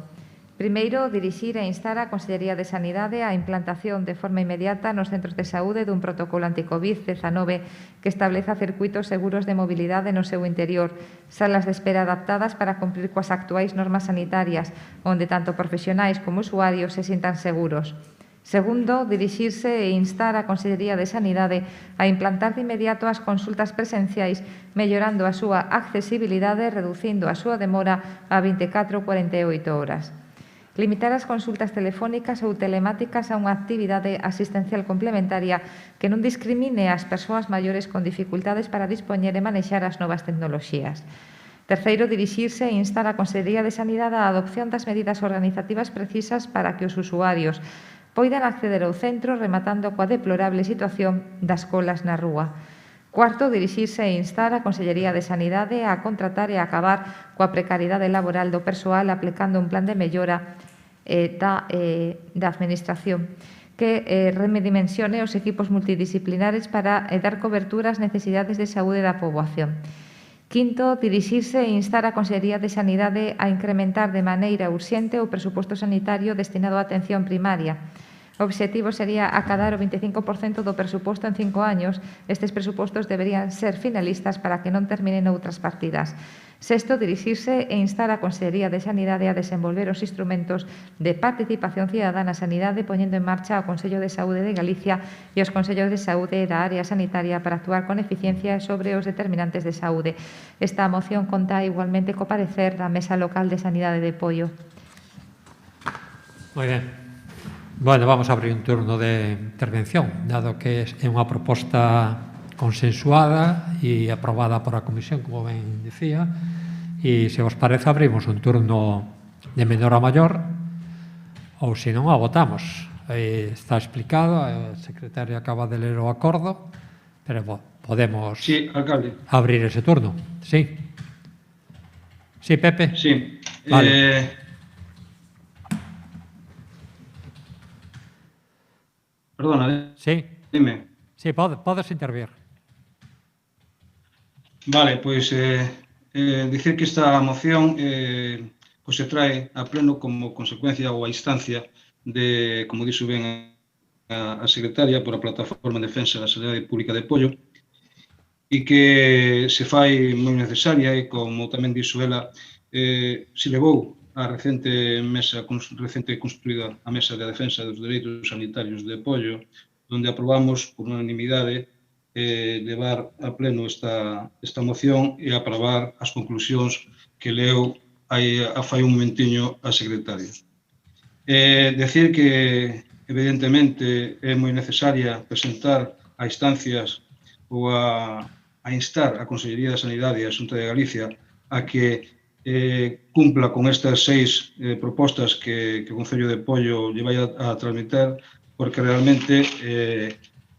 Primeiro, dirixir e instar a Consellería de Sanidade a implantación de forma inmediata nos centros de saúde dun protocolo anti-Covid-19 que estableza circuitos seguros de mobilidade no seu interior, salas de espera adaptadas para cumprir coas actuais normas sanitarias, onde tanto profesionais como usuarios se sintan seguros. Segundo, dirixirse e instar a Consellería de Sanidade a implantar de inmediato as consultas presenciais, mellorando a súa accesibilidade e reducindo a súa demora a 24 ou 48 horas. Limitar as consultas telefónicas ou telemáticas a unha actividade asistencial complementaria que non discrimine as persoas maiores con dificultades para dispoñer e manexar as novas tecnoloxías. Terceiro, dirixirse e instar a Consellería de Sanidade a adopción das medidas organizativas precisas para que os usuarios poidan acceder ao centro, rematando coa deplorable situación das colas na rúa. Cuarto, dirixirse e instar a Consellería de Sanidade a contratar e a acabar coa precariedade laboral do persoal aplicando un plan de mellora da Administración que redimensione os equipos multidisciplinares para dar cobertura ás necesidades de saúde da poboación. Quinto, dirixirse e instar a Consellería de Sanidade a incrementar de maneira urxente o presuposto sanitario destinado á atención primaria. O obxectivo sería acadar o 25% do presuposto en 5 años. Estes presupostos deberían ser finalistas para que non terminen outras partidas. Sexto, dirixirse e instar a Consellería de Sanidade a desenvolver os instrumentos de participación cidadá na sanidade, poñendo en marcha o Consello de Saúde de Galicia e os Consellos de Saúde da área sanitaria para actuar con eficiencia sobre os determinantes de saúde. Esta moción conta igualmente co parecer da Mesa Local de Sanidade de Poio. Moi ben. Bueno, vamos a abrir un turno de intervención, dado que é unha proposta consensuada e aprobada por a Comisión, como ben dicía, e, se vos parece, abrimos un turno de menor a maior, ou, se non, a votamos. Está explicado, o secretario acaba de ler o acordo, pero podemos abrir ese turno. Sí. Sí, Pepe? Sí. Vale. Perdona, sí. Dime. Sí, podes intervir. Vale, pois dicir que esta moción se trae a pleno como consecuencia ou a instancia de, como dixo ben a secretaria, por a Plataforma en Defensa da Sanidade Pública de Poio, e que se fai moi necesaria e, como tamén dixo ela, se levou a recente construída a Mesa de Defensa dos Dereitos Sanitarios de Poio, onde aprobamos por unanimidade levar a pleno esta moción e aprobar as conclusións que leu fai un momentiño a secretaria. Decir que, evidentemente, é moi necesaria presentar a instancias ou a instar a Consellería de Sanidade e a Xunta de Galicia a que cumpla con estas 6 propostas que o Concello de Poio lle vai a tramitar, porque realmente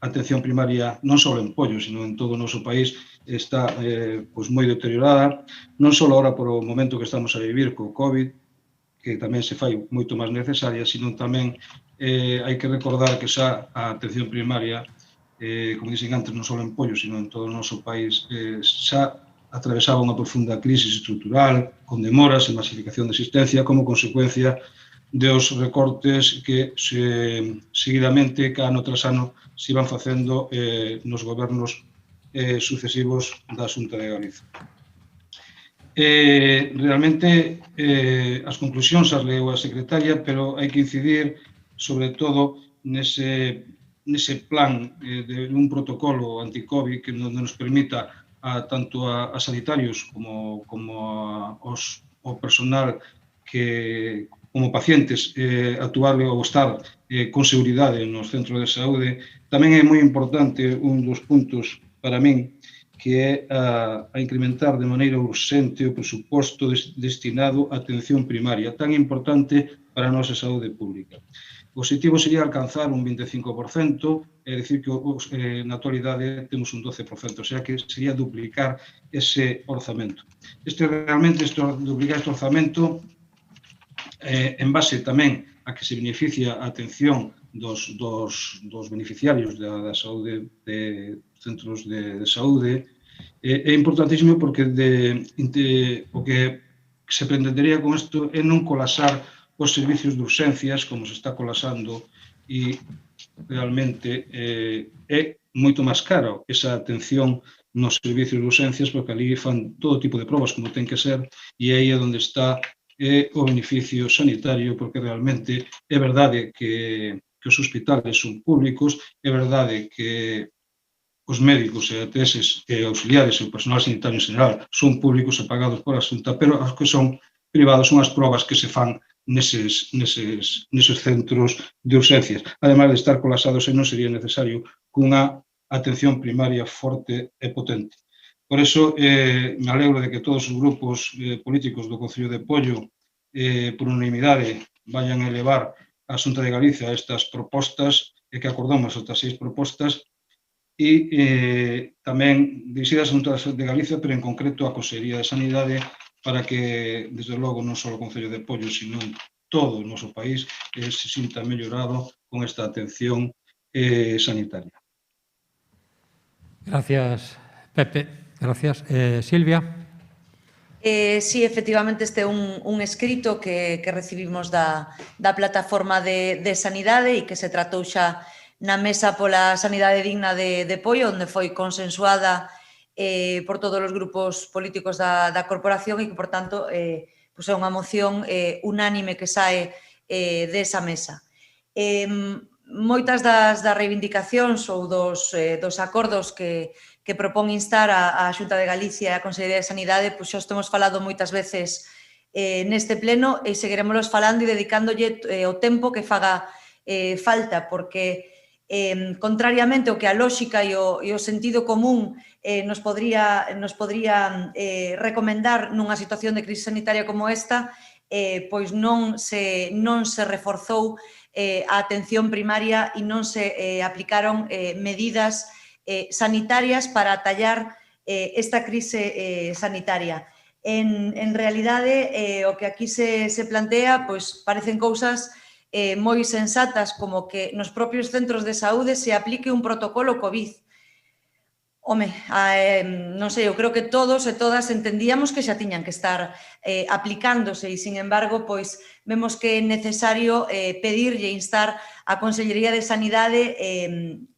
a atención primaria non só en Poio, sino en todo o noso país está moi deteriorada, non só agora por o momento que estamos a vivir co COVID, que tamén se fai moito máis necesaria, sino tamén hai que recordar que xa a atención primaria, como dixen antes, non só en Poio, sino en todo o noso país, xa atravesaba unha profunda crise estrutural, con demoras en masificación de asistencia como consecuencia dos recortes que seguidamente, ano tras ano, se iban facendo nos gobernos sucesivos da Xunta de Galicia. Realmente, as conclusións as leu a secretaria, pero hai que incidir, sobre todo, nese plan de un protocolo anti-COVID que nos permita tanto a sanitarios como ao personal como pacientes actuar ou estar con seguridade nos centros de saúde. Tamén é moi importante un dos puntos para min, que é a incrementar de maneira urxente o presuposto destinado á atención primaria, tan importante para a nosa saúde pública. O objetivo sería alcanzar un 25%, é dicir que na actualidade temos un 12%, o sea que sería duplicar ese orzamento. Duplicar este orzamento en base tamén a que se beneficia a atención dos beneficiarios da saúde, de centros de saúde, é importantísimo porque o que se pretendería con isto é non colapsar os servicios de urxencias, como se está colapsando, e realmente é moito máis caro esa atención nos servicios de urxencias, porque ali fan todo tipo de probas, como ten que ser, e aí é onde está o beneficio sanitario, porque realmente é verdade que que os hospitales son públicos, é verdade que os médicos e ATS e auxiliares e o personal sanitario en general son públicos e pagados por a Xunta, pero os que son privados son as probas que se fan neses centros de urgencias. Ademais de estar colapsados, non sería necesario cunha atención primaria forte e potente. Por iso, me alegro de que todos os grupos políticos do Concello de Pollo, por unanimidade, vayan a elevar a Xunta de Galicia estas propostas e que acordamos estas 6 propostas e tamén dirixidas a Xunta de Galicia, pero en concreto a Consellería de Sanidade, para que, desde logo, non só o Concello de Pollo, sino todo o noso país se sinta mellorado con esta atención sanitaria. Gracias, Pepe. Gracias. Silvia. Sí, efectivamente, este é un escrito que recibimos da plataforma de sanidade e que se tratou xa na Mesa pola Sanidade Digna de Pollo, onde foi consensuada por todos os grupos políticos da corporación e que, por tanto, é unha moción unánime que sae desa mesa. Moitas das reivindicacións ou dos acordos que propón instar a Xunta de Galicia e a Consellería de Sanidade, xa os temos falado moitas veces neste pleno e seguiremos falando e dedicándolle o tempo que faga falta, porque contrariamente ao que a lógica e o sentido común nos podría recomendar nunha situación de crise sanitaria como esta, pois non se reforzou a atención primaria e non se aplicaron medidas sanitarias para atallar esta crise sanitaria. En realidade, o que aquí se plantea, pois parecen cousas moi sensatas, como que nos propios centros de saúde se aplique un protocolo COVID. Home, non sei, eu creo que todos e todas entendíamos que xa tiñan que estar aplicándose e, sin embargo, pois vemos que é necesario pedirlle e instar a Consellería de Sanidade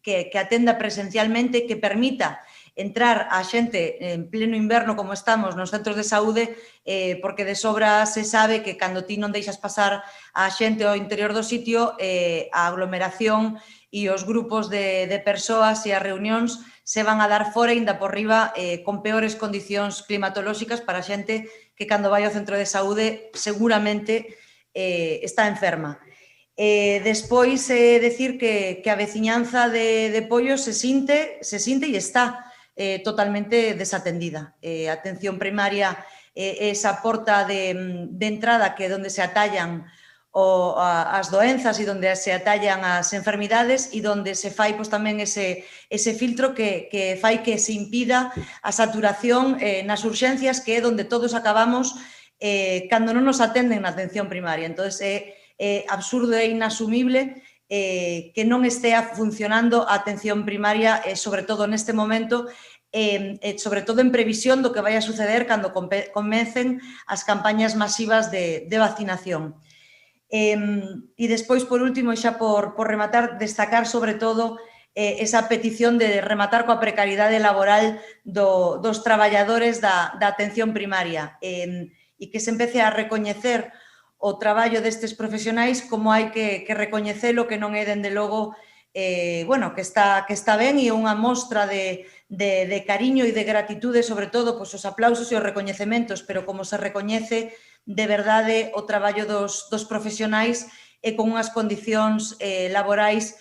que atenda presencialmente, que permita entrar a xente en pleno inverno como estamos nos centros de saúde, porque de sobra se sabe que cando ti non deixas pasar a xente ao interior do sitio, a aglomeración e os grupos de persoas e as reunións se van a dar fora ainda por riba con peores condicións climatolóxicas para a xente que cando vai ao centro de saúde seguramente está enferma. Despois, decir que a veciñanza de Pollo se sinte e está totalmente desatendida. A atención primaria é esa porta de entrada que é onde se atallan as doenzas e onde se atallan as enfermidades e onde se fai tamén ese filtro que fai que se impida a saturación nas urxencias, que é onde todos acabamos cando non nos atenden na atención primaria. Entón, é absurdo e inasumible que non estea funcionando a atención primaria, sobre todo neste momento, sobre todo en previsión do que vai a suceder cando comecen as campañas masivas de vacinación. E despois, por último, e xa por rematar, destacar sobre todo esa petición de rematar coa precariedade laboral dos traballadores da atención primaria e que se empece a recoñecer o traballo destes profesionais como hai que recoñecelo, que non é, dende logo, que está ben e unha mostra de cariño e de gratitude, sobre todo, os aplausos e os recoñecementos, pero como se recoñece de verdade o traballo dos profesionais e con unhas condicións laborais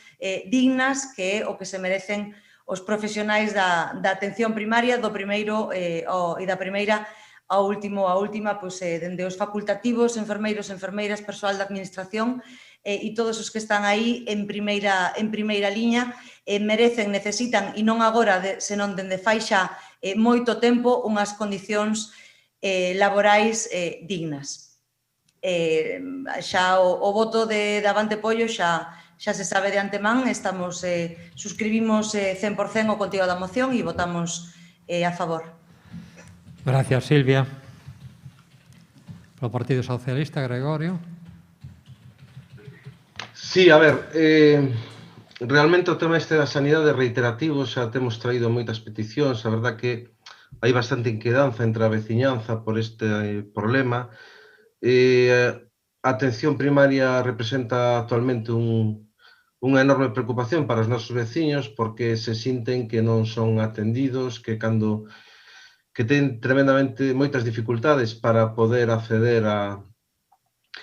dignas, que é o que se merecen os profesionais da atención primaria, do primeiro e da primeira ao última, dende os facultativos, enfermeiros, enfermeiras, persoal da administración e todos os que están aí en primeira liña, merecen, necesitan, e non agora, senón dende fai xa moito tempo, unhas condicións laborais dignas. Xa o voto de Avante Pollo xa se sabe de antemán, suscribimos 100% o contido da moción e votamos a favor. Gracias, Silvia. Polo Partido Socialista, Gregorio. Sí, a ver, realmente o tema este da sanidade reiterativo, xa temos traído moitas peticións, a verdad que hai bastante inquedanza entre a veciñanza por este problema. A atención primaria representa actualmente un unha enorme preocupación para os nosos veciños porque se sinten que non son atendidos, que ten tremendamente moitas dificultades para poder acceder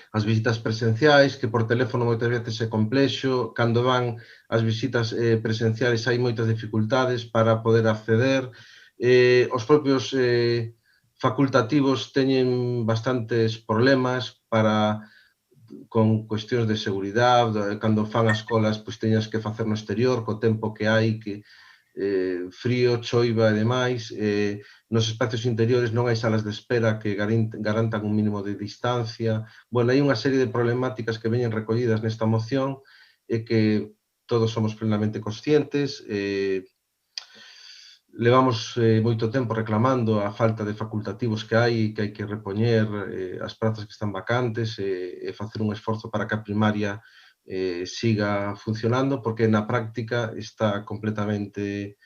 ás visitas presenciais, que por teléfono moitas veces é complexo, cando van ás visitas presenciais hai moitas dificultades para poder acceder, os propios facultativos teñen bastantes problemas con cuestións de seguridade, cando fan as colas pois teñas que facer no exterior, co tempo que hai, que frío, choiva e demais, nos espacios interiores non hai salas de espera que garantan un mínimo de distancia. Bueno, hai unha serie de problemáticas que veñen recollidas nesta moción e que todos somos plenamente conscientes. Levamos moito tempo reclamando a falta de facultativos que hai que repoñer as prazas que están vacantes e facer un esforzo para que a primaria siga funcionando, porque na práctica está completamente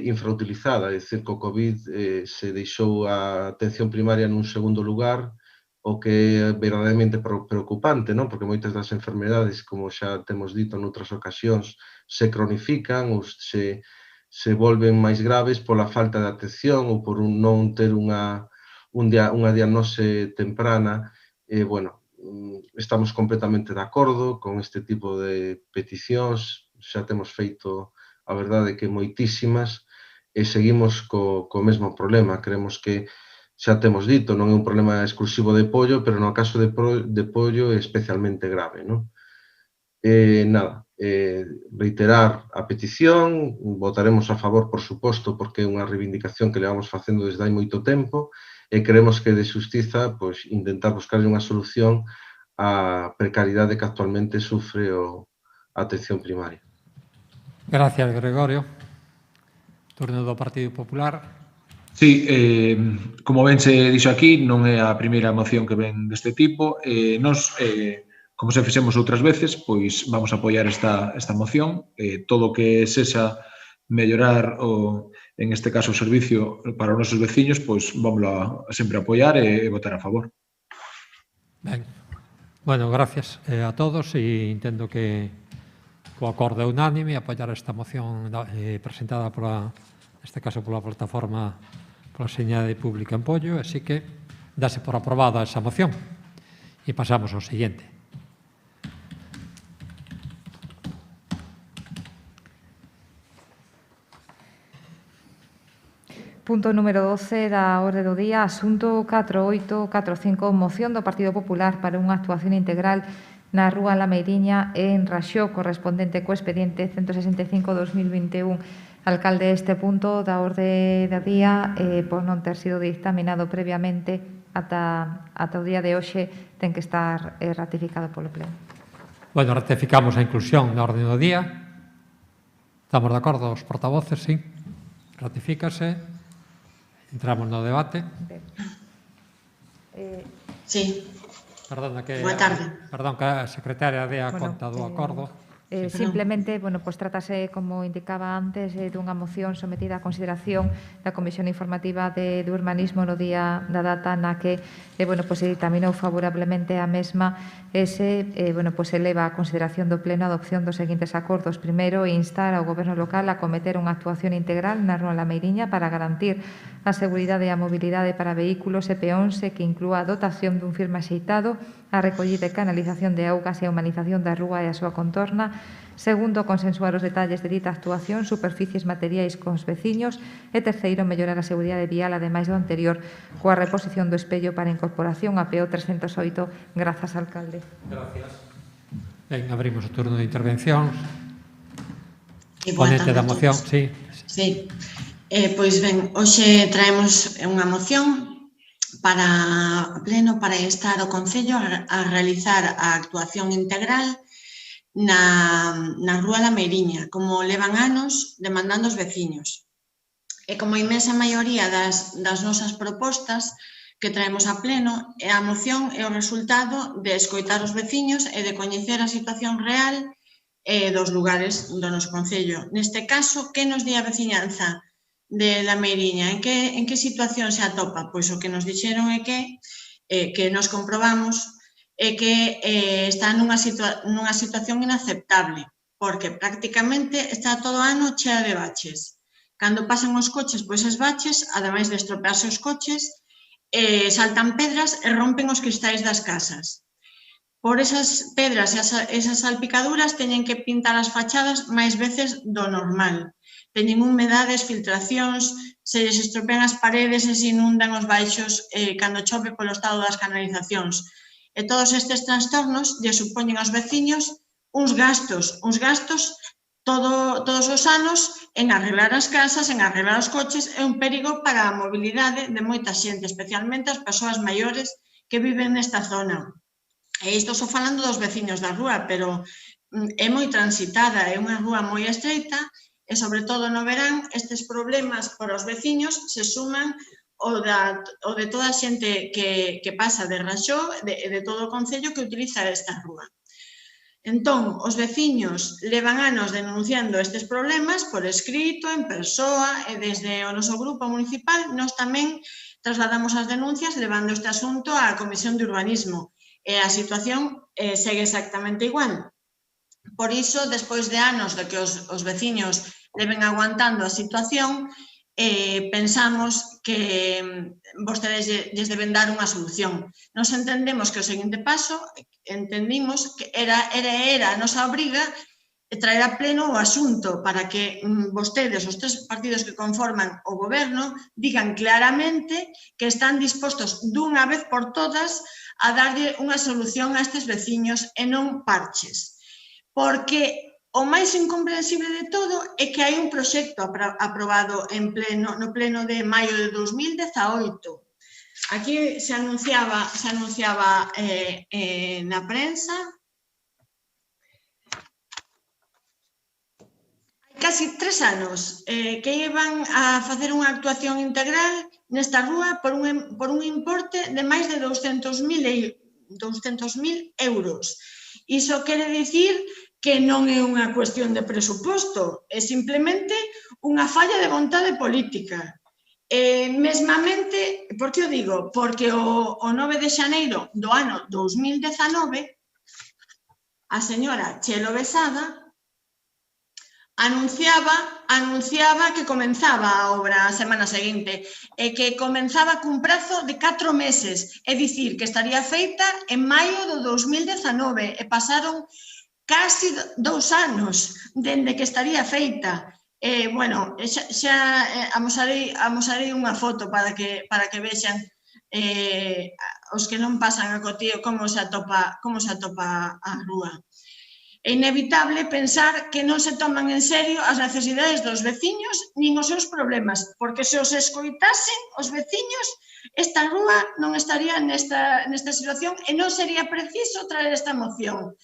infrautilizada, é dicir, co COVID se deixou a atención primaria nun segundo lugar, o que é verdadeiramente preocupante, non? Porque moitas das enfermedades, como xa temos dito noutras ocasións, se cronifican ou se volven máis graves pola falta de atención ou por non ter unha diagnose temprana. Bueno, estamos completamente de acordo con este tipo de peticións, xa temos feito, a verdade, que moitísimas, e seguimos co mesmo problema. Creemos que, xa temos dito, non é un problema exclusivo de pollo, pero no caso de pollo é especialmente grave, non? Nada, reiterar a petición, votaremos a favor, por suposto, porque é unha reivindicación que levamos facendo desde hai moito tempo e creemos que de xustiza intentar buscar unha solución á precariedade que actualmente sufre a atención primaria. Gracias, Gregorio. Turno do Partido Popular. Sí, como ben se dixo aquí, non é a primeira moción que ven deste tipo. Nos, como se fixemos outras veces, pois vamos a apoiar esta moción. Todo o que sexa mellorar, en este caso, o servicio para os nosos veciños, pois vamos a sempre apoiar e votar a favor. Ben. Bueno, gracias a todos e entendo que o acordo é unánime apoiar esta moción presentada neste caso pola plataforma pola Sanidade Pública en Pollo, así que dase por aprobada esa moción e pasamos ao seguinte. Punto número 12 da orde do día, asunto 4845, moción do Partido Popular para unha actuación integral na Rúa Lameiriña en Raxó, correspondente co expediente 165-2021. Alcalde, este punto da orde do día, por non ter sido dictaminado previamente ata o día de hoxe, ten que estar ratificado polo Pleno. Bueno, ratificamos a inclusión na orde do día. Estamos de acordo os portavoces, sí? Ratifícase. Entramos no debate. Sí. Perdón, que a secretaria dea conta do acordo. Simplemente, trátase, como indicaba antes, dunha moción sometida a consideración da Comisión Informativa de Urbanismo no día da data na que se dictaminou favorablemente a mesma se eleva a consideración do Pleno a adopción dos seguintes acordos. Primeiro, instar ao Goberno local a cometer unha actuación integral na Rúa Lameiriña para garantir a seguridade e a mobilidade para vehículos e peóns que inclúa a dotación dun firme axeitado, a recollida e canalización de augas e a humanización da rúa e a súa contorna. Segundo, consensuar os detalles de dita actuación, superficies materiais cos veciños. E terceiro, mellorar a seguridade vial, ademais do anterior, coa reposición do espello para incorporación a PO 308. Grazas, alcalde. Gracias. Ben, abrimos o turno de intervención. Ponente da moción, sí. Sí. Pois ben, hoxe traemos unha moción para pleno para instar o Concello a realizar a actuación integral na Rúa Lameiriña, como levan anos demandando os veciños. E como a inmensa maioría das nosas propostas que traemos a pleno, a moción é o resultado de escoitar os veciños e de coñecer a situación real dos lugares do noso Concello. Neste caso, que nos di a veciñanza de Lameiriña? En que situación se atopa? Pois o que nos dixeron é que nos comprobamos é que está nunha situación inaceptable, porque prácticamente está todo o ano chea de baches. Cando pasan os coches por eses baches, ademais de estropearse os coches, saltan pedras e rompen os cristais das casas. Por esas pedras e esas salpicaduras teñen que pintar as fachadas máis veces do normal. Teñen humedades, filtracións, se lles estropean as paredes e se inundan os baixos cando chove polo estado das canalizacións. E todos estes trastornos lle supoñen aos veciños uns gastos todos os anos en arreglar as casas, en arreglar os coches, é un perigo para a mobilidade de moita xente, especialmente as persoas maiores que viven nesta zona. E isto só falando dos veciños da rúa, pero é moi transitada, é unha rúa moi estreita e, sobre todo no verán, estes problemas para os veciños se suman o de toda a xente que pasa de Raxó, de todo o concello que utiliza esta rúa. Entón, os veciños levan anos denunciando estes problemas por escrito, en persoa, e desde o noso grupo municipal nós tamén trasladamos as denuncias levando este asunto á Comisión de Urbanismo. E a situación segue exactamente igual. Por iso, despois de anos de que os veciños leven aguantando a situación, pensamos que vostedes lles deben dar unha solución. Nos entendemos que o seguinte paso, entendimos que era a nosa obriga traer a pleno o asunto para que vostedes, os tres partidos que conforman o goberno, digan claramente que están dispostos dunha vez por todas a darlle unha solución a estes veciños e non parches. Porque o máis incomprensible de todo é que hai un proxecto aprobado no pleno de maio de 2018. Aquí se anunciaba na prensa. Hai casi 3 anos que iban a facer unha actuación integral nesta rúa por un importe de máis de 200.000 euros. Iso quere dicir que non é unha cuestión de presuposto, é simplemente unha falla de vontade política. Mesmamente, por que o digo? Porque o 9 de xaneiro do ano 2019, a señora Chelo Besada anunciaba que comenzaba a obra a semana seguinte e que comenzaba cun prazo de 4 meses, é dicir, que estaría feita en maio do 2019 e pasaron casi 2 anos dende que estaría feita. Bueno, xa amosarei unha foto para que vexan os que non pasan a Cotío como se atopa a rúa. É inevitable pensar que non se toman en serio as necesidades dos veciños nin os seus problemas, porque se os escoitasen os veciños, esta rúa non estaría nesta situación e non sería preciso traer esta moción.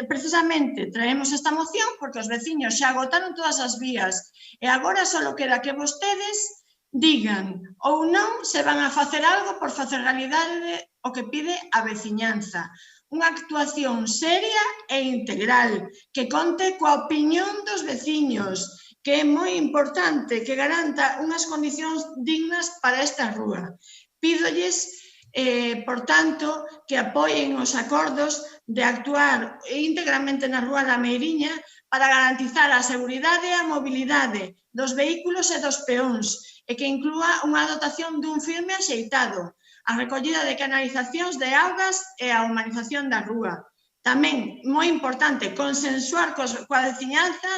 Precisamente traemos esta moción porque os veciños xa agotaron todas as vías e agora só queda que vostedes digan ou non se van a facer algo por facer realidade o que pide a veciñanza. Unha actuación seria e integral que conte coa opinión dos veciños, que é moi importante que garanta unhas condicións dignas para esta rúa. Pídolles, por tanto, que apoien os acordos de actuar íntegramente na Rúa da Meiriña para garantizar a seguridade e a mobilidade dos vehículos e dos peóns e que inclúa unha dotación dun firme axeitado, a recollida de canalizacións de augas e a humanización da rúa. Tamén, moi importante, consensuar coa veciñanza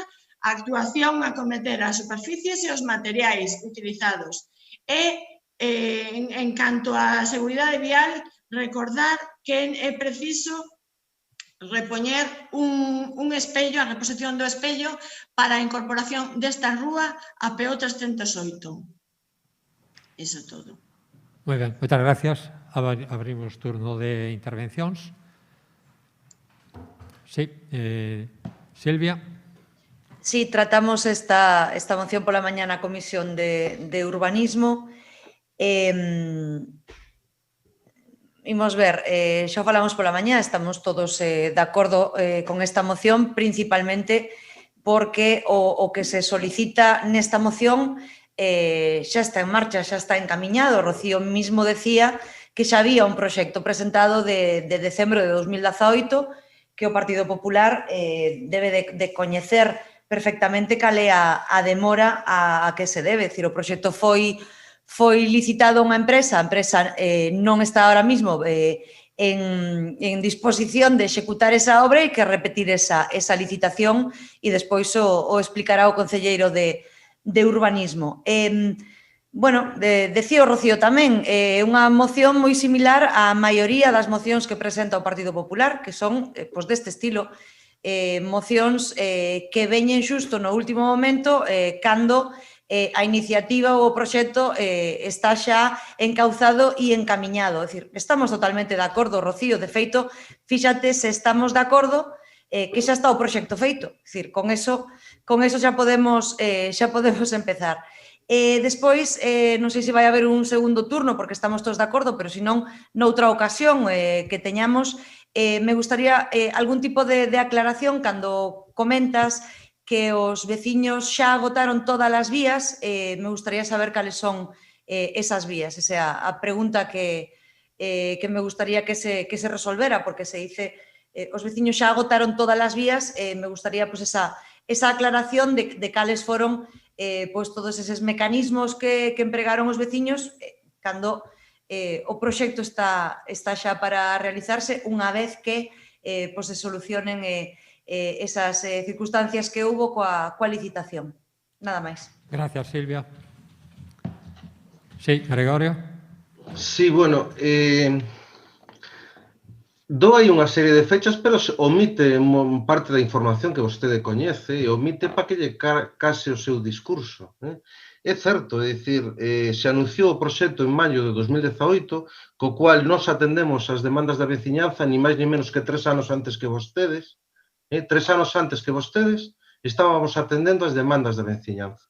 a actuación a cometer as superficies e os materiais utilizados. E, en canto á seguridade vial, recordar que é preciso repoñer un espello, a reposición do espello para a incorporación desta rúa a PO 308. Iso todo. Moi ben, moitas gracias. Abrimos turno de intervencións. Sí, Silvia. Sí, tratamos esta moción pola mañá na Comisión de Urbanismo. Imos ver, xa falamos pola mañá, estamos todos de acordo con esta moción, principalmente porque o que se solicita nesta moción xa está en marcha, xa está encamiñado. Rocío mismo decía que xa había un proxecto presentado de decembro de 2018 que o Partido Popular debe de coñecer perfectamente cal é a demora a que se debe. Dicir, o proxecto foi licitado a unha empresa, a empresa non está ahora mismo en disposición de executar esa obra e que repetir esa licitación e despois o explicará o concelleiro de urbanismo. Bueno, decía o Rocío tamén, unha moción moi similar á maioría das mocións que presenta o Partido Popular, que son deste estilo, mocións que veñen xusto no último momento cando a iniciativa ou o proxecto está xa encauzado e encamiñado. É dicir, estamos totalmente de acordo, Rocío, de feito, fíxate se estamos de acordo que xa está o proxecto feito. É dicir, con eso xa podemos empezar. Despois, non sei se vai haber un segundo turno, porque estamos todos de acordo, pero senón, noutra ocasión que teñamos, me gustaría algún tipo de aclaración cando comentas que os veciños xa agotaron todas as vías, me gustaría saber cales son esas vías. Esa é a pregunta que me gustaría que se resolvera, porque se dice os veciños xa agotaron todas as vías, me gustaría esa aclaración de cales foron todos eses mecanismos que empregaron os veciños cando o proxecto está xa para realizarse unha vez que se solucionen esas circunstancias que houbo coa licitación. Nada máis. Gracias, Silvia. Sí, Gregorio. Sí, bueno, dou aí unha serie de fechas, pero omite parte da información que vostede coñece e omite para que lle case o seu discurso. É certo, é dicir, se anunciou o proxecto en maio de 2018, co cual nos atendemos as demandas da veciñanza ni máis ni menos que 3 anos antes que vostedes. 3 anos antes que vostedes estábamos atendendo as demandas da veciñanza.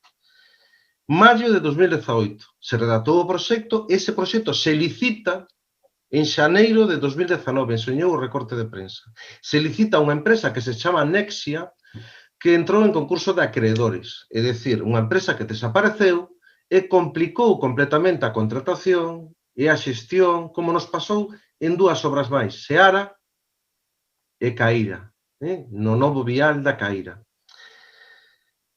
Maio de 2018 se redactou o proxecto, ese proxecto se licita en xaneiro de 2019, enseñou o recorte de prensa. Se licita unha empresa que se chama Nexia, que entrou en concurso de acreedores, é dicir, unha empresa que desapareceu e complicou completamente a contratación e a xestión, como nos pasou en 2 obras máis, Seara e Caíra, no novo vial da Caíra.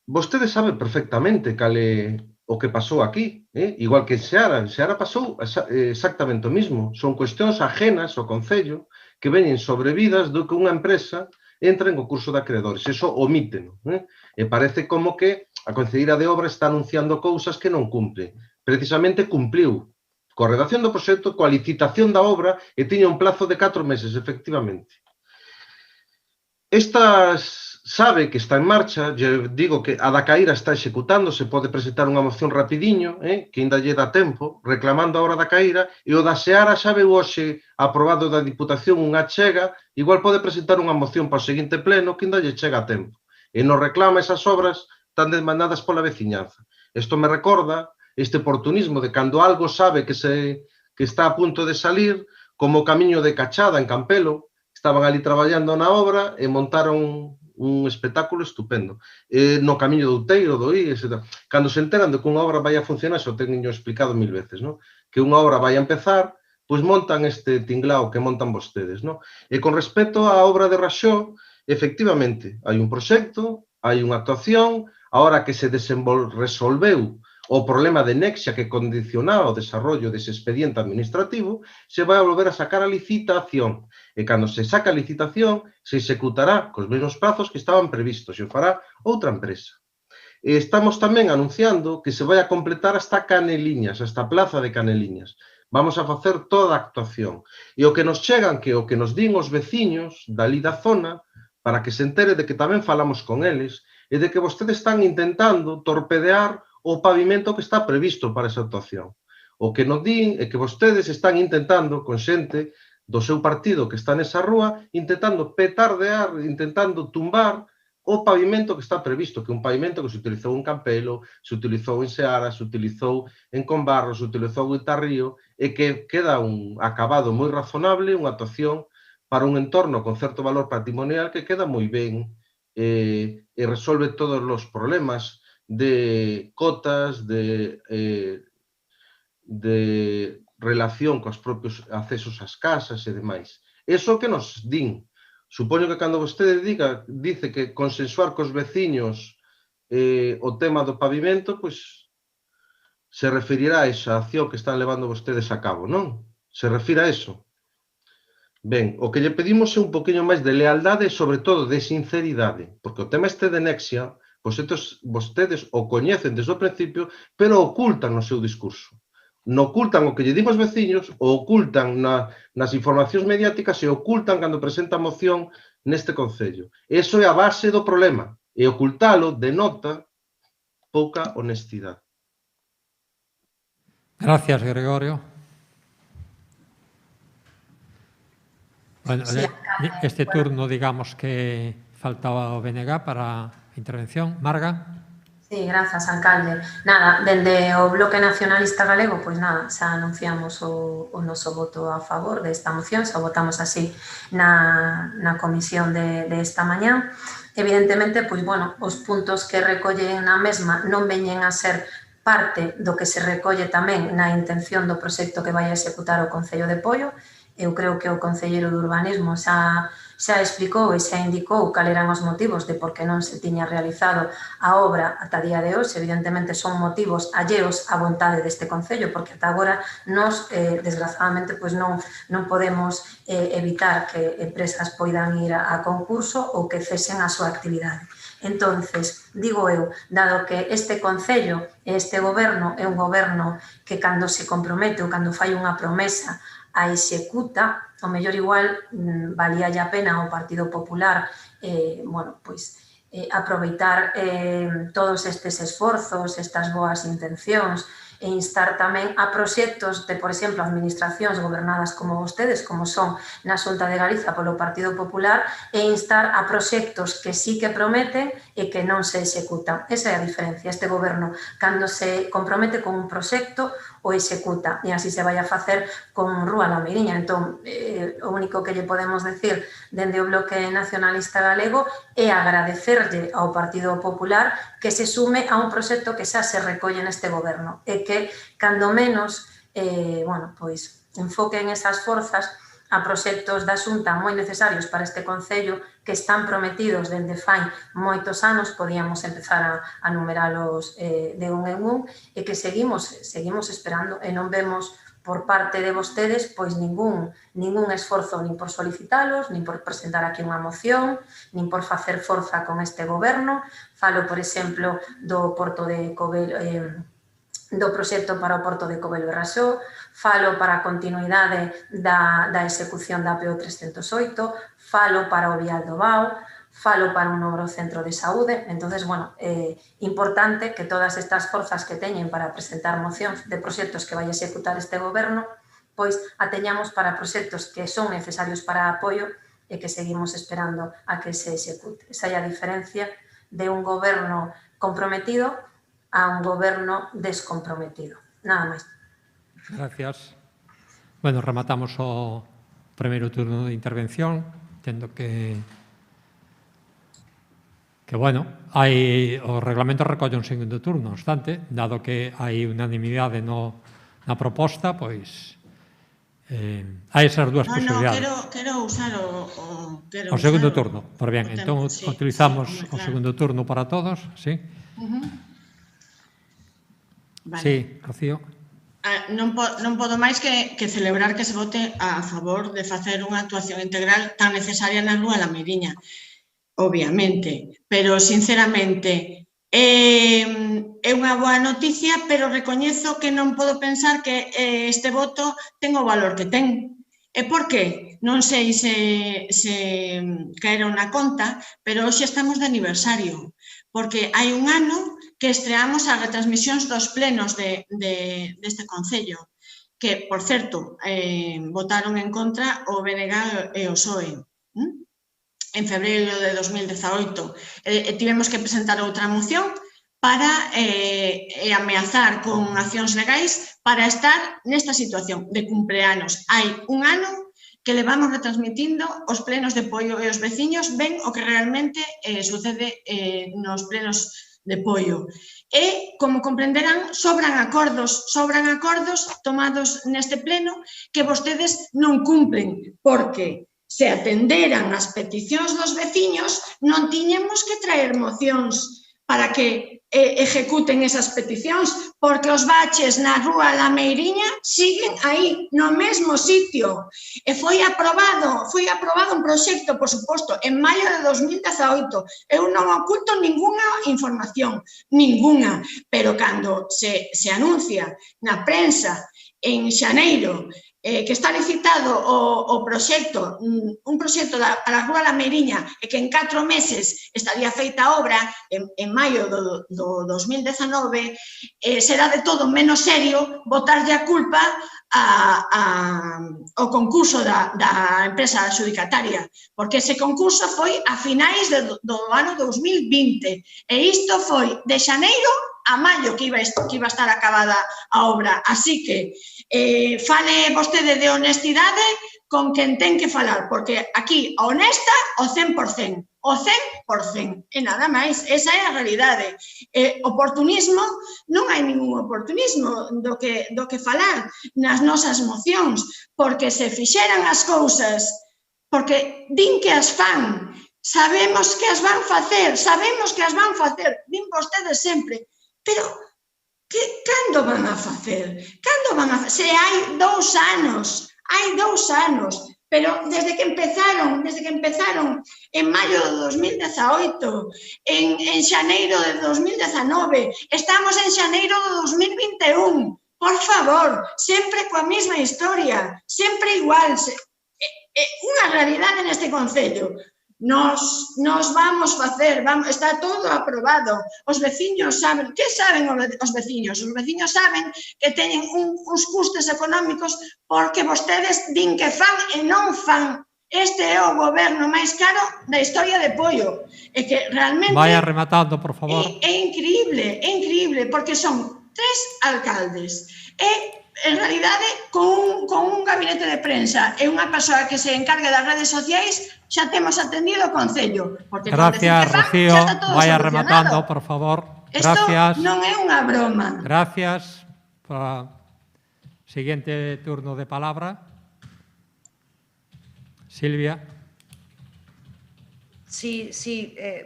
Vostede sabe perfectamente cal é o que pasou aquí, igual que en Seara pasou exactamente o mismo. Son cuestións ajenas ao Concello que veñen sobrevidas do que unha empresa entra en concurso de acreedores. Eso omíteno. E parece como que a Concelleira de Obra está anunciando cousas que non cumpre. Precisamente cumpliu coa redacción do proxecto, coa licitación da obra e tiña un plazo de 4 meses, efectivamente. Sabe que está en marcha, digo que a da Caíra está executando, se pode presentar unha moción rapidiño, que ainda lle dá tempo, reclamando a obra da Caíra, e o da Seara xa veu hoxe aprobado da Diputación unha chega, igual pode presentar unha moción para o seguinte pleno que ainda lle chega a tempo. E nos reclama esas obras tan demandadas pola veciñanza. Isto me recorda este oportunismo de cando algo sabe que está a punto de salir, como o camiño de Cachada en Campelo, estaban ali traballando na obra e montaron un espectáculo estupendo. No camiño do Outeiro, do I, etc. Cando se enteran de que unha obra vai a funcionar, xo teño explicado 1000 veces, que unha obra vai a empezar, pois montan este tinglao que montan vostedes. E con respecto á obra de Raxó, efectivamente, hai un proxecto, hai unha actuación, a hora que se resolveu o problema de Nexia que condicionaba o desarrollo dese expediente administrativo, se vai a volver a sacar a licitación. E cando se saca a licitación, se executará cos mesmos prazos que estaban previstos, e o fará outra empresa. E estamos tamén anunciando que se vai a completar hasta Caneliñas, hasta a plaza de Caneliñas. Vamos a facer toda a actuación. E o que nos chegan, que o que nos din os veciños dali da zona, para que se entere de que tamén falamos con eles, e de que vostedes están intentando torpedear o pavimento que está previsto para esa actuación. O que nos din é que vostedes están intentando, con xente do seu partido que está nesa rúa, intentando petardear, intentando tumbar o pavimento que está previsto, que é un pavimento que se utilizou en Campelo, se utilizou en Seara, se utilizou en Combarro, se utilizou en Tarrío, e que queda un acabado moi razonable, unha actuación para un entorno con certo valor patrimonial que queda moi ben e resolve todos os problemas de cotas, de relación cos propios accesos ás casas e demais. Eso que nos din. Supoño que cando vostede dice que consensuar cos veciños o tema do pavimento, pois se referirá a esa acción que están levando vostedes a cabo, non? Se refira a eso. Ben, o que lle pedimos é un poquinho máis de lealdade e, sobre todo, de sinceridade, porque o tema este de Nexia, vostedes o coñecen desde o principio, pero ocultan no seu discurso. Non ocultan o que lle dimos veciños, o ocultan nas informacións mediáticas e ocultan cando presentan moción neste Concello. Eso é a base do problema, e ocultalo denota pouca honestidade. Gracias, Gregorio. Bueno, este turno, digamos que faltaba o BNG para a intervención. Marga? Sí, grazas, alcalde. Nada, dende o Bloque Nacionalista Galego, pois nada, xa anunciamos o noso voto a favor desta moción, xa votamos así na comisión de esta mañá. Evidentemente, pois, bueno, os puntos que recollen na mesma non veñen a ser parte do que se recolle tamén na intención do proxecto que vai a executar o Concello de Poio. Eu creo que o Concelleiro de Urbanismo xa explicou e xa indicou cal eran os motivos de por que non se tiña realizado a obra ata día de hoxe. Evidentemente son motivos alleos á vontade deste Concello, porque ata agora nos, desgraciadamente, non podemos evitar que empresas poidan ir a concurso ou que cesen a súa actividade. Entonces, digo eu, dado que este Concello e este Goberno é un goberno que cando se compromete ou cando fai unha promesa a executa, o mellor igual valía a pena ao Partido Popular aproveitar todos estes esforzos, estas boas intencións e instar tamén a proxectos de, por exemplo, administracións gobernadas como vostedes, como son na Xunta de Galiza polo Partido Popular, e instar a proxectos que sí que prometen e que non se executan. Esa é a diferencia. Este goberno, cando se compromete con un proxecto, o executa, e así se vai a facer con Rúa Lamiriña. Entón, o único que lle podemos decir dende o Bloque Nacionalista Galego é agradecerlle ao Partido Popular que se sume a un proxecto que xa se recolle neste goberno e que, cando menos, enfoquen esas forzas a proxectos da Xunta moi necesarios para este Concello que están prometidos dende fai moitos anos, podíamos empezar a numeralos de un en un, e que seguimos esperando e non vemos por parte de vostedes pois ningún esforzo nin por solicitalos, nin por presentar aquí unha moción, nin por facer forza con este goberno. Falo, por exemplo, do Porto de Covelo, do proxecto para o Porto de Covelo e Raxó, falo para a continuidade da execución da PO 308, falo para o Vial do Vao, falo para un novo centro de saúde. Entón, é importante que todas estas forzas que teñen para presentar mocións de proxectos que vai executar este goberno, pois a teñamos para proxectos que son necesarios para apoio e que seguimos esperando a que se execute. Esa é a diferencia de un goberno comprometido a un goberno descomprometido. Nada máis. Gracias. Bueno, rematamos o primeiro turno de intervención. Entendo que o reglamento recolle un segundo turno, non obstante, dado que hai unanimidade na proposta, pois hai esas dúas posibilidades. Quero usar o segundo turno. Por ben, entón utilizamos o segundo turno para todos, sí? Sí, Rocío. Non podo máis que celebrar que se vote a favor de facer unha actuación integral tan necesaria na Rúa Lamiriña, obviamente, pero sinceramente é unha boa noticia, pero recoñezo que non podo pensar que este voto ten o valor que ten. E por qué? Non sei se caeron na conta, pero hoxe estamos de aniversario, porque hai un ano que estreamos as retransmisións dos plenos deste Concello, que, por certo, votaron en contra o BNG e o PSOE en febreiro de 2018. Tivemos que presentar outra moción para ameazar con accións legais para estar nesta situación de cumpleanos. Hai un ano que levamos retransmitindo os plenos de Poio e os veciños ven o que realmente sucede nos plenos de Poio. E, como comprenderán, sobran acordos tomados neste pleno que vostedes non cumplen, porque se atenderan as peticións dos veciños, non tiñemos que traer mocións para que ejecuten esas peticións, porque os baches na Rúa Lameiriña siguen aí, no mesmo sitio. E foi aprobado un proxecto, por suposto, en maio de 2018. Eu non oculto ningunha información, ninguna, pero cando se anuncia na prensa en xaneiro que está licitado o proxecto, un proxecto para a Rúa Lameiriña e que en 4 meses estaría feita a obra en maio do 2019, será de todo menos serio botarlle a culpa ao concurso da empresa adxudicataria, porque ese concurso foi a finais do ano 2020 e isto foi de xaneiro a maio que iba a estar acabada a obra. Así que fale vostede de honestidade con quen ten que falar, porque aquí a honesta o 100%, e nada máis, esa é a realidade. Oportunismo, non hai ningún oportunismo do que falar nas nosas mocións, porque se fixeran as cousas, porque din que as fan, sabemos que as van facer, din vostedes sempre, pero cando van a facer? Se hai 2 anos, pero desde que empezaron en maio de 2018, en xaneiro de 2019, estamos en xaneiro de 2021, por favor, sempre coa mesma historia, sempre igual, unha realidade neste concello. Nos vamos facer, está todo aprobado. Os veciños saben, que saben os veciños? Os veciños saben que teñen uns custes económicos porque vostedes din que fan e non fan. Este é o goberno máis caro da historia de Poio. E que realmente... Vaya rematando, por favor. É increíble, porque son 3 alcaldes. E en realidade, con un gabinete de prensa e unha persoa que se encargue das redes sociais, xa temos atendido o Concello. Gracias, Rocío. Vaya rematando, por favor. Gracias. Isto non é unha broma. Gracias. Siguiente turno de palabra. Silvia. Sí,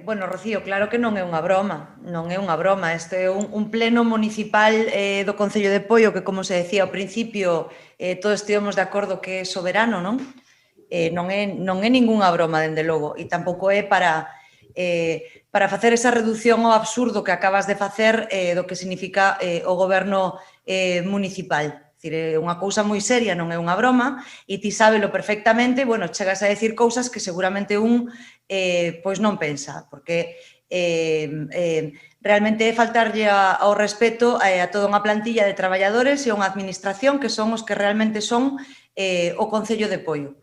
bueno, Rocío, claro que non é unha broma, este é un pleno municipal do Concello de Poio que, como se decía ao principio, todos estivemos de acordo que é soberano, non? Non é ningunha broma, dende logo, e tampouco é para facer esa reducción ao absurdo que acabas de facer do que significa o goberno municipal. É unha cousa moi seria, non é unha broma, e ti sábelo perfectamente, bueno, chegas a decir cousas que seguramente pois non pensa, porque realmente é faltarlle ao respeto a toda unha plantilla de traballadores e a unha administración que son os que realmente son o Concello de Poio.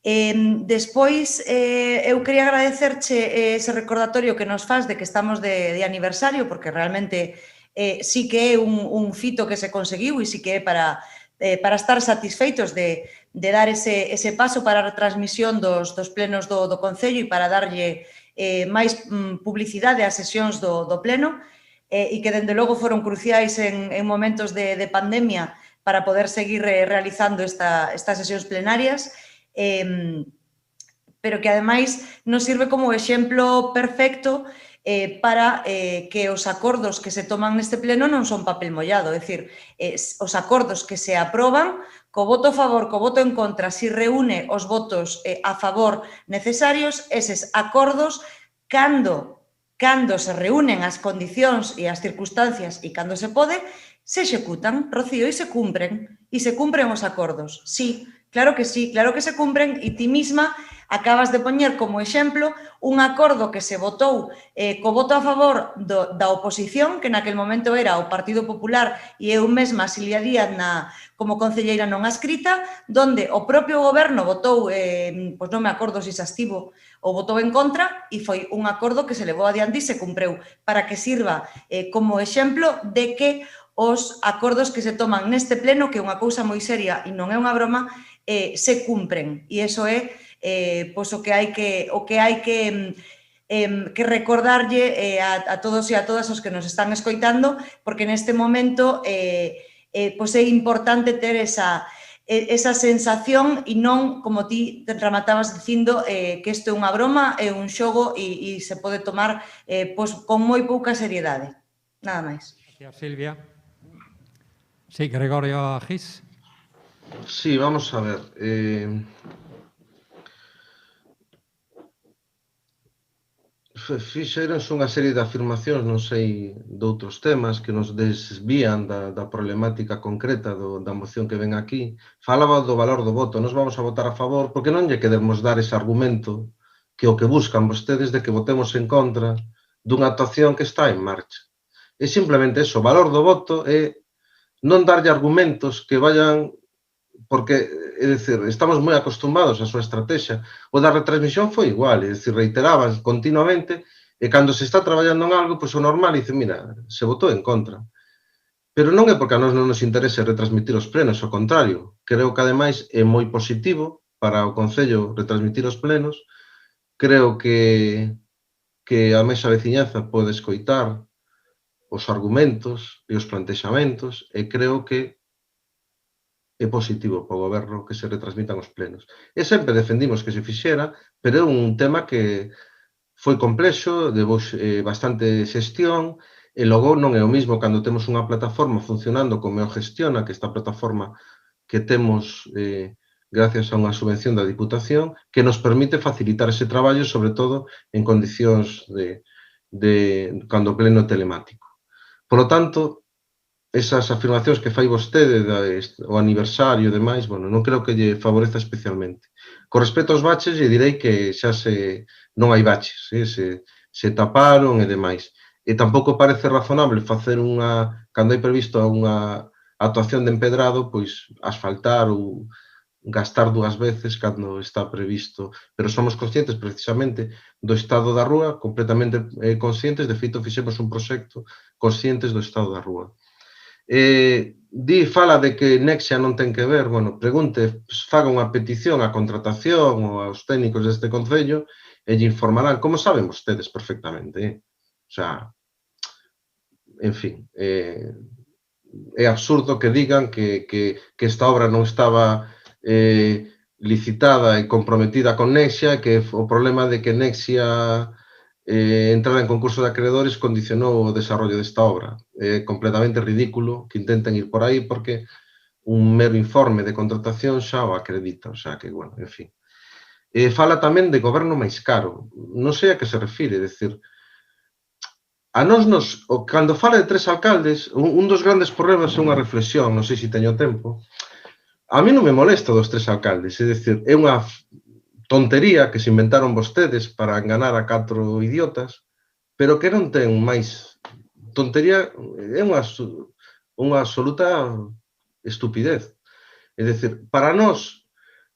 Despois, eu quería agradecerche ese recordatorio que nos faz de que estamos de aniversario, porque realmente sí que é un fito que se conseguiu e sí que é para estar satisfeitos de dar ese paso para a retransmisión dos plenos do Concello e para darlle máis publicidade ás sesións do pleno e que, dende logo, foron cruciais en momentos de pandemia para poder seguir realizando estas sesións plenarias, pero que, ademais, nos sirve como exemplo perfecto para que os acordos que se toman neste pleno non son papel mollado, é dicir, os acordos que se aproban co voto a favor, co voto en contra, si reúne os votos a favor necesarios, eses acordos, cando se reúnen as condicións e as circunstancias e cando se pode, se executan, Rocío, e se cumpren os acordos. Sí, claro que se cumpren, e ti mesma acabas de poñer como exemplo un acordo que se votou co voto a favor da oposición, que naquel momento era o Partido Popular e eu mesma, Silvia Díaz, como concelleira non adscrita, donde o propio goberno votou, pois non me acordo se xa estivo, ou votou en contra, e foi un acordo que se levou adiante e se cumpreu, para que sirva como exemplo de que os acordos que se toman neste pleno, que é unha cousa moi seria e non é unha broma, se cumpren. E iso é pois o que hai que que recordarlle a todos e a todas os que nos están escoitando, porque neste momento pois é importante ter esa sensación e non, como ti rematabas dicindo, que isto é unha broma, é un xogo e se pode tomar con moi pouca seriedade. Nada máis. Gracias, Silvia. Sí, Gregorio Agis. Sí, vamos a ver. Fixeronse unha serie de afirmacións, non sei, de outros temas que nos desvían da problemática concreta da moción que ven aquí. Falaba do valor do voto. Nos vamos a votar a favor porque non lle queremos dar ese argumento que o que buscan vostedes de que votemos en contra dunha actuación que está en marcha. É simplemente eso, o valor do voto é non darlle argumentos que vayan... Porque, é dicir, estamos moi acostumbrados á súa estrategia. O da retransmisión foi igual, é dicir, reiteraban continuamente, e cando se está traballando en algo, pois o normal, dice, mira, se votou en contra. Pero non é porque a nós non nos interese retransmitir os plenos, ao contrario. Creo que, ademais, é moi positivo para o Concello retransmitir os plenos. Creo que a mesa veciñanza pode escoitar os argumentos e os plantexamentos, e creo que é positivo para o goberno que se retransmitan os plenos. E sempre defendimos que se fixera, pero é un tema que foi complexo, debo bastante xestión, e logo non é o mismo cando temos unha plataforma funcionando como é o Gestiona, que esta plataforma que temos gracias a unha subvención da Diputación, que nos permite facilitar ese traballo, sobre todo en condicións cando o pleno telemático. Por lo tanto, esas afirmacións que fai vostede o aniversario e demais, bueno, non creo que lle favoreza especialmente. Con respecto aos baches, lle direi que xa non hai baches, se taparon e demais. E tampouco parece razonable facer cando hai previsto unha actuación de empedrado, pois asfaltar ou gastar 2 veces cando está previsto. Pero somos conscientes precisamente do estado da rúa, completamente conscientes, de feito fixemos un proxecto conscientes do estado da rúa. Fala de que Nexia non ten que ver, bueno, pregunte, faga unha petición á contratación ou aos técnicos deste Concello e lle informarán, como saben vostedes perfectamente. O sea, en fin, é absurdo que digan que esta obra non estaba licitada e comprometida con Nexia, que o problema de que Nexia entrar en concurso de acreedores condicionou o desarrollo desta obra. É completamente ridículo que intenten ir por aí porque un mero informe de contratación xa o acredita, o sea que, bueno, en fin. Fala tamén de goberno máis caro. Non sei a que se refire, é dicir, cando fala de 3 alcaldes, un dos grandes problemas é unha reflexión, non sei se teño tempo, a mí non me molesta dos 3 alcaldes, é dicir, é unha tontería que se inventaron vostedes para enganar a 4 idiotas, pero que non ten máis tontería, é unha absoluta estupidez. É dicir, para nós,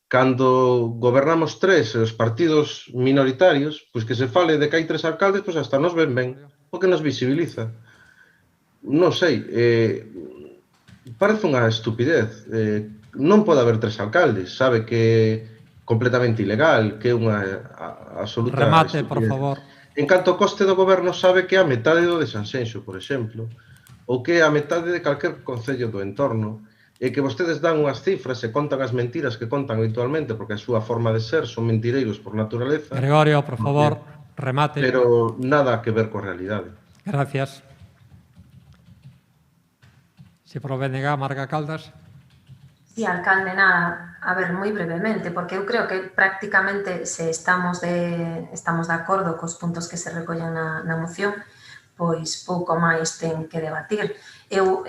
cando gobernamos 3 os partidos minoritarios, pois que se fale de que hai 3 alcaldes, pois hasta nos ven ben, o que nos visibiliza. Non sei, parece unha estupidez. Non pode haber 3 alcaldes, sabe que completamente ilegal, que é unha absoluta remate, estupidez. por favor. En canto ao coste do goberno, sabe que é a metade do de Sanxenxo, por exemplo, ou que é a metade de calquer concello do entorno, e que vostedes dan unhas cifras e contan as mentiras que contan habitualmente, porque a súa forma de ser son mentireiros por naturaleza. Gregorio, por favor, remate. Pero nada que ver coa realidade. Gracias. Se por o BNG, Marga Caldas. Sí, alcalde, nada, a ver, moi brevemente, porque eu creo que prácticamente se estamos de acordo cos puntos que se recollen na moción, pois pouco máis ten que debatir. Eu,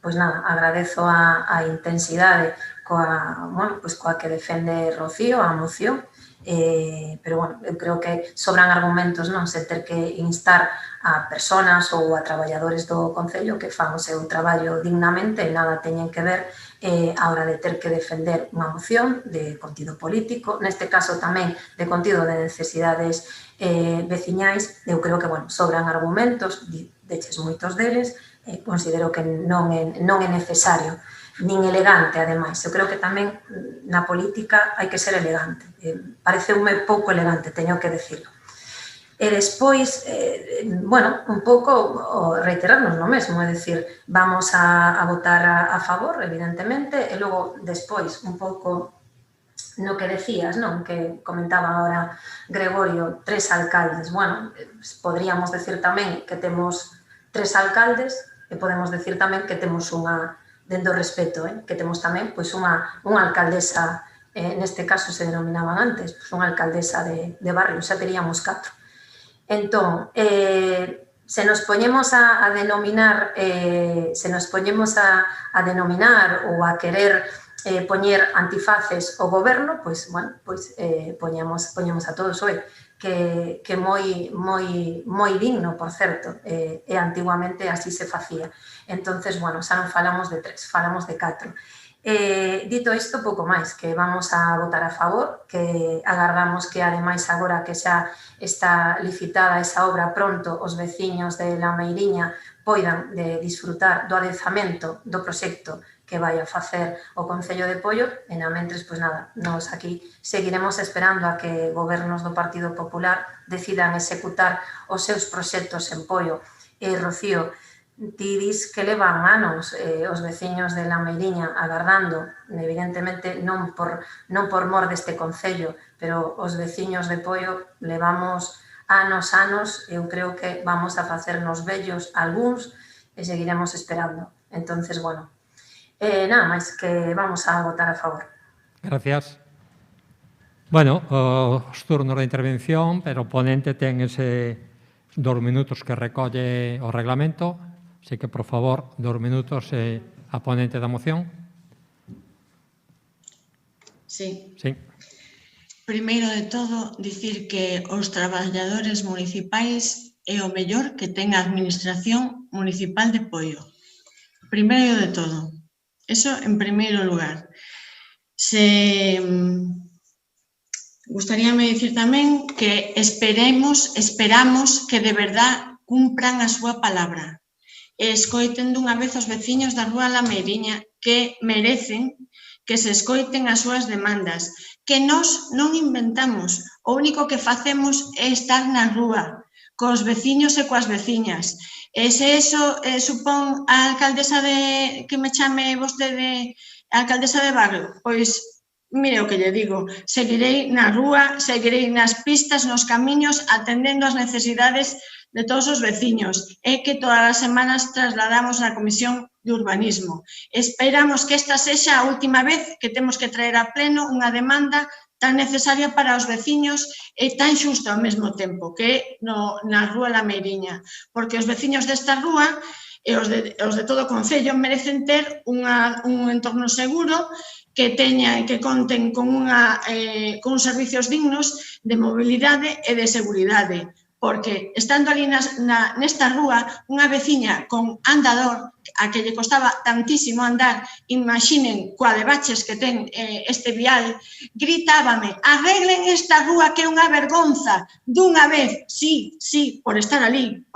pois nada, agradezo a intensidade coa que defende Rocío a moción, pero, bueno, eu creo que sobran argumentos, non, sen ter que instar a persoas ou a traballadores do Concello que fan o seu traballo dignamente e nada teñen que ver a hora de ter que defender unha moción de contido político, neste caso tamén de contido de necesidades veciñais. Eu creo que, bueno, sobran argumentos, deches moitos deles, considero que non é necesario, nin elegante, ademais. Eu creo que tamén na política hai que ser elegante. Pareceume pouco elegante, teño que decirlo. E despois, bueno, un pouco reiterarnos no mesmo, é dicir, vamos a votar a favor, evidentemente, e logo despois un pouco no que decías, non? Que comentaba agora Gregorio, 3 alcaldes. Bueno, podríamos decir tamén que temos 3 alcaldes e podemos decir tamén que temos unha, dentro do respeto, que temos tamén pois unha alcaldesa, neste caso se denominaban antes, pois unha alcaldesa de barrio, xa teríamos 4. Entón, se nos poñemos a denominar ou a querer poñer antifaces ao goberno, pois, bueno, pois poñemos a todos, que moi digno, por certo, e antiguamente así se facía. Entonces, bueno, xa non falamos de 3, falamos de 4. Dito isto, pouco máis, que vamos a votar a favor, que agardamos que, ademais, agora que xa está licitada esa obra pronto, os veciños de Lameiriña poidan disfrutar do adezamento do proxecto que vai a facer o Concello de Poio, e mentres, pois nada, nós aquí seguiremos esperando a que gobernos do Partido Popular decidan executar os seus proxectos en Poio. Rocío, ti dis que levan anos os veciños de Lameiriña agardando, evidentemente non por mor deste Concello, pero os veciños de Poio levamos anos, eu creo que vamos a facernos vellos algúns e seguiremos esperando. Entonces, bueno, nada máis, que vamos a votar a favor. Gracias. Bueno, os turnos de intervención, pero o ponente ten ese 2 minutos que recolle o reglamento, así que, por favor, 2 minutos a ponente da moción. Sí. Sí. Primeiro de todo, dicir que os traballadores municipais é o mellor que ten a Administración Municipal de Poio. Primeiro de todo. Eso en primeiro lugar. Gustaríame dicir tamén que esperamos que de verdad cumpran a súa palabra e escoiten dunha vez os veciños da Rúa Lameiriña, que merecen que se escoiten as súas demandas, que nós non inventamos, o único que facemos é estar na rúa, cos veciños e coas veciñas. E se eso supón a alcaldesa que me chame vostede alcaldesa de barrio, pois mire o que lle digo, seguirei na rúa, seguirei nas pistas, nos camiños, atendendo as necesidades de todos os veciños, e que todas as semanas trasladamos na Comisión de Urbanismo. Esperamos que esta sexa a última vez que temos que traer a pleno unha demanda tan necesaria para os veciños e tan xusta ao mesmo tempo, que é na Rúa Lameiriña, porque os veciños desta rúa e os de todo o Concello merecen ter un entorno seguro, que conten con uns servicios dignos de mobilidade e de seguridade, porque estando ali nesta rúa, unha veciña con andador, a que lle costaba tantísimo andar, imaginen coa de baches que ten este vial, gritábame, arreglen esta rúa que é unha vergonza, dunha vez, sí, por estar ali,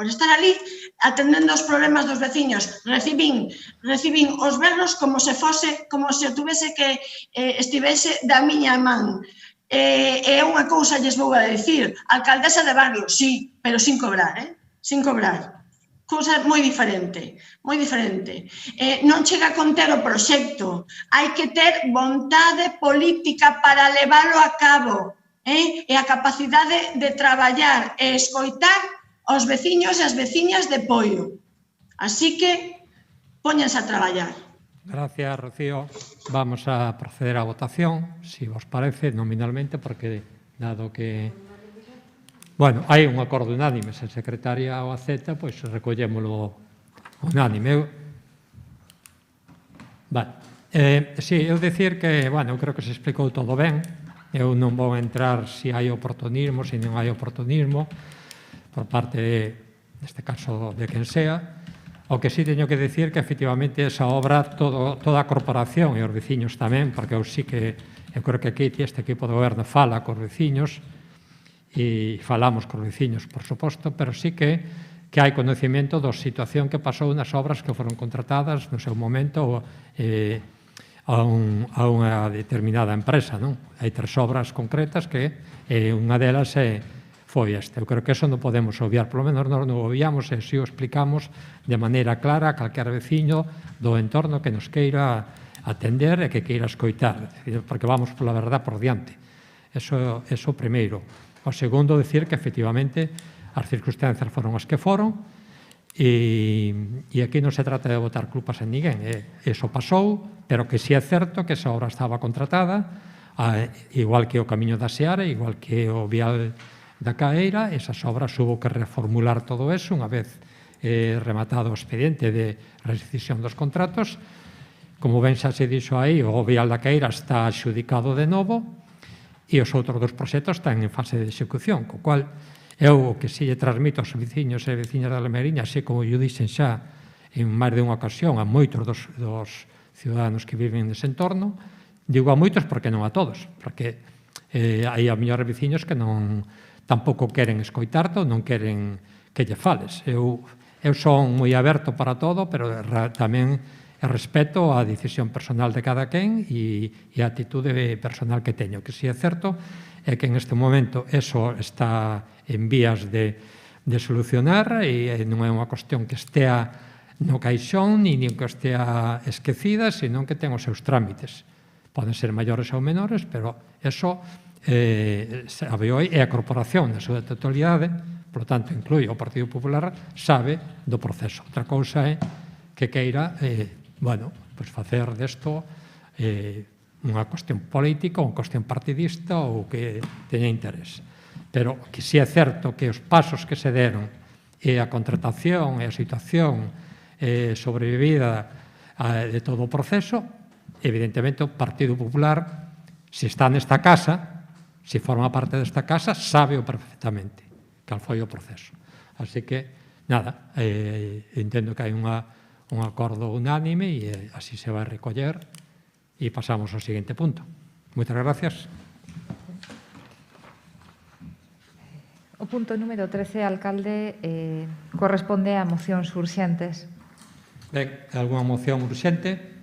atendendo os problemas dos veciños, recibín os berros como se tuvese que estivese da miña man. É unha cousa lles vou a dicir, alcaldesa de barrio, sí, pero sin cobrar, sin cobrar. Cousa moi diferente, moi diferente. Non chega a conter o proxecto, hai que ter vontade política para leválo a cabo, e a capacidade de traballar e escoitar aos veciños e as veciñas de Poio. Así que, póñanse a traballar. Gracias, Rocío. Vamos a proceder á votación, si vos parece, nominalmente, porque, dado que... Bueno, hai un acordo unánime, se a secretaria o acepta, pois recollémolo unánime. Vale. Si, eu dicir que, bueno, eu creo que se explicou todo ben. Eu non vou entrar se hai oportunismo, se non hai oportunismo, por parte, neste caso, de quen sea. O que sí teño que dicir que, efectivamente, esa obra, toda a corporación e os veciños tamén, porque eu sí que, eu creo que aquí este equipo de goberno fala cos veciños, e falamos cos veciños, por suposto, pero sí que hai conocimiento da situación que pasou nas obras que foron contratadas no seu momento a unha determinada empresa, non? Hai 3 obras concretas que unha delas foi este. Eu creo que eso non podemos obviar, polo menos non o obviamos e si o explicamos de maneira clara a calquer veciño do entorno que nos queira atender e que queira escoitar, porque vamos pola verdad por diante. Eso é o primeiro. O segundo, decir que efectivamente as circunstancias foron as que foron e aquí non se trata de botar culpas en ninguén. Eso pasou, pero que si é certo que esa obra estaba contratada, igual que o Camiño da Seara, igual que o Vial da Caeira, esas obras hubo que reformular todo eso unha vez rematado o expediente de rescisión dos contratos. Como ben xa se dixo aí, o Vial da Caeira está adxudicado de novo e os outros dos proxectos están en fase de execución, co cual eu o que si lle transmito aos veciños e veciñas da Lamariña, así como yo dixen xa en máis de unha ocasión a moitos dos ciudadanos que viven nese entorno, digo a moitos porque non a todos, porque hai a mellores veciños que tampouco queren escoitarte ou non queren que lle fales. Eu son moi aberto para todo, pero tamén respeto a decisión personal de cada quen e a actitude personal que teño. Que si é certo é que en este momento eso está en vías de solucionar e non é unha cuestión que estea no caixón nin que estea esquecida, senón que ten os seus trámites. Poden ser maiores ou menores, pero eso sabe hoy é a corporación na súa totalidade, por lo tanto, inclui o Partido Popular, sabe do proceso. Outra cousa é que queira facer desto unha cuestión política ou unha cuestión partidista ou que teña interés. Pero que si é certo que os pasos que se deron e a contratación e a situación sobrevivida de todo o proceso, evidentemente o Partido Popular, se está nesta casa, se forma parte desta casa, sabe o perfectamente cal foi o proceso. Así que, nada, entendo que hai un acordo unánime e así se vai recoller e pasamos ao seguinte punto. Moitas gracias. O punto número 13, alcalde, corresponde a mocións urxentes. Ben, algunha moción urxente?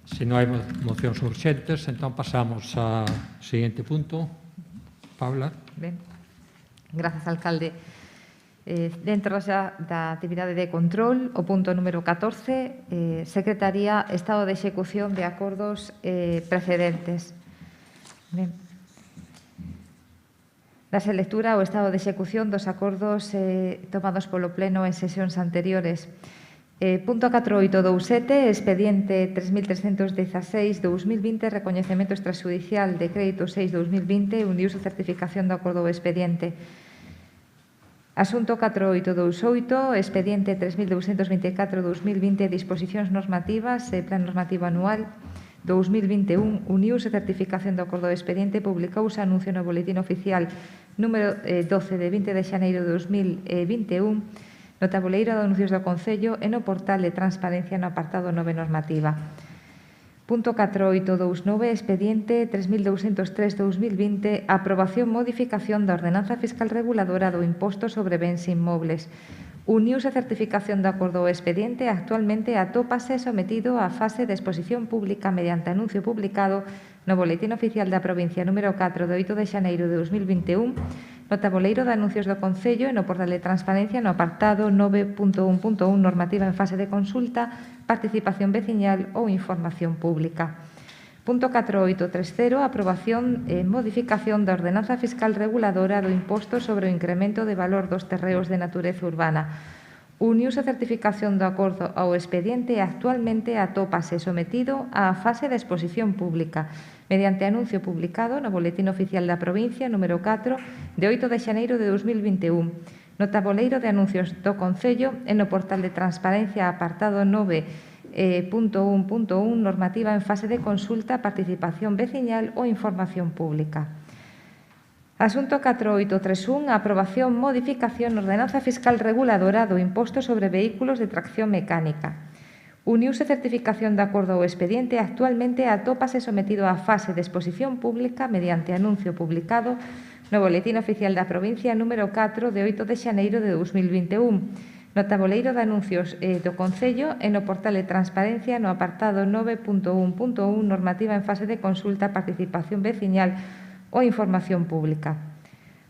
Se non hai mocións urxentes, entón pasamos ao seguinte punto. Paula. Ben, grazas, alcalde. Dentro xa da actividade de control, o punto número 14, Secretaría Estado de Execución de acordos precedentes. Ben. Dase lectura o estado de execución dos acordos tomados polo Pleno en sesións anteriores. Punto 4827, expediente 3316-2020, recoñecemento extrajudicial de crédito 6-2020, uniuse certificación do acordo do expediente. Asunto 4828, expediente 3224-2020, disposicións normativas e plan normativo anual 2021, uniuse certificación do acordo do expediente, publicouse anuncio no boletín oficial número 12 de 20 de xaneiro de 2021, no tabuleiro de anuncios do Concello e no portal de transparencia no apartado 9 normativa. Punto 4829, expediente 3203-2020, aprobación modificación da ordenanza fiscal reguladora do imposto sobre bens inmobles. Uniuse certificación do acordo do expediente, actualmente atópase sometido á fase de exposición pública mediante anuncio publicado no Boletín Oficial da Provincia número 4 de 8 de xaneiro de 2021, no tabuleiro de anuncios do Concello e no portal de transparencia no apartado 9.1.1 normativa en fase de consulta, participación veciñal ou información pública. Punto 4830, aprobación e modificación da ordenanza fiscal reguladora do imposto sobre o incremento de valor dos terreos de natureza urbana. Uniuse certificación do acordo ao expediente e actualmente atópase sometido á fase de exposición pública mediante anuncio publicado no Boletín Oficial da Provincia número 4 de 8 de xaneiro de 2021, no tabuleiro de anuncios do Concello e no portal de transparencia apartado 9.1.1 normativa en fase de consulta, participación veciñal ou información pública. Asunto 4831, aprobación, modificación, ordenanza fiscal reguladora do imposto sobre vehículos de tracción mecánica. Uniuse certificación de acordo ao expediente, actualmente atópase sometido á fase de exposición pública mediante anuncio publicado no Boletín Oficial da Provincia número 4 de 8 de xaneiro de 2021, no tabuleiro de anuncios do Concello e no portal de transparencia no apartado 9.1.1 normativa en fase de consulta, participación veciñal ou información pública.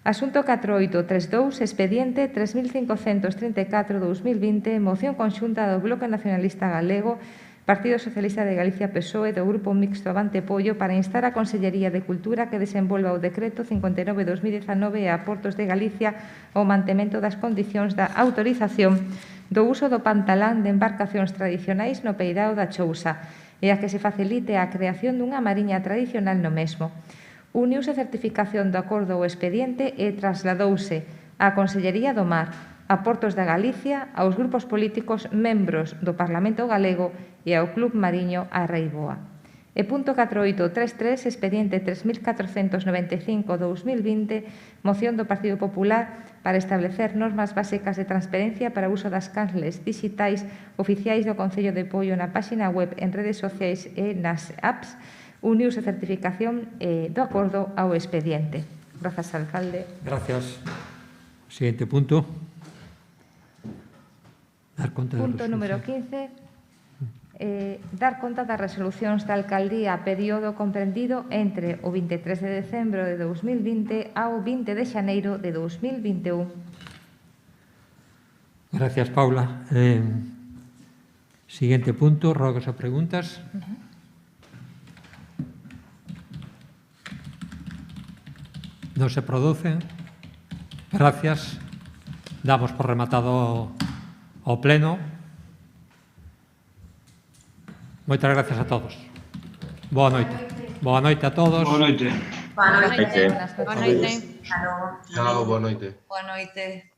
Asunto 4832, expediente 3534-2020, moción conxunta do Bloque Nacionalista Galego, Partido Socialista de Galicia PSOE do Grupo Mixto Avante Pollo para instar a Consellería de Cultura que desenvolva o Decreto 59/2019 e a Portos de Galicia o mantemento das condicións da autorización do uso do pantalán de embarcacións tradicionais no peirao da Chousa e a que se facilite a creación dunha mariña tradicional no mesmo. Uniuse a certificación do acordo ao expediente e trasladouse á Consellería do Mar, a Portos da Galicia, aos grupos políticos membros do Parlamento Galego e ao Club Mariño a Reiboa. E punto 4833, expediente 3495/2020, moción do Partido Popular para establecer normas básicas de transparencia para o uso das canles digitais oficiais do Concello de Poio na páxina web, en redes sociais e nas apps, uniuse a certificación do acordo ao expediente. Grazas, alcalde. Gracias. Siguiente punto. Punto número 15. Dar conta das resolucións da alcaldía a período comprendido entre o 23 de decembro de 2020 ao 20 de xaneiro de 2021. Gracias, Paula. Siguiente punto, rogos ou preguntas. Non se producen. Gracias. Damos por rematado o pleno. Moitas gracias a todos. Boa noite. Boa noite a todos. Boa noite. Boa noite. Boa noite. Chao, boa noite. Boa noite.